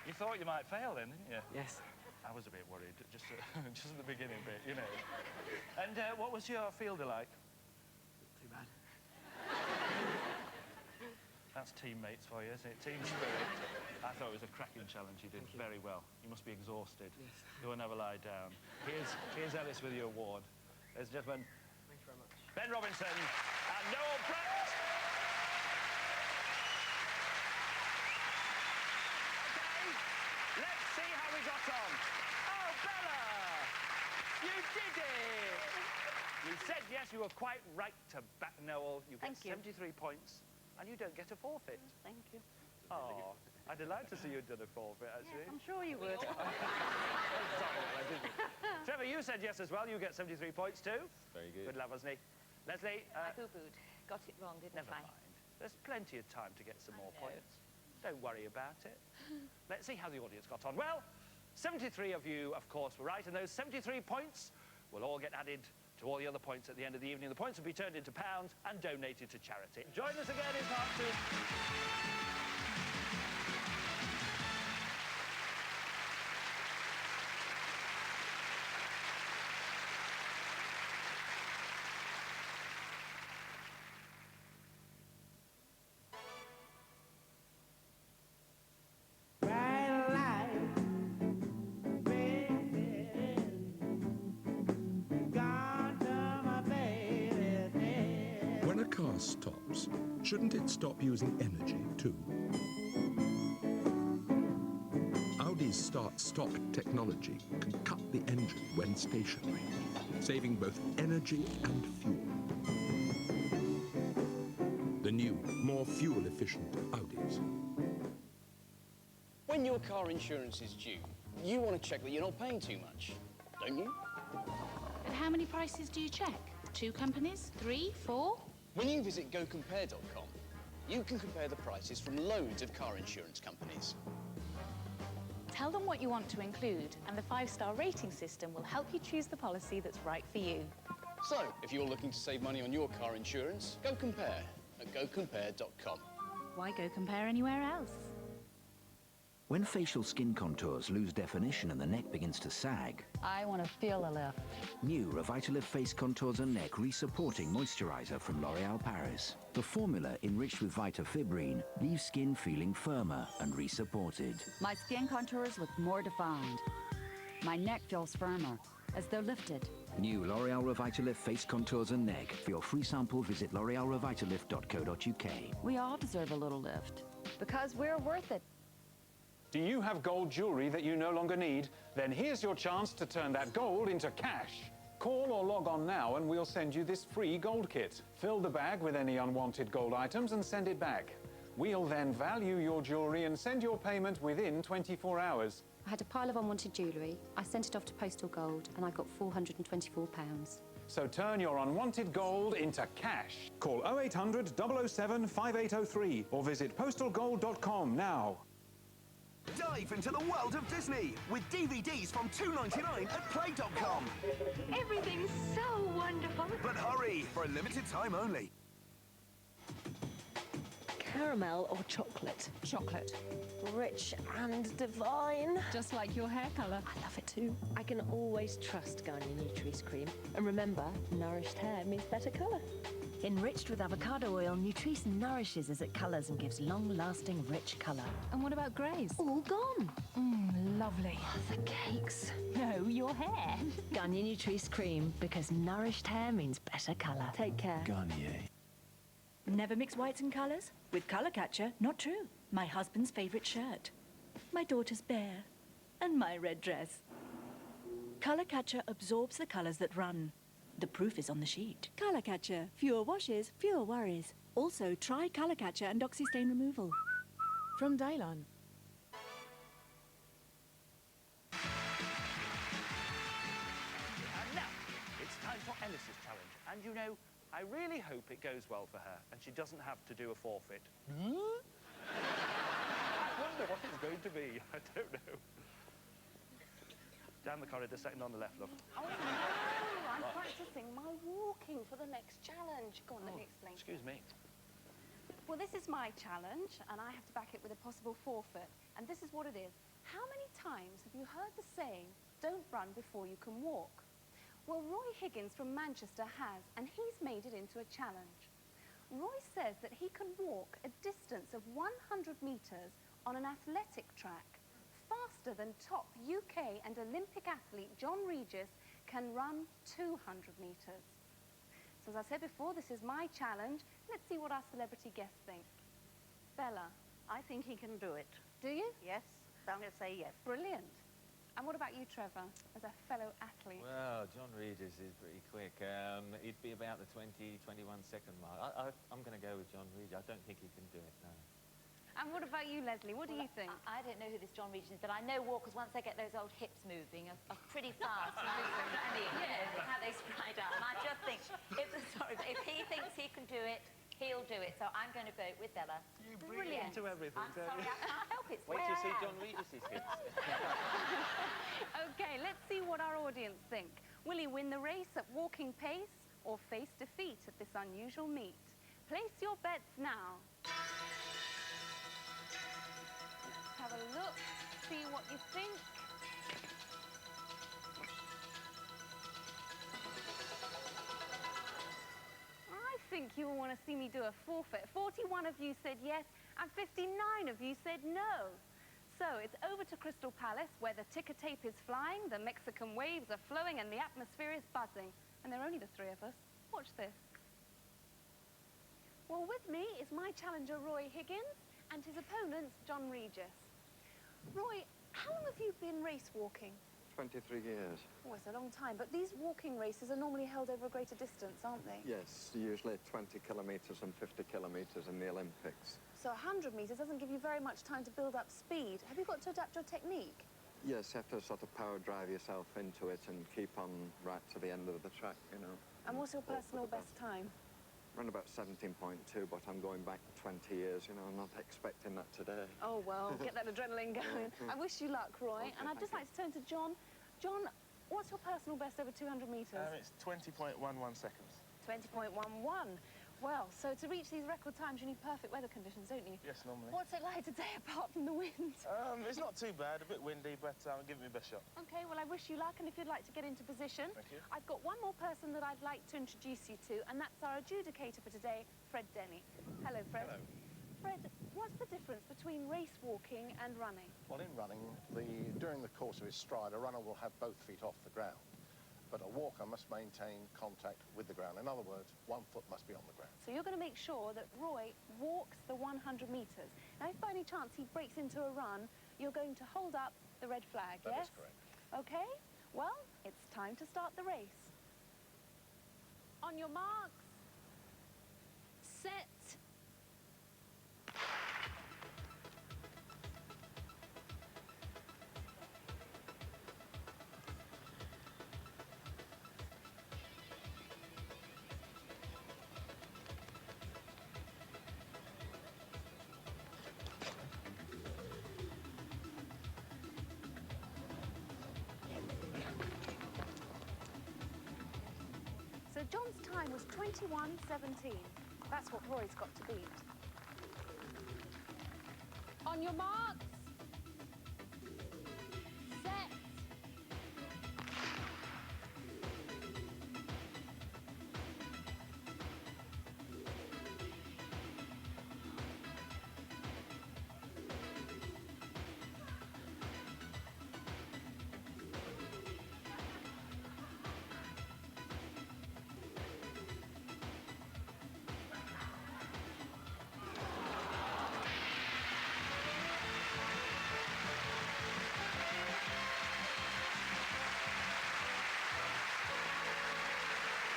You thought you might fail then, didn't you? Yes. I was a bit worried, just at the beginning bit, you know. And what was your fielder like? Too bad. That's teammates for you, isn't it? Team spirit. I thought it was a cracking challenge. You did very well. You must be exhausted. Yes. You will never lie down. Here's Ellis with your award. Ladies and gentlemen, Thank you very much. Ben Robinson and Noel Pratt. Let's see how we got on. Oh, Bella! You did it! You said yes, you were quite right to back Noel. You get 73 points, and you don't get a forfeit. Thank you. Oh, I'd like to see you'd done a forfeit, actually. Yes, I'm sure you would. Sorry, I didn't. Trevor, you said yes as well. You get 73 points too. Very good. Good love, wasn't he? Leslie? I boo-booed. Got it wrong, didn't Never I? mind. There's plenty of time to get some more points. Don't worry about it. Let's see how the audience got on. Well, 73 of you, of course, were right, and those 73 points will all get added to all the other points at the end of the evening. The points will be turned into pounds and donated to charity. Join us again in part 2. God stops, shouldn't it stop using energy too? Audi's start-stop technology can cut the engine when stationary, saving both energy and fuel. The new, more fuel-efficient Audis. When your car insurance is due, you want to check that you're not paying too much, don't you? But how many prices do you check? 2 companies? 3? 4? When you visit GoCompare.com, you can compare the prices from loads of car insurance companies. Tell them what you want to include, and the 5-star rating system will help you choose the policy that's right for you. So, if you're looking to save money on your car insurance, go compare at GoCompare.com. Why go compare anywhere else? When facial skin contours lose definition and the neck begins to sag, I want to feel a lift. new Revitalift Face Contours and Neck Re-Supporting Moisturizer from L'Oréal Paris. The formula, enriched with Vitafibrine, leaves skin feeling firmer and re-supported. My skin contours look more defined. My neck feels firmer, as though lifted. New L'Oréal Revitalift Face Contours and Neck. For your free sample, visit l'orealrevitalift.co.uk. We all deserve a little lift, because we're worth it. Do you have gold jewelry that you no longer need? Then here's your chance to turn that gold into cash. Call or log on now and we'll send you this free gold kit. Fill the bag with any unwanted gold items and send it back. We'll then value your jewelry and send your payment within 24 hours. I had a pile of unwanted jewellery. I sent it off to Postal Gold and I got £424. So turn your unwanted gold into cash. Call 0800 007 5803 or visit postalgold.com now. Dive into the world of Disney with DVDs from $2.99 at Play.com. Everything's so wonderful. But hurry, for a limited time only. Caramel or chocolate? Chocolate. Rich and divine. Just like your hair colour. I love it too. I can always trust Garnier Nutrice Cream. And remember, nourished hair means better colour. Enriched with avocado oil, Nutrice nourishes as it colours and gives long-lasting, rich colour. And what about greys? All gone. Lovely. The cakes. No, your hair. Garnier Nutrice Cream, because nourished hair means better colour. Take care. Garnier. Never mix whites and colours? With Colour Catcher, not true. My husband's favourite shirt. My daughter's bear. And my red dress. Colour Catcher absorbs the colours that run. The proof is on the sheet. Colour Catcher. Fewer washes, fewer worries. Also, try Colour Catcher and Oxy-Stain Removal. From Dylon. And now, it's time for Ellis's challenge. And you know, I really hope it goes well for her and she doesn't have to do a forfeit. I wonder what it's going to be. I don't know. Down the corridor, second on the left, love. Oh, no, I'm practicing my walking for the next challenge. Go on, let me explain. Excuse me. Well, this is my challenge, and I have to back it with a possible forfeit. And this is what it is. How many times have you heard the saying, don't run before you can walk? Well, Roy Higgins from Manchester has, and he's made it into a challenge. Roy says that he can walk a distance of 100 metres on an athletic track faster than top UK and Olympic athlete John Regis can run 200 metres. So as I said before, this is my challenge. Let's see what our celebrity guests think. Bella. I think he can do it. Do you? Yes, I'm going to say yes. Brilliant. And what about you, Trevor, as a fellow athlete? Well, John Regis is pretty quick. He'd be about the 20, 21 second mark. I'm going to go with John Regis. I don't think he can do it, no. And what about you, Leslie? What do you think? I don't know who this John Regis is, but I know walkers, once they get those old hips moving, are pretty fast. I mean, you know, how they stride up. And I just think, if he thinks he can do it, he'll do it. So I'm going to vote with Bella. You bring it into everything, I'm sorry, I can't help it. Wait till you see John Regis's hips. Okay, let's see what our audience think. Will he win the race at walking pace or face defeat at this unusual meet? Place your bets now. Have a look, see what you think. I think you all want to see me do a forfeit. 41 of you said yes, and 59 of you said no. So it's over to Crystal Palace, where the ticker tape is flying, the Mexican waves are flowing, and the atmosphere is buzzing. And there are only the three of us. Watch this. Well, with me is my challenger, Roy Higgins, and his opponent, John Regis. Roy, how long have you been race walking? 23 years. Oh, it's a long time, but these walking races are normally held over a greater distance, aren't they? Yes, usually 20 kilometres and 50 kilometres in the Olympics. So 100 metres doesn't give you very much time to build up speed. Have you got to adapt your technique? Yes, you have to sort of power drive yourself into it and keep on right to the end of the track, you know. And what's your personal best time? Run about 17.2, but I'm going back 20 years, you know, I'm not expecting that today. Oh, well, get that adrenaline going. I wish you luck, Roy. Okay, and I'd just like to turn to John. John, what's your personal best over 200 metres? It's 20.11 seconds. 20.11. Well, so to reach these record times, you need perfect weather conditions, don't you? Yes, normally. What's it like today, apart from the wind? It's not too bad, a bit windy, but I'm giving it my best shot. OK, well, I wish you luck, and if you'd like to get into position... Thank you. I've got one more person that I'd like to introduce you to, and that's our adjudicator for today, Fred Denny. Hello, Fred. Hello. Fred, what's the difference between race walking and running? Well, in running, during the course of his stride, a runner will have both feet off the ground. But a walker must maintain contact with the ground. In other words, one foot must be on the ground. So you're going to make sure that Roy walks the 100 metres. Now, if by any chance he breaks into a run, you're going to hold up the red flag, yes? That is correct. OK, well, it's time to start the race. On your marks, set. So John's time was 21:17. That's what Roy's got to beat. On your marks. Set.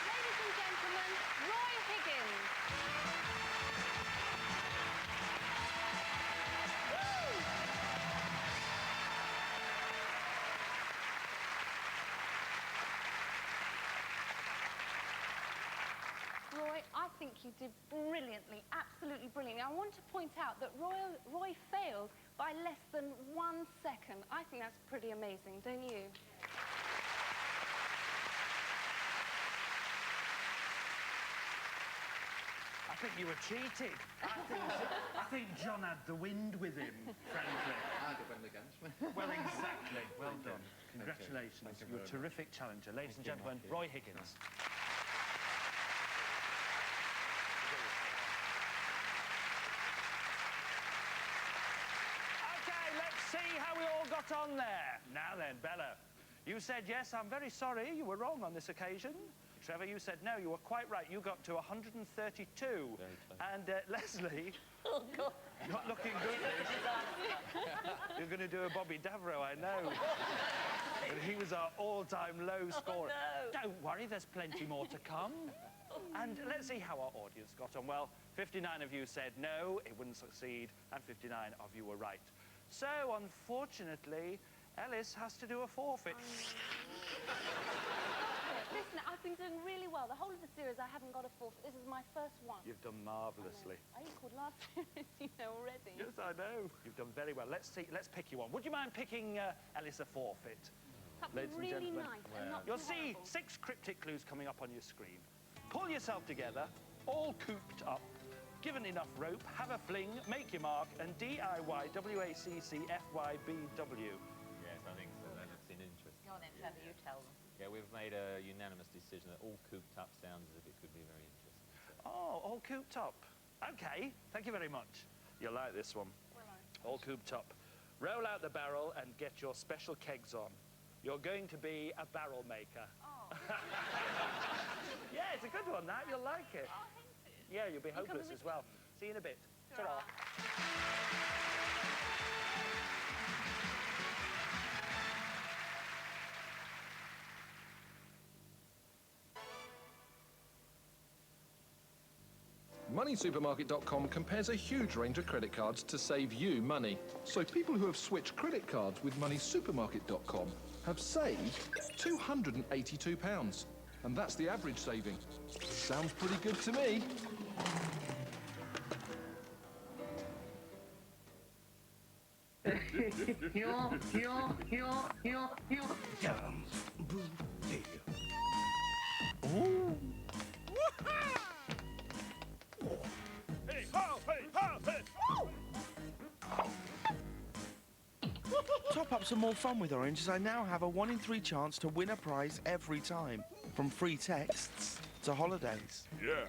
Ladies and gentlemen, Roy Higgins. Roy, I think you did brilliantly, absolutely brilliantly. I want to point out that Roy failed by less than 1 second. I think that's pretty amazing, don't you? I think you were cheated. I think John had the wind with him, frankly. I had the wind against me. Well, exactly. Well Thank you. done. Thank you. Congratulations. Thank you You're a very terrific challenger. Ladies and Thank you. gentlemen, Thank you. Roy Higgins. Okay, let's see how we all got on there. Now then, Bella, you said yes, I'm very sorry, you were wrong on this occasion. Trevor, you said no, you were quite right. You got to 132. And Leslie, Oh, God. not looking good. You're going to do a Bobby Davro, I know. And he was our all-time low scorer. no. Don't worry, there's plenty more to come. And let's see how our audience got on. Well, 59 of you said no, it wouldn't succeed, and 59 of you were right. So, unfortunately, Ellis has to do a forfeit. Listen, I've been doing really well. The whole of the series, I haven't got a forfeit. This is my first one. You've done marvellously. I equalled last series, you know, already. Yes, I know. You've done very well. Let's see. Let's pick you one. Would you mind picking Ellis a forfeit? Something Ladies and really gentlemen. nice and not You'll too see horrible. 6 cryptic clues coming up on your screen. Pull yourself together, all cooped up, given enough rope, have a fling, make your mark, and DIY WACCFYBW. Yes, I think so. That looks interesting. Go on then, Trevor, you tell them. Yeah, we've made a unanimous decision that all cooped up sounds as if it could be very interesting. So. Oh, all cooped up. OK, thank you very much. You'll like this one. All cooped up. Roll out the barrel and get your special kegs on. You're going to be a barrel maker. Oh. Yeah, it's a good one, that. You'll like it. Yeah, you'll be coming hopeless with as well. See you in a bit. Ta-ra. MoneySupermarket.com compares a huge range of credit cards to save you money. So people who have switched credit cards with MoneySupermarket.com have saved £282. And that's the average saving. Sounds pretty good to me. Hey, ho, hey, ho, hey. Top-ups are more fun with Orange, as I now have a 1 in 3 chance to win a prize every time. From free texts to holidays. Yeah.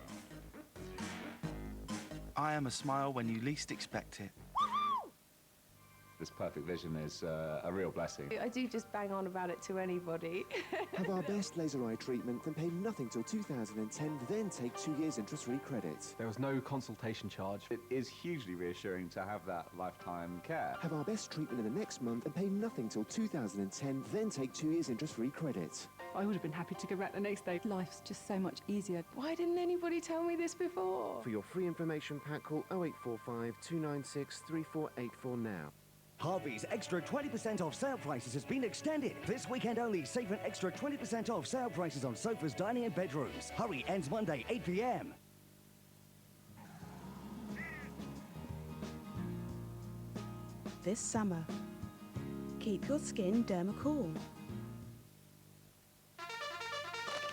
I am a smile when you least expect it. This perfect vision is a real blessing. I do just bang on about it to anybody. Have our best laser eye treatment, then pay nothing till 2010, then take 2 years interest-free credit. There was no consultation charge. It is hugely reassuring to have that lifetime care. Have our best treatment in the next month and pay nothing till 2010, then take 2 years interest-free credit. I would have been happy to go back the next day. Life's just so much easier. Why didn't anybody tell me this before? For your free information pack, call 0845 296 3484 now. Harvey's extra 20% off sale prices has been extended. This weekend only, save an extra 20% off sale prices on sofas, dining and bedrooms. Hurry, ends Monday, 8 p.m. This summer, keep your skin dermacool.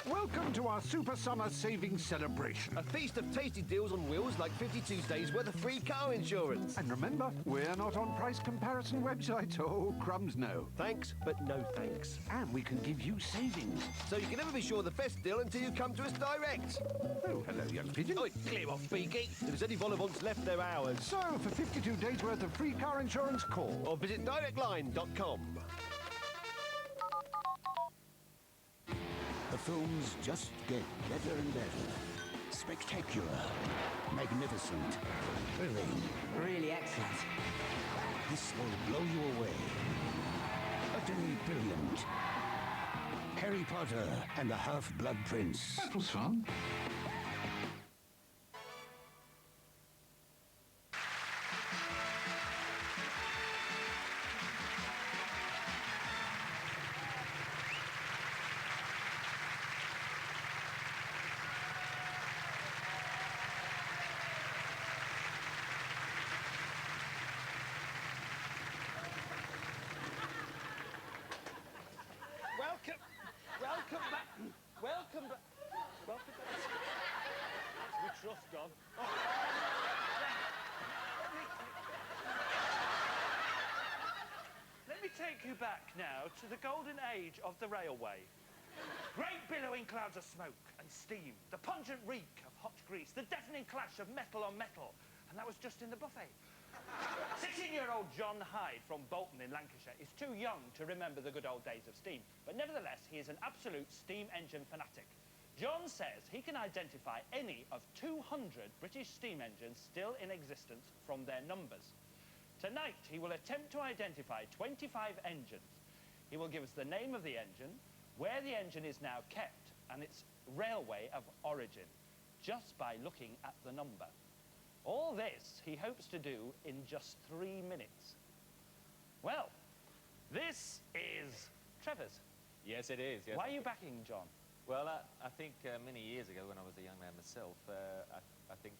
Welcome to our Super Summer Savings Celebration. A feast of tasty deals on wheels like 52 days worth of free car insurance. And remember, we're not on price comparison website. Oh, crumbs no. Thanks, but no thanks. And we can give you savings. So you can never be sure of the best deal until you come to us direct. Oh, hello, young pigeon. Oh, clear off, Beaky. If there's any vol-au-vents left, they're ours. So, for 52 days worth of free car insurance, call. Or visit directline.com. The films just get better and better. Spectacular. Magnificent. Thrilling. Really excellent. This will blow you away. Utterly brilliant. Harry Potter and the Half-Blood Prince. That was fun. Welcome back. Welcome back. Welcome back. We trust God. Oh. Let me take you back now to the golden age of the railway. Great billowing clouds of smoke and steam, the pungent reek of hot grease, the deafening clash of metal on metal, and that was just in the buffet. 16-year-old John Hyde from Bolton in Lancashire is too young to remember the good old days of steam, but nevertheless he is an absolute steam engine fanatic. John says he can identify any of 200 British steam engines still in existence from their numbers. Tonight he will attempt to identify 25 engines. He will give us the name of the engine, where the engine is now kept, and its railway of origin, just by looking at the number. All this he hopes to do in just 3 minutes. Well, this is Trevor's. Yes, it is. Yes. Why are you backing John? Well, I think many years ago when I was a young man myself, I think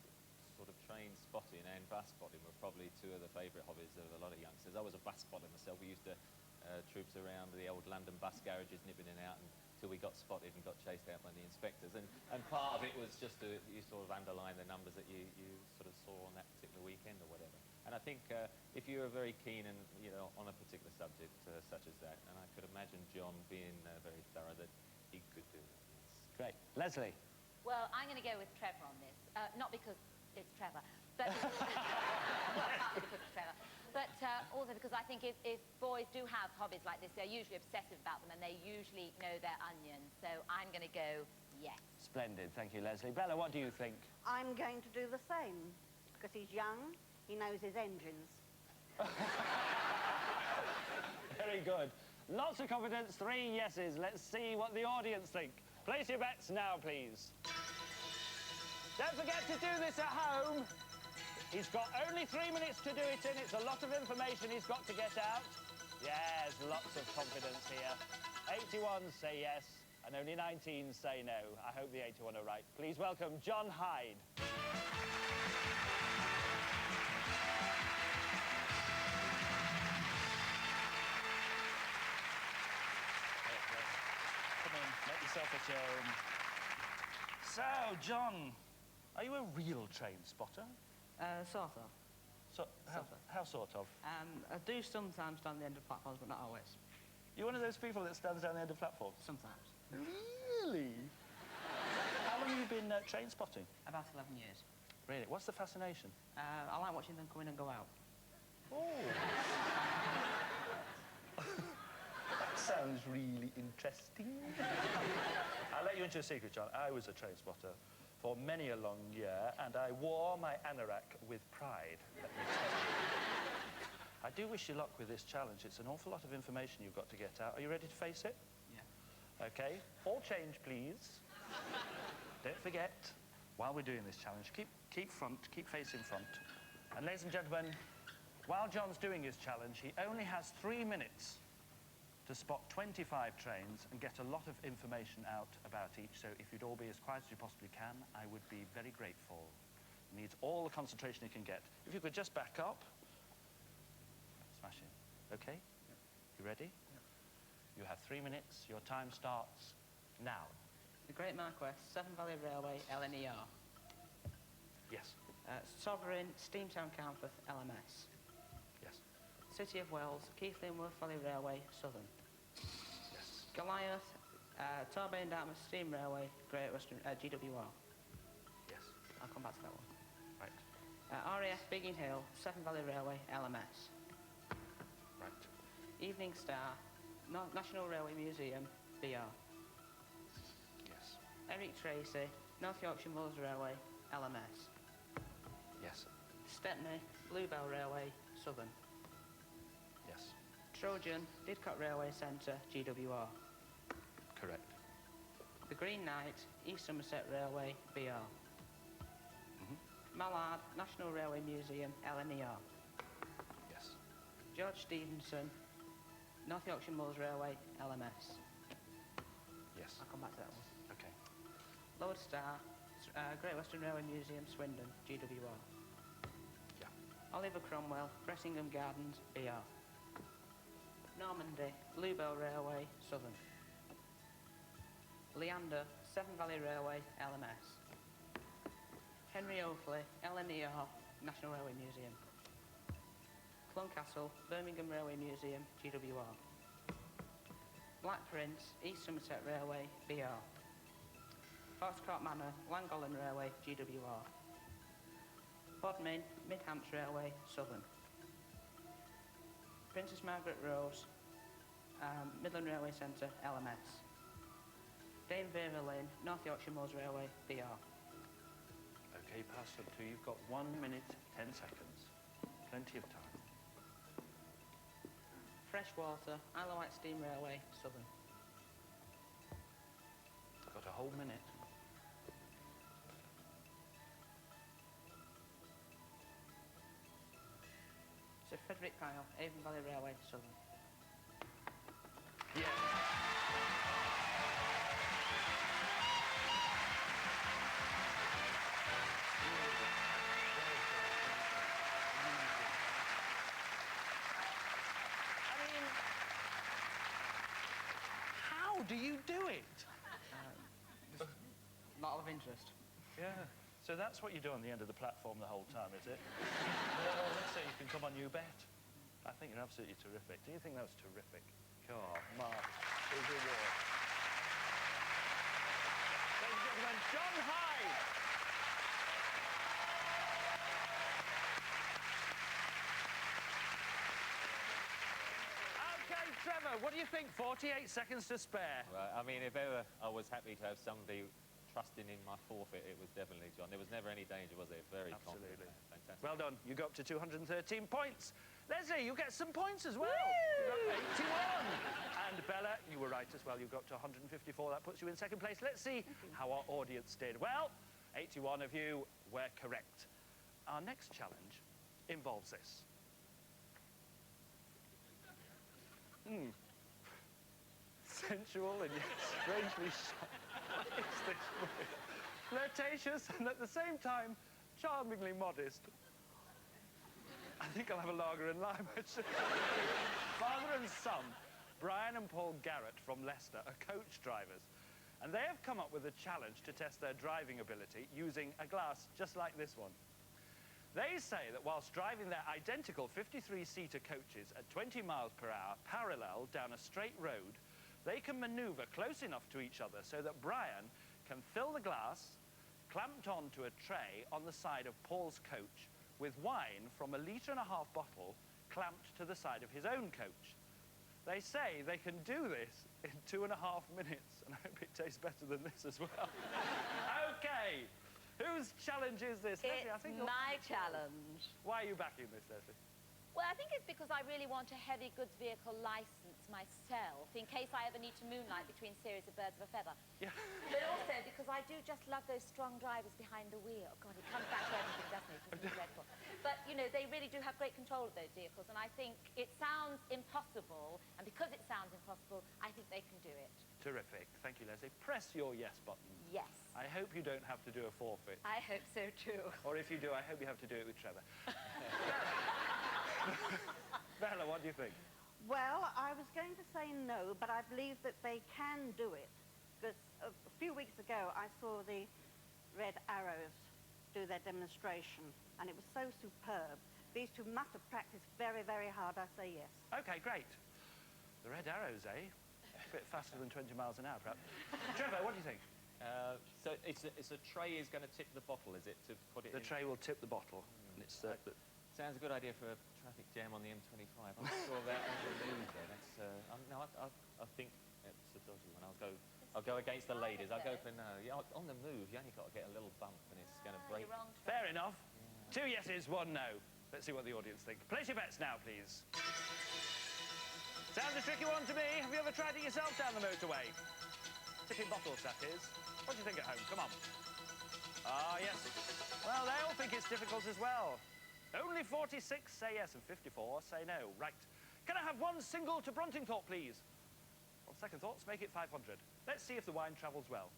sort of train spotting and bus spotting were probably two of the favourite hobbies of a lot of youngsters. I was a bus spotter myself. We used to troops around the old London bus garages, nipping in and out until we got spotted and got chased out by the inspectors. And part of it was just to you sort of underline the numbers that you sort of saw on that particular weekend or whatever. And I think if you were very keen and on a particular subject such as that, and I could imagine John being very thorough, that he could do it. Yes. Great. Leslie? Well, I'm going to go with Trevor on this. Not because it's Trevor, but partly because it's Trevor. But also because I think if boys do have hobbies like this, they're usually obsessive about them and they usually know their onions. So I'm going to go Yes. Splendid. Thank you, Leslie. Bella, what do you think? I'm going to do the same, because he's young, he knows his engines. Very good. Lots of confidence, 3 yeses. Let's see what the audience think. Place your bets now, please. Don't forget to do this at home. He's got only 3 minutes to do it in. It's a lot of information he's got to get out. Yes, lots of confidence here. 81 say yes, and only 19 say no. I hope the 81 are right. Please welcome John Hyde. Come in, make yourself at home. So, John, are you a real train spotter? Sort of. So, how sort of? I do sometimes stand on the end of platforms, but not always. You're one of those people that stands down the end of platforms? Sometimes. Really? How long have you been train spotting? About 11 years. Really? What's the fascination? I like watching them come in and go out. Oh. That sounds really interesting. I'll let you into a secret, John. I was a train spotter for many a long year, and I wore my anorak with pride, let me tell you. I do wish you luck with this challenge. It's an awful lot of information you've got to get out. Are you ready to face it? Yeah. OK. All change, please. Don't forget, while we're doing this challenge, keep facing front. And ladies and gentlemen, while John's doing his challenge, he only has 3 minutes to spot 25 trains and get a lot of information out about each. So if you'd all be as quiet as you possibly can, I would be very grateful. He needs all the concentration he can get. If you could just back up. Smash it. OK? Yep. You ready? Yep. You have 3 minutes. Your time starts now. The Great Marquess, Severn Valley Railway, LNER. Yes. Sovereign, Steamtown Carnforth, LMS. Yes. City of Wells, Keighley and Worth Valley Railway, Southern. Yes. Goliath, Torbay and Dartmouth Steam Railway, Great Western, GWR. Yes. I'll come back to that one. Right. RAF Biggin Hill, Severn Valley Railway, LMS. Right. Evening Star, National Railway Museum, BR. Yes. Eric Tracy, North Yorkshire Moors Railway, LMS. Yes. Stepney, Bluebell Railway, Southern. Yes. Trojan, Didcot Railway Centre, GWR. Correct. The Green Knight, East Somerset Railway, BR. Mallard, National Railway Museum, LNER. Yes. George Stevenson, North Yorkshire Moors Railway, LMS. Yes. I'll come back to that one. OK. Lodestar, Great Western Railway Museum, Swindon, GWR. Yeah. Oliver Cromwell, Bressingham Gardens, BR. Normandy, Bluebell Railway, Southern. Leander, Severn Valley Railway, LMS. Henry Oakley, LNER, National Railway Museum. Cluncastle, Birmingham Railway Museum, GWR. Black Prince, East Somerset Railway, BR. Foxcourt Manor, Llangollen Railway, GWR. Bodmin, Midhants Railway, Southern. Princess Margaret Rose, Midland Railway Centre, LMS. Dame Vera Lane, North Yorkshire Moors Railway, BR. OK, pass them two. You've got 1 minute, 10 seconds. Plenty of time. Freshwater, Isle of Wight Steam Railway, Southern. Got a whole minute. Sir Frederick Kyle, Avon Valley Railway, Southern. Yeah. How do you do it? Just a lot of interest. Yeah. So that's what you do on the end of the platform the whole time, is it? Well, let's say you can come on You Bet. I think you're absolutely terrific. Do you think that was terrific? God, Mark, here's your award. Ladies and gentlemen, John Hyde. Okay, Trevor, what do you think? 48 seconds to spare. Right, I mean, if ever I was happy to have somebody trusting in my forfeit, it was definitely John. There was never any danger, was there? Very confident. Absolutely. Fantastic. Well done. You go up to 213 points. Leslie, you get some points as well. You got 81. And Bella, you were right as well. You got to 154. That puts you in second place. Let's see how our audience did. Well, 81 of you were correct. Our next challenge involves this. Sensual and yet strangely shy. What is this movie? Flirtatious and at the same time charmingly modest. I think I'll have a lager and lime. Father and son, Brian and Paul Garrett from Leicester, are coach drivers. And they have come up with a challenge to test their driving ability using a glass just like this one. They say that whilst driving their identical 53-seater coaches at 20 miles per hour parallel down a straight road, they can manoeuvre close enough to each other so that Brian can fill the glass clamped onto a tray on the side of Paul's coach with wine from a 1.5 litre bottle clamped to the side of his own coach. They say they can do this in 2.5 minutes, and I hope it tastes better than this as well. OK, whose challenge is this? It's Leslie, I think my challenge. Why are you backing this, Leslie? Well, I think it's because I really want a heavy goods vehicle licence myself, in case I ever need to moonlight between series of birds of a feather. Yeah. But also because I do just love those strong drivers behind the wheel. God, it comes back to everything, doesn't it? It's dreadful. But, you know, they really do have great control of those vehicles, and I think it sounds impossible, and because it sounds impossible, I think they can do it. Terrific. Thank you, Leslie. Press your yes button. Yes. I hope you don't have to do a forfeit. I hope so, too. Or if you do, I hope you have to do it with Trevor. Bella, what do you think? Well, I was going to say no, but I believe that they can do it. Because a few weeks ago, I saw the Red Arrows do their demonstration, and it was so superb. These two must have practiced very, very hard. I say yes. OK, great. The Red Arrows, eh? A bit faster than 20 miles an hour, perhaps. Trevor, what do you think? So it's a tray is going to tip the bottle, is it, to put it in? The tray will tip the bottle. And it's... Sounds a good idea for a traffic jam on the M25. I'm not sure about the move there. That's, no, I think it's a dodgy one. I'll go against the ladies. I'll go for no. Yeah, on the move, you only got to get a little bump and it's going to break. Fair enough. Yeah. 2 yeses, 1 no. Let's see what the audience think. Place your bets now, please. Sounds a tricky one to me. Have you ever tried it yourself down the motorway? Tipping bottles, that is. What do you think at home? Come on. Ah, yes. Well, they all think it's difficult as well. Only 46 say yes and 54 say no. Right. Can I have one single to Bruntingthorpe, please? On second thoughts, make it 500. Let's see if the wine travels well.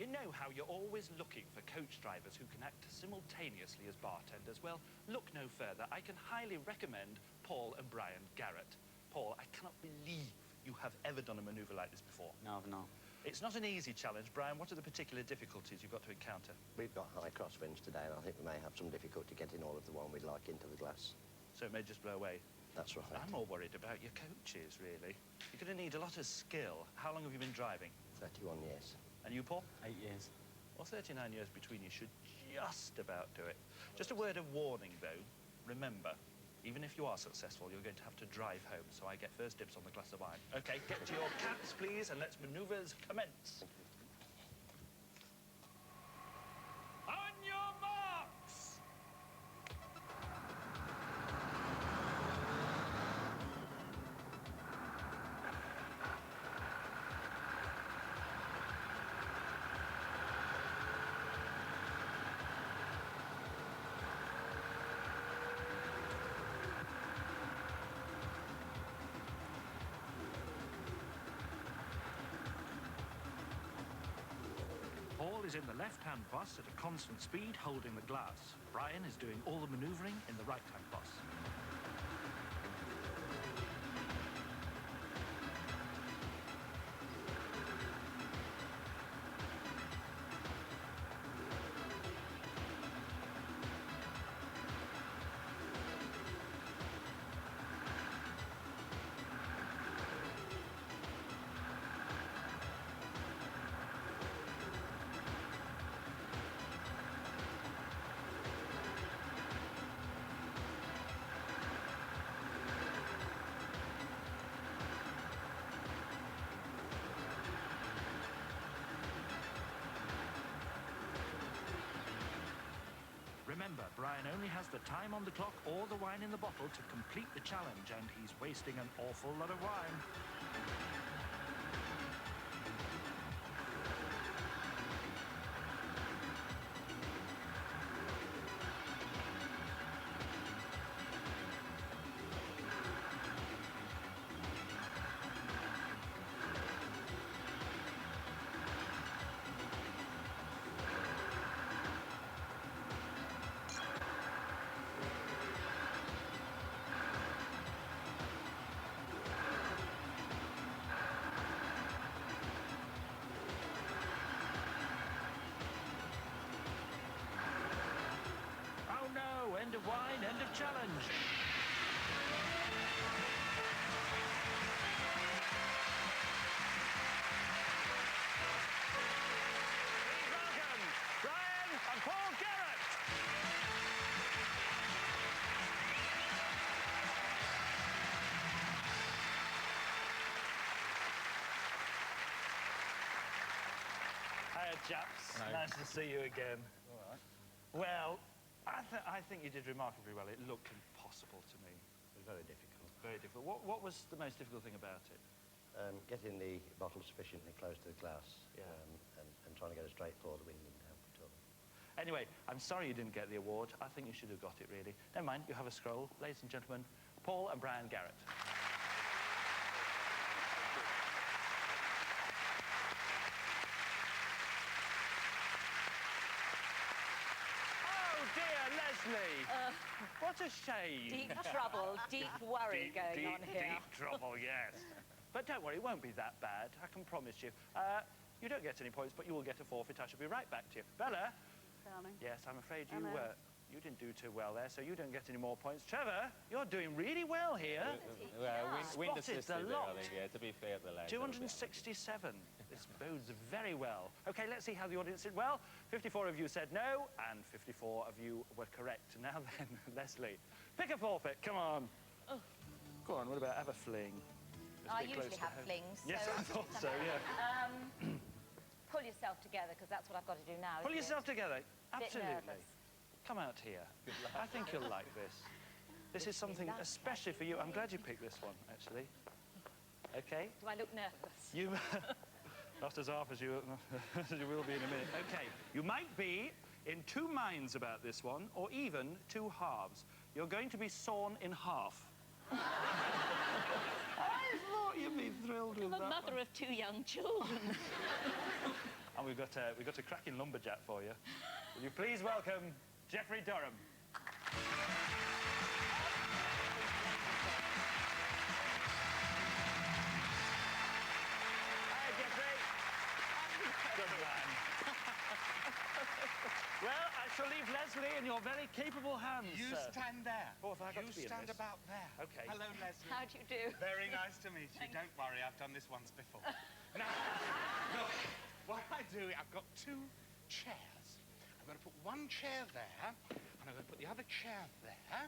You know how you're always looking for coach drivers who can act simultaneously as bartenders? Well, look no further. I can highly recommend Paul and Brian Garrett. Paul, I cannot believe you have ever done a manoeuvre like this before. No, I've not. It's not an easy challenge. Brian, what are the particular difficulties you've got to encounter? We've got high crosswinds today, and I think we may have some difficulty getting all of the one we'd like into the glass. So it may just blow away? That's right. I'm more worried about your coaches, really. You're going to need a lot of skill. How long have you been driving? 31 years. And you, Paul? 8 years. Well, 39 years between you should just about do it. Just a word of warning, though. Remember, even if you are successful, you're going to have to drive home, so I get first dibs on the glass of wine. OK, get to your caps, please, and let's manoeuvres commence. On your marks! Paul is in the left-hand bus at a constant speed, holding the glass. Brian is doing all the manoeuvring in the right-hand bus. remember, Brian only has the time on the clock or the wine in the bottle to complete the challenge, and he's wasting an awful lot of wine. Oh no, end of wine, end of challenge. Please welcome Brian and Paul Garrett. Hiya, chaps. Hello. Nice to see you again. All right. Well, I think you did remarkably well. It looked impossible to me. It was very difficult. Very difficult. What was the most difficult thing about it? Getting the bottle sufficiently close to the glass, Yeah. and trying to get a straight pour. The wind didn't help at all. Anyway, I'm sorry you didn't get the award. I think you should have got it, really. Never mind, you have a scroll. Ladies and gentlemen, Paul and Brian Garrett. Oh, dear, Leslie. What a shame. Deep trouble, deep worry going on here. Deep trouble, yes. But don't worry, it won't be that bad. I can promise you. You don't get any points, but you will get a forfeit. I shall be right back to you. Bella? Darling. Yes, I'm afraid I know. you didn't do too well there, so you don't get any more points. Trevor, you're doing really well here. Well, wind Spotted assisted the there, lot. I think, yeah, to be fair to the lads. 267. This bodes very well. OK, let's see how the audience did. Well, 54 of you said no, and 54 of you were correct. Now then, Leslie, pick a forfeit. Come on. Oh. Go on, what about have a fling? It's a I bit usually close to have home. flings. Yes, so I thought so, yeah. Pull yourself together, because that's what I've got to do now. Pull isn't yourself it? together. Bit Absolutely. nervous. Come out here. I think you'll like this. This is something especially for you. I'm glad you picked this one, actually. OK? Do I look nervous? You... Not as half as you, as you will be in a minute. OK, you might be in two minds about this one, or even two halves. You're going to be sawn in half. I thought you'd be thrilled with I'm that a mother one. of two young children. And we've got a cracking lumberjack for you. Will you please welcome Jeffrey Durham? Hi, Jeffrey. Good man. Well, I shall leave Leslie in your very capable hands. You sir. stand there. Oh, have I got you to be in stand this? about there. OK. Hello, Leslie. How do you do? Very nice to meet you. Don't worry, I've done this once before. Now, look, what I do, I've got two chairs. I'm going to put one chair there, and I'm going to put the other chair there,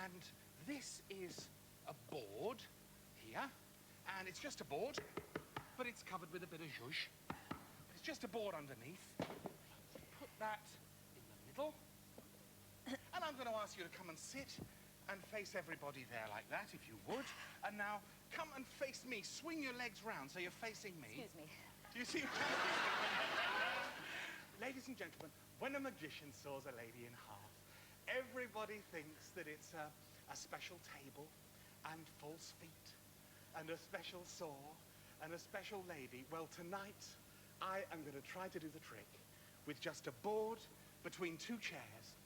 and this is a board here, and it's just a board, but it's covered with a bit of zhuzh. It's just a board underneath. Put that in the middle, and I'm going to ask you to come and sit and face everybody there like that, if you would. And now, come and face me. Swing your legs round so you're facing me. Excuse me. Do you see? Ladies and gentlemen, when a magician saws a lady in half, everybody thinks that it's a special table and false feet and a special saw and a special lady. Well, tonight, I am going to try to do the trick with just a board between two chairs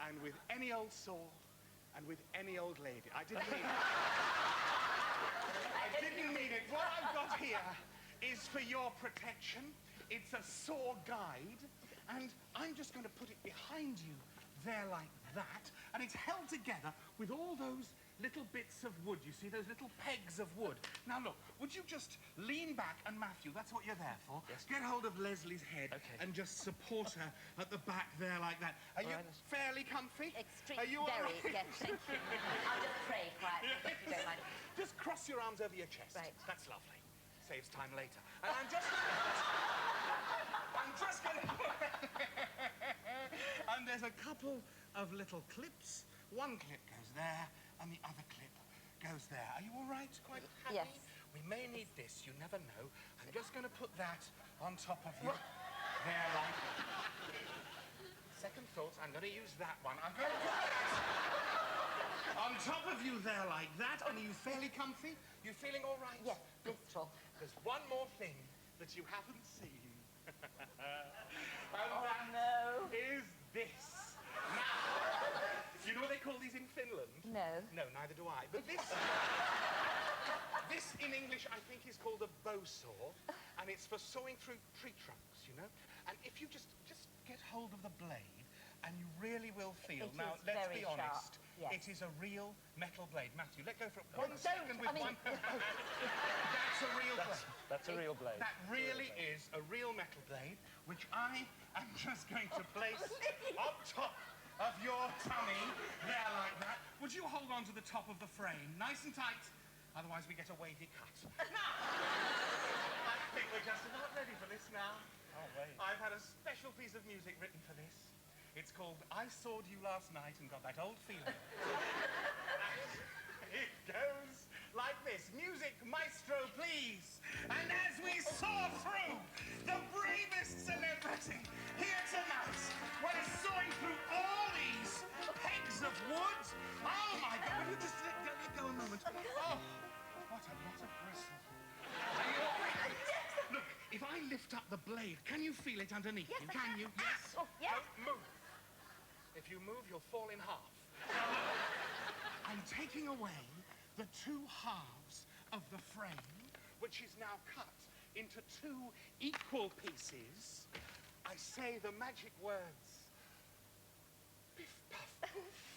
and with any old saw and with any old lady. I didn't mean it. I didn't mean it. What I've got here is for your protection. It's a saw guide, and I'm just going to put it behind you there like that, and it's held together with all those little bits of wood. You see those little pegs of wood? Now look, would you just lean back, and Matthew, that's what you're there for. Yes. Get hold of Leslie's head and just support her at the back there like that. Are you fairly comfy? Are you all Very, right? yes, thank you. I'll just pray quietly, if you don't mind. Just cross your arms over your chest. Right. That's lovely. Saves time later. And I'm just going to... And there's a couple of little clips. One clip goes there, and the other clip goes there. Are you all right? Quite happy? Yes. We may need this, you never know. I'm just going to put that on top of you. There, like. Second thoughts, I'm going to use that one. I'm going to put that on top of you there like that. And are you fairly comfy? You feeling all right? Yes, blissful. There's one more thing that you haven't seen. And no. Is this. Now, you know what they call these in Finland? No. No, neither do I. But this... This, in English, I think, is called a bow saw, and it's for sawing through tree trunks, you know? And if you just get hold of the blade, and you really will feel... It now, is let's very be honest. sharp, yes. It is a real metal blade. Matthew, let go for Well, one second with one... That's a real blade. That's a real blade. That really is a real metal blade, which I am just going to place up top of your tummy, there like that. Would you hold on to the top of the frame, nice and tight? Otherwise, we get a wavy cut. Now, I think we're just about ready for this now. Oh, wait. I've had a special piece of music written for this. It's called I Sawed You Last Night and Got That Old Feeling. It goes like this. Music, maestro, please. And as we saw through the bravest celebrity here tonight, we're sawing through all these pegs of wood. Oh, my God. Will you just let me go a moment? Oh, what a lot of bristle. Are you all right? Look, if I lift up the blade, can you feel it underneath you? Can you? Yes? Oh, yes. Don't move. If you move, you'll fall in half. Now, look, I'm taking away the two halves of the frame, which is now cut into two equal pieces. I say the magic words, biff, puff, poof.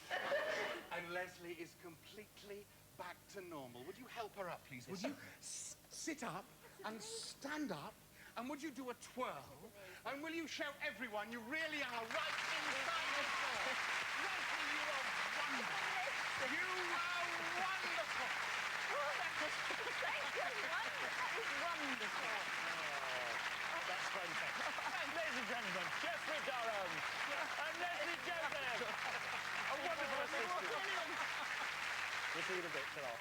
And Leslie is completely back to normal. Would you help her up, please? Would you sit up and stand up? And would you do a twirl? And will you show everyone you really are right inside the store? Leslie, you are wonderful. You are wonderful. Oh, thank you. That was wonderful. That's fantastic. And ladies and gentlemen, Jeffrey Durham and Leslie Joseph. A wonderful assistant. We'll see you in a bit. Ta-ra.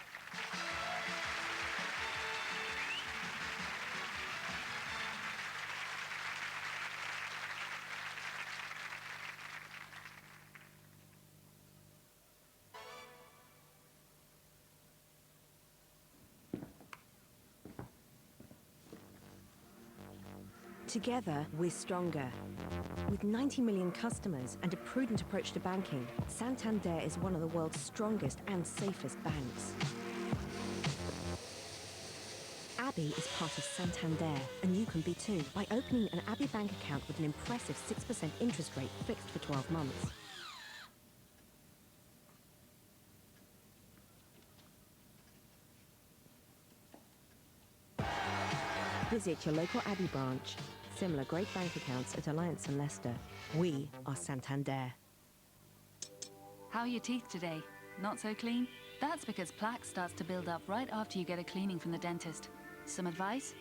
Together, we're stronger. With 90 million customers and a prudent approach to banking, Santander is one of the world's strongest and safest banks. Abby is part of Santander, and you can be too, by opening an Abby bank account with an impressive 6% interest rate fixed for 12 months. Visit your local Abbey branch. Similar great bank accounts at Alliance and Leicester. We are Santander. How are your teeth today? Not so clean? That's because plaque starts to build up right after you get a cleaning from the dentist. Some advice?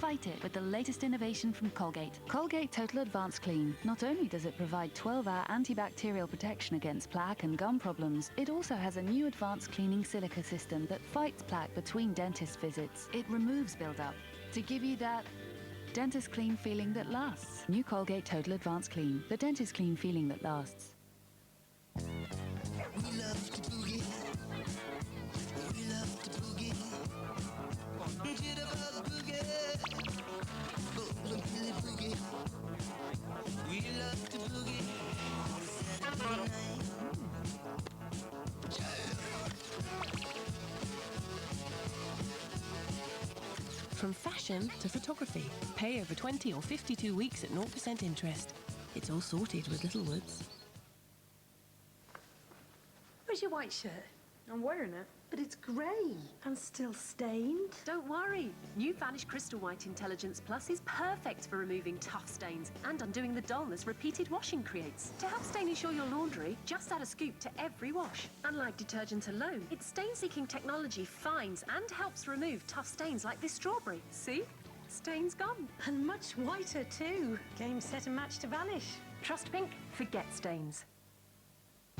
Fight it with the latest innovation from Colgate. Colgate Total Advanced Clean. Not only does it provide 12-hour antibacterial protection against plaque and gum problems, it also has a new advanced cleaning silica system that fights plaque between dentist visits. It removes buildup to give you that dentist clean feeling that lasts. New Colgate Total Advanced Clean. The dentist clean feeling that lasts. We love to boogie. We love to boogie. Jitterbug boogie. Golden Billy boogie. We love to boogie. Saturday night. From fashion to photography. Pay over 20 or 52 weeks at 0% interest. It's all sorted with Littlewoods. Where's your white shirt? I'm wearing it. But it's grey and still stained. Don't worry. New Vanish Crystal White Intelligence Plus is perfect for removing tough stains and undoing the dullness repeated washing creates. To help stain ensure your laundry, just add a scoop to every wash. Unlike detergent alone, its stain-seeking technology finds and helps remove tough stains like this strawberry. See? Stains gone. And much whiter too. Game, set and match to Vanish. Trust Pink, forget stains.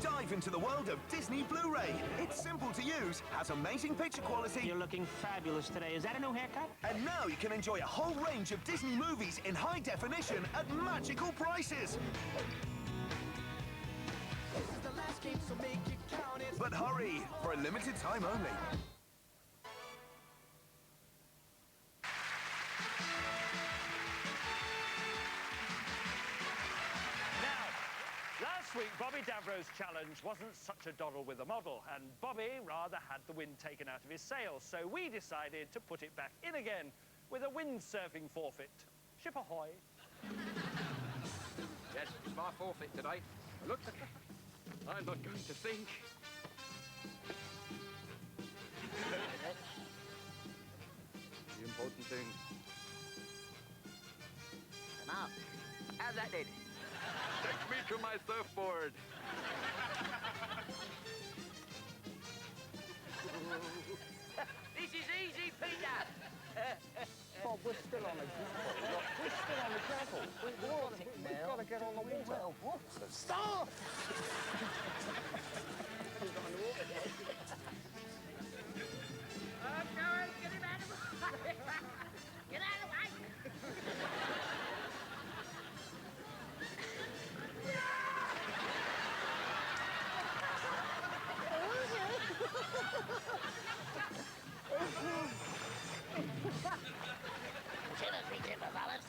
Dive into the world of Disney Blu-ray. It's simple to use, has amazing picture quality. You're looking fabulous today. Is that a new haircut? And now you can enjoy a whole range of Disney movies in high definition at magical prices. But hurry, for a limited time only. Last week, Bobby Davro's challenge wasn't such a doddle with a model, and Bobby rather had the wind taken out of his sails, so we decided to put it back in again with a windsurfing forfeit. Ship ahoy. Yes, it's my forfeit today. Look, I'm not going to sink. The important thing. Come on. How's that did? Take me to my surfboard. This is easy, Peter. Bob, we're still on the gravel. We're still on the gravel. We've got to get on the water. What? Stop! I'm going. Get him out of the way. Get out of the way. Shouldn't be too balanced.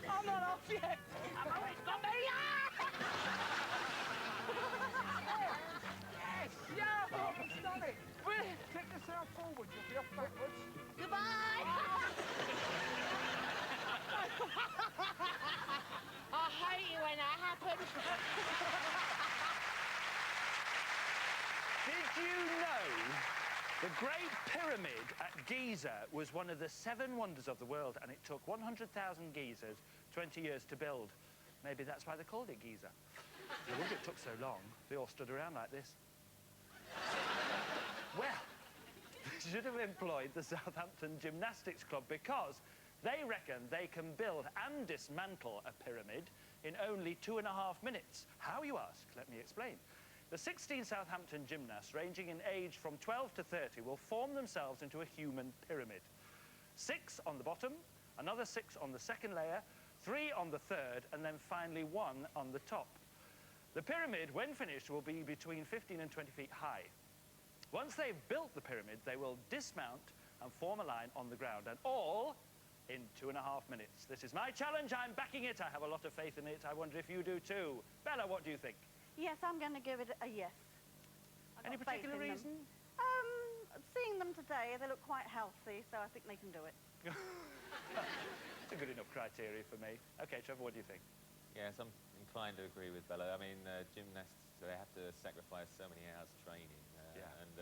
I'm not off yet. I'm always got me. Yes! Yeah! Oh, stop it! Take yourself forward. You'll be off backwards. Goodbye. I hate you when that happens. Did you know the Great Pyramid at Giza was one of the 7 wonders of the world, and it took 100,000 geezers 20 years to build? Maybe that's why they called it Giza. No wonder it took so long. They all stood around like this. Well, they should have employed the Southampton Gymnastics Club, because they reckon they can build and dismantle a pyramid in only 2.5 minutes. How, you ask? Let me explain. The 16 Southampton gymnasts, ranging in age from 12 to 30, will form themselves into a human pyramid. 6 on the bottom, another 6 on the second layer, 3 on the third, and then finally 1 on the top. The pyramid, when finished, will be between 15 and 20 feet high. Once they've built the pyramid, they will dismount and form a line on the ground, and all in 2.5 minutes. This is my challenge. I'm backing it. I have a lot of faith in it. I wonder if you do too. Bella, what do you think? Yes, I'm going to give it a yes. Any particular reason? Seeing them today, they look quite healthy, so I think they can do it. It's a good enough criteria for me. Okay, Trevor, what do you think? Yes, I'm inclined to agree with Bella. I mean, gymnasts, they have to sacrifice so many hours training, and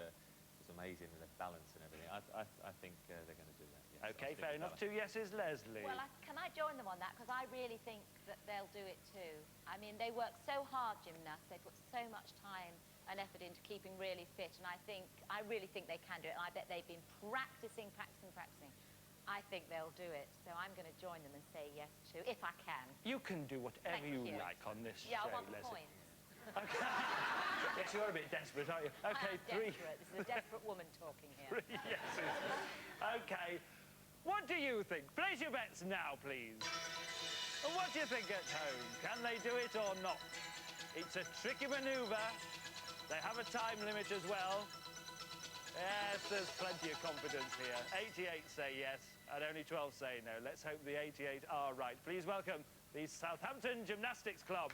it's amazing, the balance and everything. I think they're going to do that. Yes, Okay, fair enough. 2 yeses, Leslie. Well, can I join them on that? Because I really think that they'll do it too. I mean, they work so hard, gymnasts. They put so much time and effort into keeping really fit, and I really think they can do it, and I bet they've been practicing. I think they'll do it, so I'm going to join them and say yes too, if I can. You can do whatever you like on this show, I want the Leslie. points. Okay. Yes, you're a bit desperate, aren't you? Okay, I am desperate. This is a desperate woman talking here. 3 yeses. Okay. What do you think? Place your bets now, please. And what do you think at home? Can they do it or not? It's a tricky manoeuvre. They have a time limit as well. Yes, there's plenty of confidence here. 88 say yes, and only 12 say no. Let's hope the 88 are right. Please welcome the Southampton Gymnastics Club.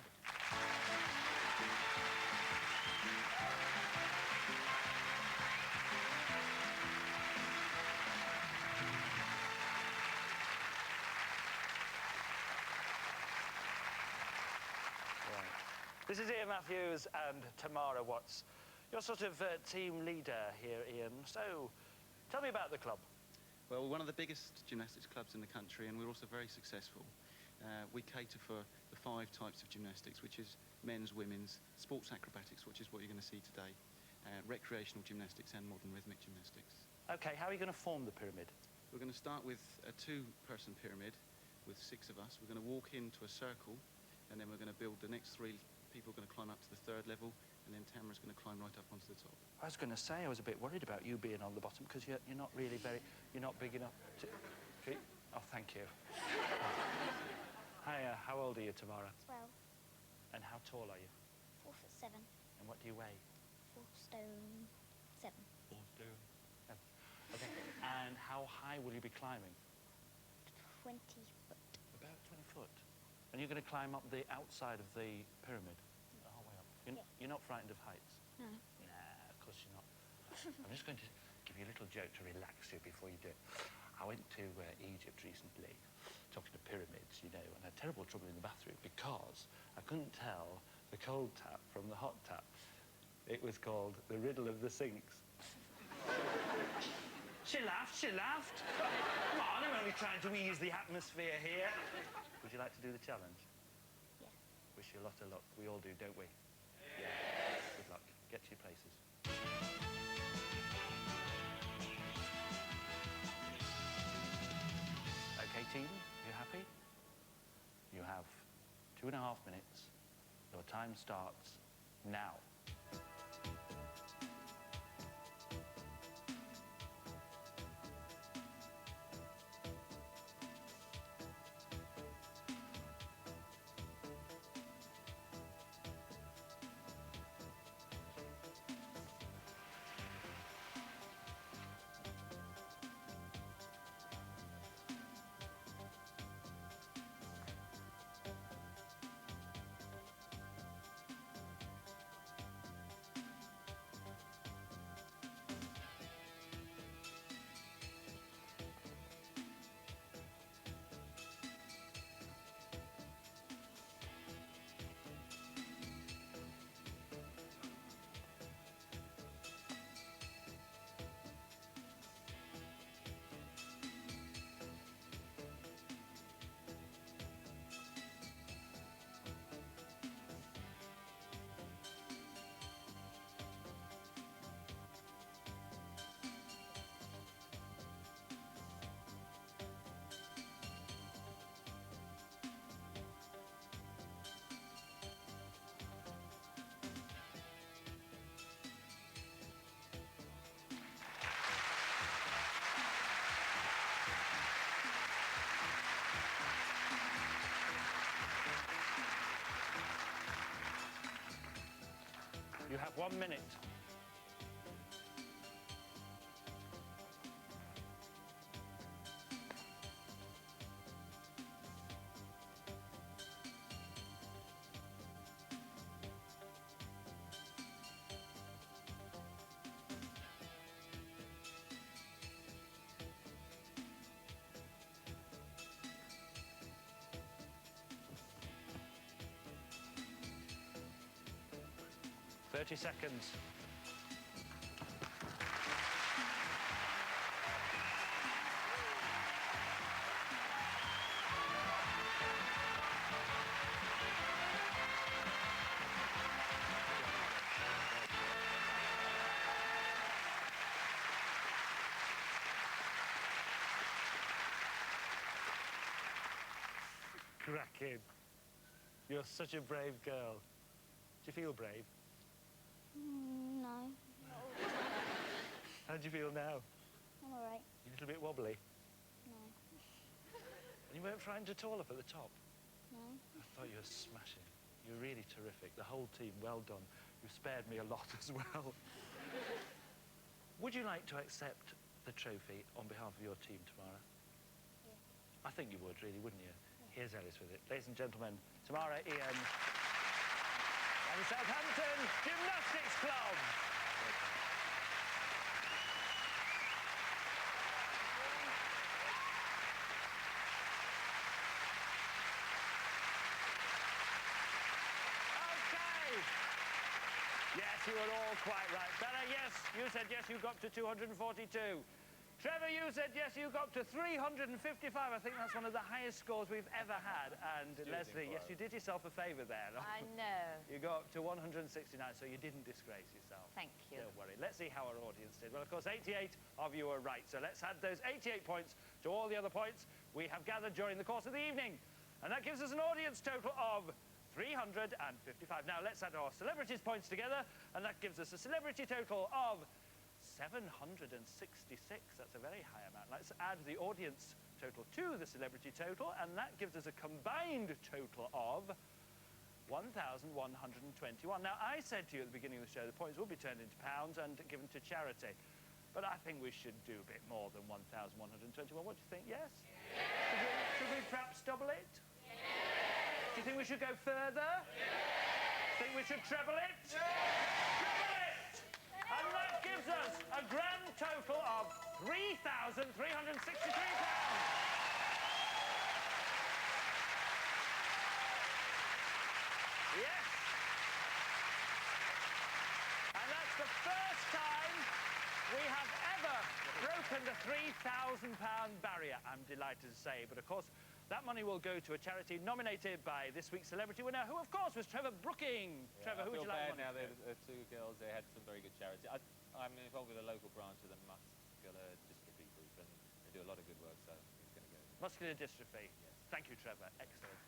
This is Ian Matthews and Tamara Watts. You're sort of team leader here, Ian. So, tell me about the club. Well, we're one of the biggest gymnastics clubs in the country, and we're also very successful. We cater for the 5 types of gymnastics, which is men's, women's, sports acrobatics, which is what you're going to see today, recreational gymnastics and modern rhythmic gymnastics. Okay, how are you going to form the pyramid? We're going to start with a 2-person pyramid with 6 of us. We're going to walk into a circle, and then we're going to build the next 3 people are going to climb up to the 3rd level, and then Tamara's going to climb right up onto the top. I was going to say, I was a bit worried about you being on the bottom because you're not really you're not big enough to... Oh, thank you. Hi, how old are you, Tamara? 12. And how tall are you? 4'7". And what do you weigh? 4 stone 7. 4 stone 7. Okay, and how high will you be climbing? 20 foot. About 20 foot. And you're going to climb up the outside of the pyramid? The whole way up? You're not frightened of heights? No. Nah, of course you're not. I'm just going to give you a little joke to relax you before you do it. I went to Egypt recently, talking to pyramids, you know, and I had terrible trouble in the bathroom because I couldn't tell the cold tap from the hot tap. It was called the riddle of the sinks. She laughed, she laughed. Come on, I'm only trying to ease the atmosphere here. Would you like to do the challenge? Yeah. Wish you a lot of luck. We all do, don't we? Yes. Good luck. Get to your places. Okay, team, you happy? You have 2.5 minutes. Your time starts now. You have 1 minute. Thirty seconds. Cracking. You're such a brave girl. Do you feel brave? No. How do you feel now? I'm all right. You a little bit wobbly? No. And you weren't frightened at all up at the top? No. I thought you were smashing. You're really terrific. The whole team, well done. You've spared me a lot as well. Would you like to accept the trophy on behalf of your team tomorrow? Yeah. I think you would, really, wouldn't you? Yeah. Here's Ellis with it. Ladies and gentlemen, Tamara, Ian, and Southampton Gymnastics Club. Yes, you were all quite right. Bella, yes, you said yes, you got to 242. Trevor, you said yes, you got to 355. I think that's one of the highest scores we've ever had. And Leslie, yes, you did yourself a favour there. I know. You got to 169, so you didn't disgrace yourself. Thank you. Don't worry. Let's see how our audience did. Well, of course, 88 of you are right. So let's add those 88 points to all the other points we have gathered during the course of the evening. And that gives us an audience total of 355. Now, let's add our celebrities' points together, and that gives us a celebrity total of 766. That's a very high amount. Let's add the audience total to the celebrity total, and that gives us a combined total of 1,121. Now, I said to you at the beginning of the show the points will be turned into pounds and given to charity. But I think we should do a bit more than 1,121. What do you think? Yes? Should we perhaps double it? Do you think we should go further? Think we should treble it? Treble it! And that gives us a grand total of £3,363. Yes. And that's the first time we have ever broken the £3,000 barrier, I'm delighted to say. But of course, that money will go to a charity nominated by this week's celebrity winner, who of course was Trevor Brooking. Yeah, Trevor, who would you like? now. The two girls, they had some very good charity. I'm involved with a local branch of the muscular dystrophy group, and they do a lot of good work, so it's going to go. Muscular dystrophy. Yes. Thank you, Trevor. Excellent.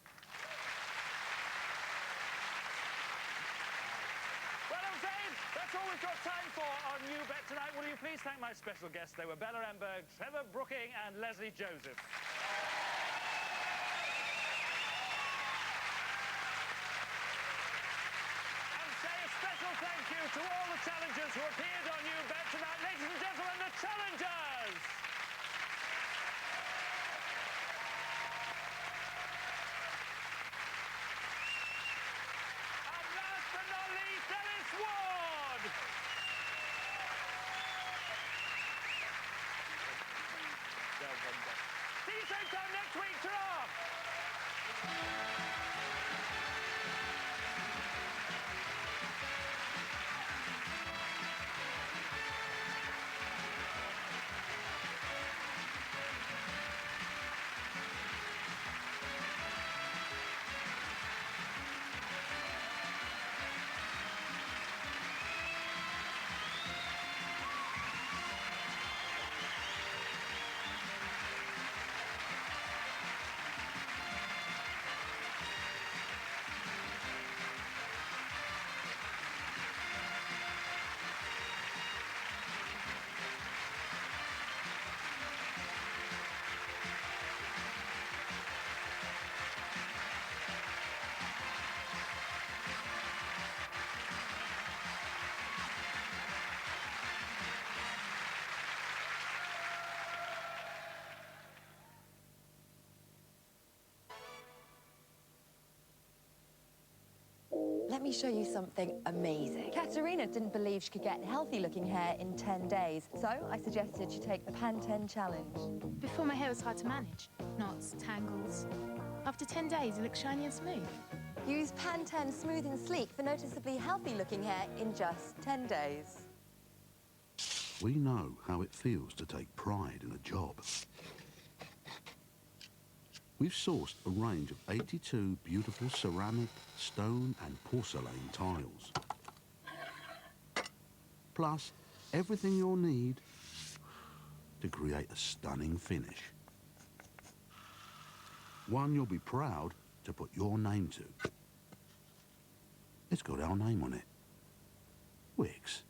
Well, I'm saying that's all we've got time for on You Bet tonight. Will you please thank my special guests? They were Bella Emberg, Trevor Brooking, and Leslie Joseph. Special thank you to all the challengers who appeared on You Bet tonight. Ladies and gentlemen, the challengers! And last but not least, Ellis Ward! See you same time next week. Ta-ra! Let me show you something amazing. Katerina didn't believe she could get healthy-looking hair in 10 days, so I suggested she take the Pantene challenge. Before, my hair was hard to manage. Knots, tangles. After 10 days, it looks shiny and smooth. Use Pantene Smooth and Sleek for noticeably healthy-looking hair in just 10 days. We know how it feels to take pride in a job. We've sourced a range of 82 beautiful ceramic, stone and porcelain tiles. Plus, everything you'll need to create a stunning finish. One you'll be proud to put your name to. It's got our name on it. Wix.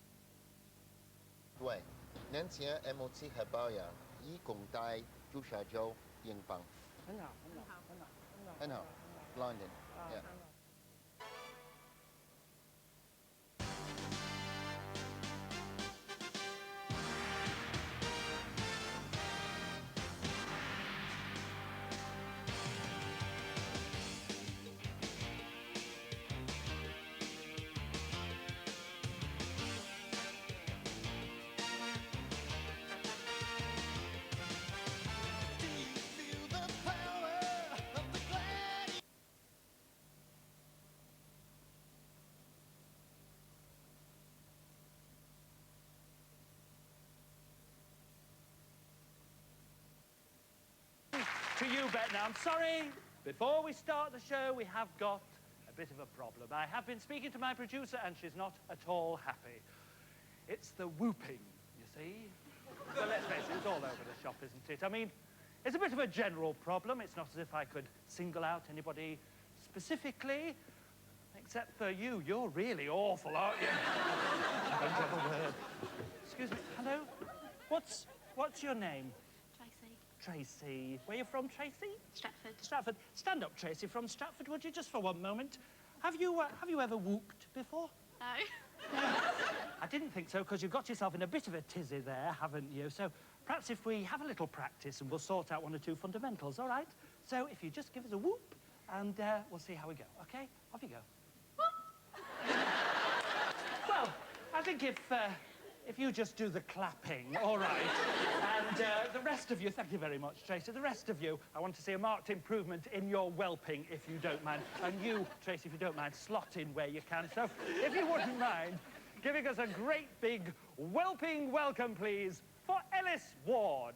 对，年前 MOC 核保养，以共带注射胶英镑。很好，很好，很好，很好。London, yeah. to You Bet now. I'm sorry, before we start the show, we have got a bit of a problem. I have been speaking to my producer, and she's not at all happy. It's the whooping, you see. So let's face it, it's all over the shop, isn't it? I mean, it's a bit of a general problem. It's not as if I could single out anybody specifically, except for you. You're really awful, aren't you? Don't have a word. Excuse me, hello? What's your name? Tracy. Tracy. Where you from, Tracy? Stratford. Stratford. Stand up, Tracy, from Stratford, would you, just for one moment? Have you ever whooped before? No. I didn't think so, because you've got yourself in a bit of a tizzy there, haven't you? So perhaps if we have a little practice and we'll sort out one or two fundamentals, all right? So if you just give us a whoop, and we'll see how we go, OK? Off you go. Well, I think if you just do the clapping, all right, and the rest of you, thank you very much, Tracy, the rest of you, I want to see a marked improvement in your whelping, if you don't mind. And you, Tracy, if you don't mind, slot in where you can. So, if you wouldn't mind, giving us a great big whelping welcome, please, for Ellis Ward.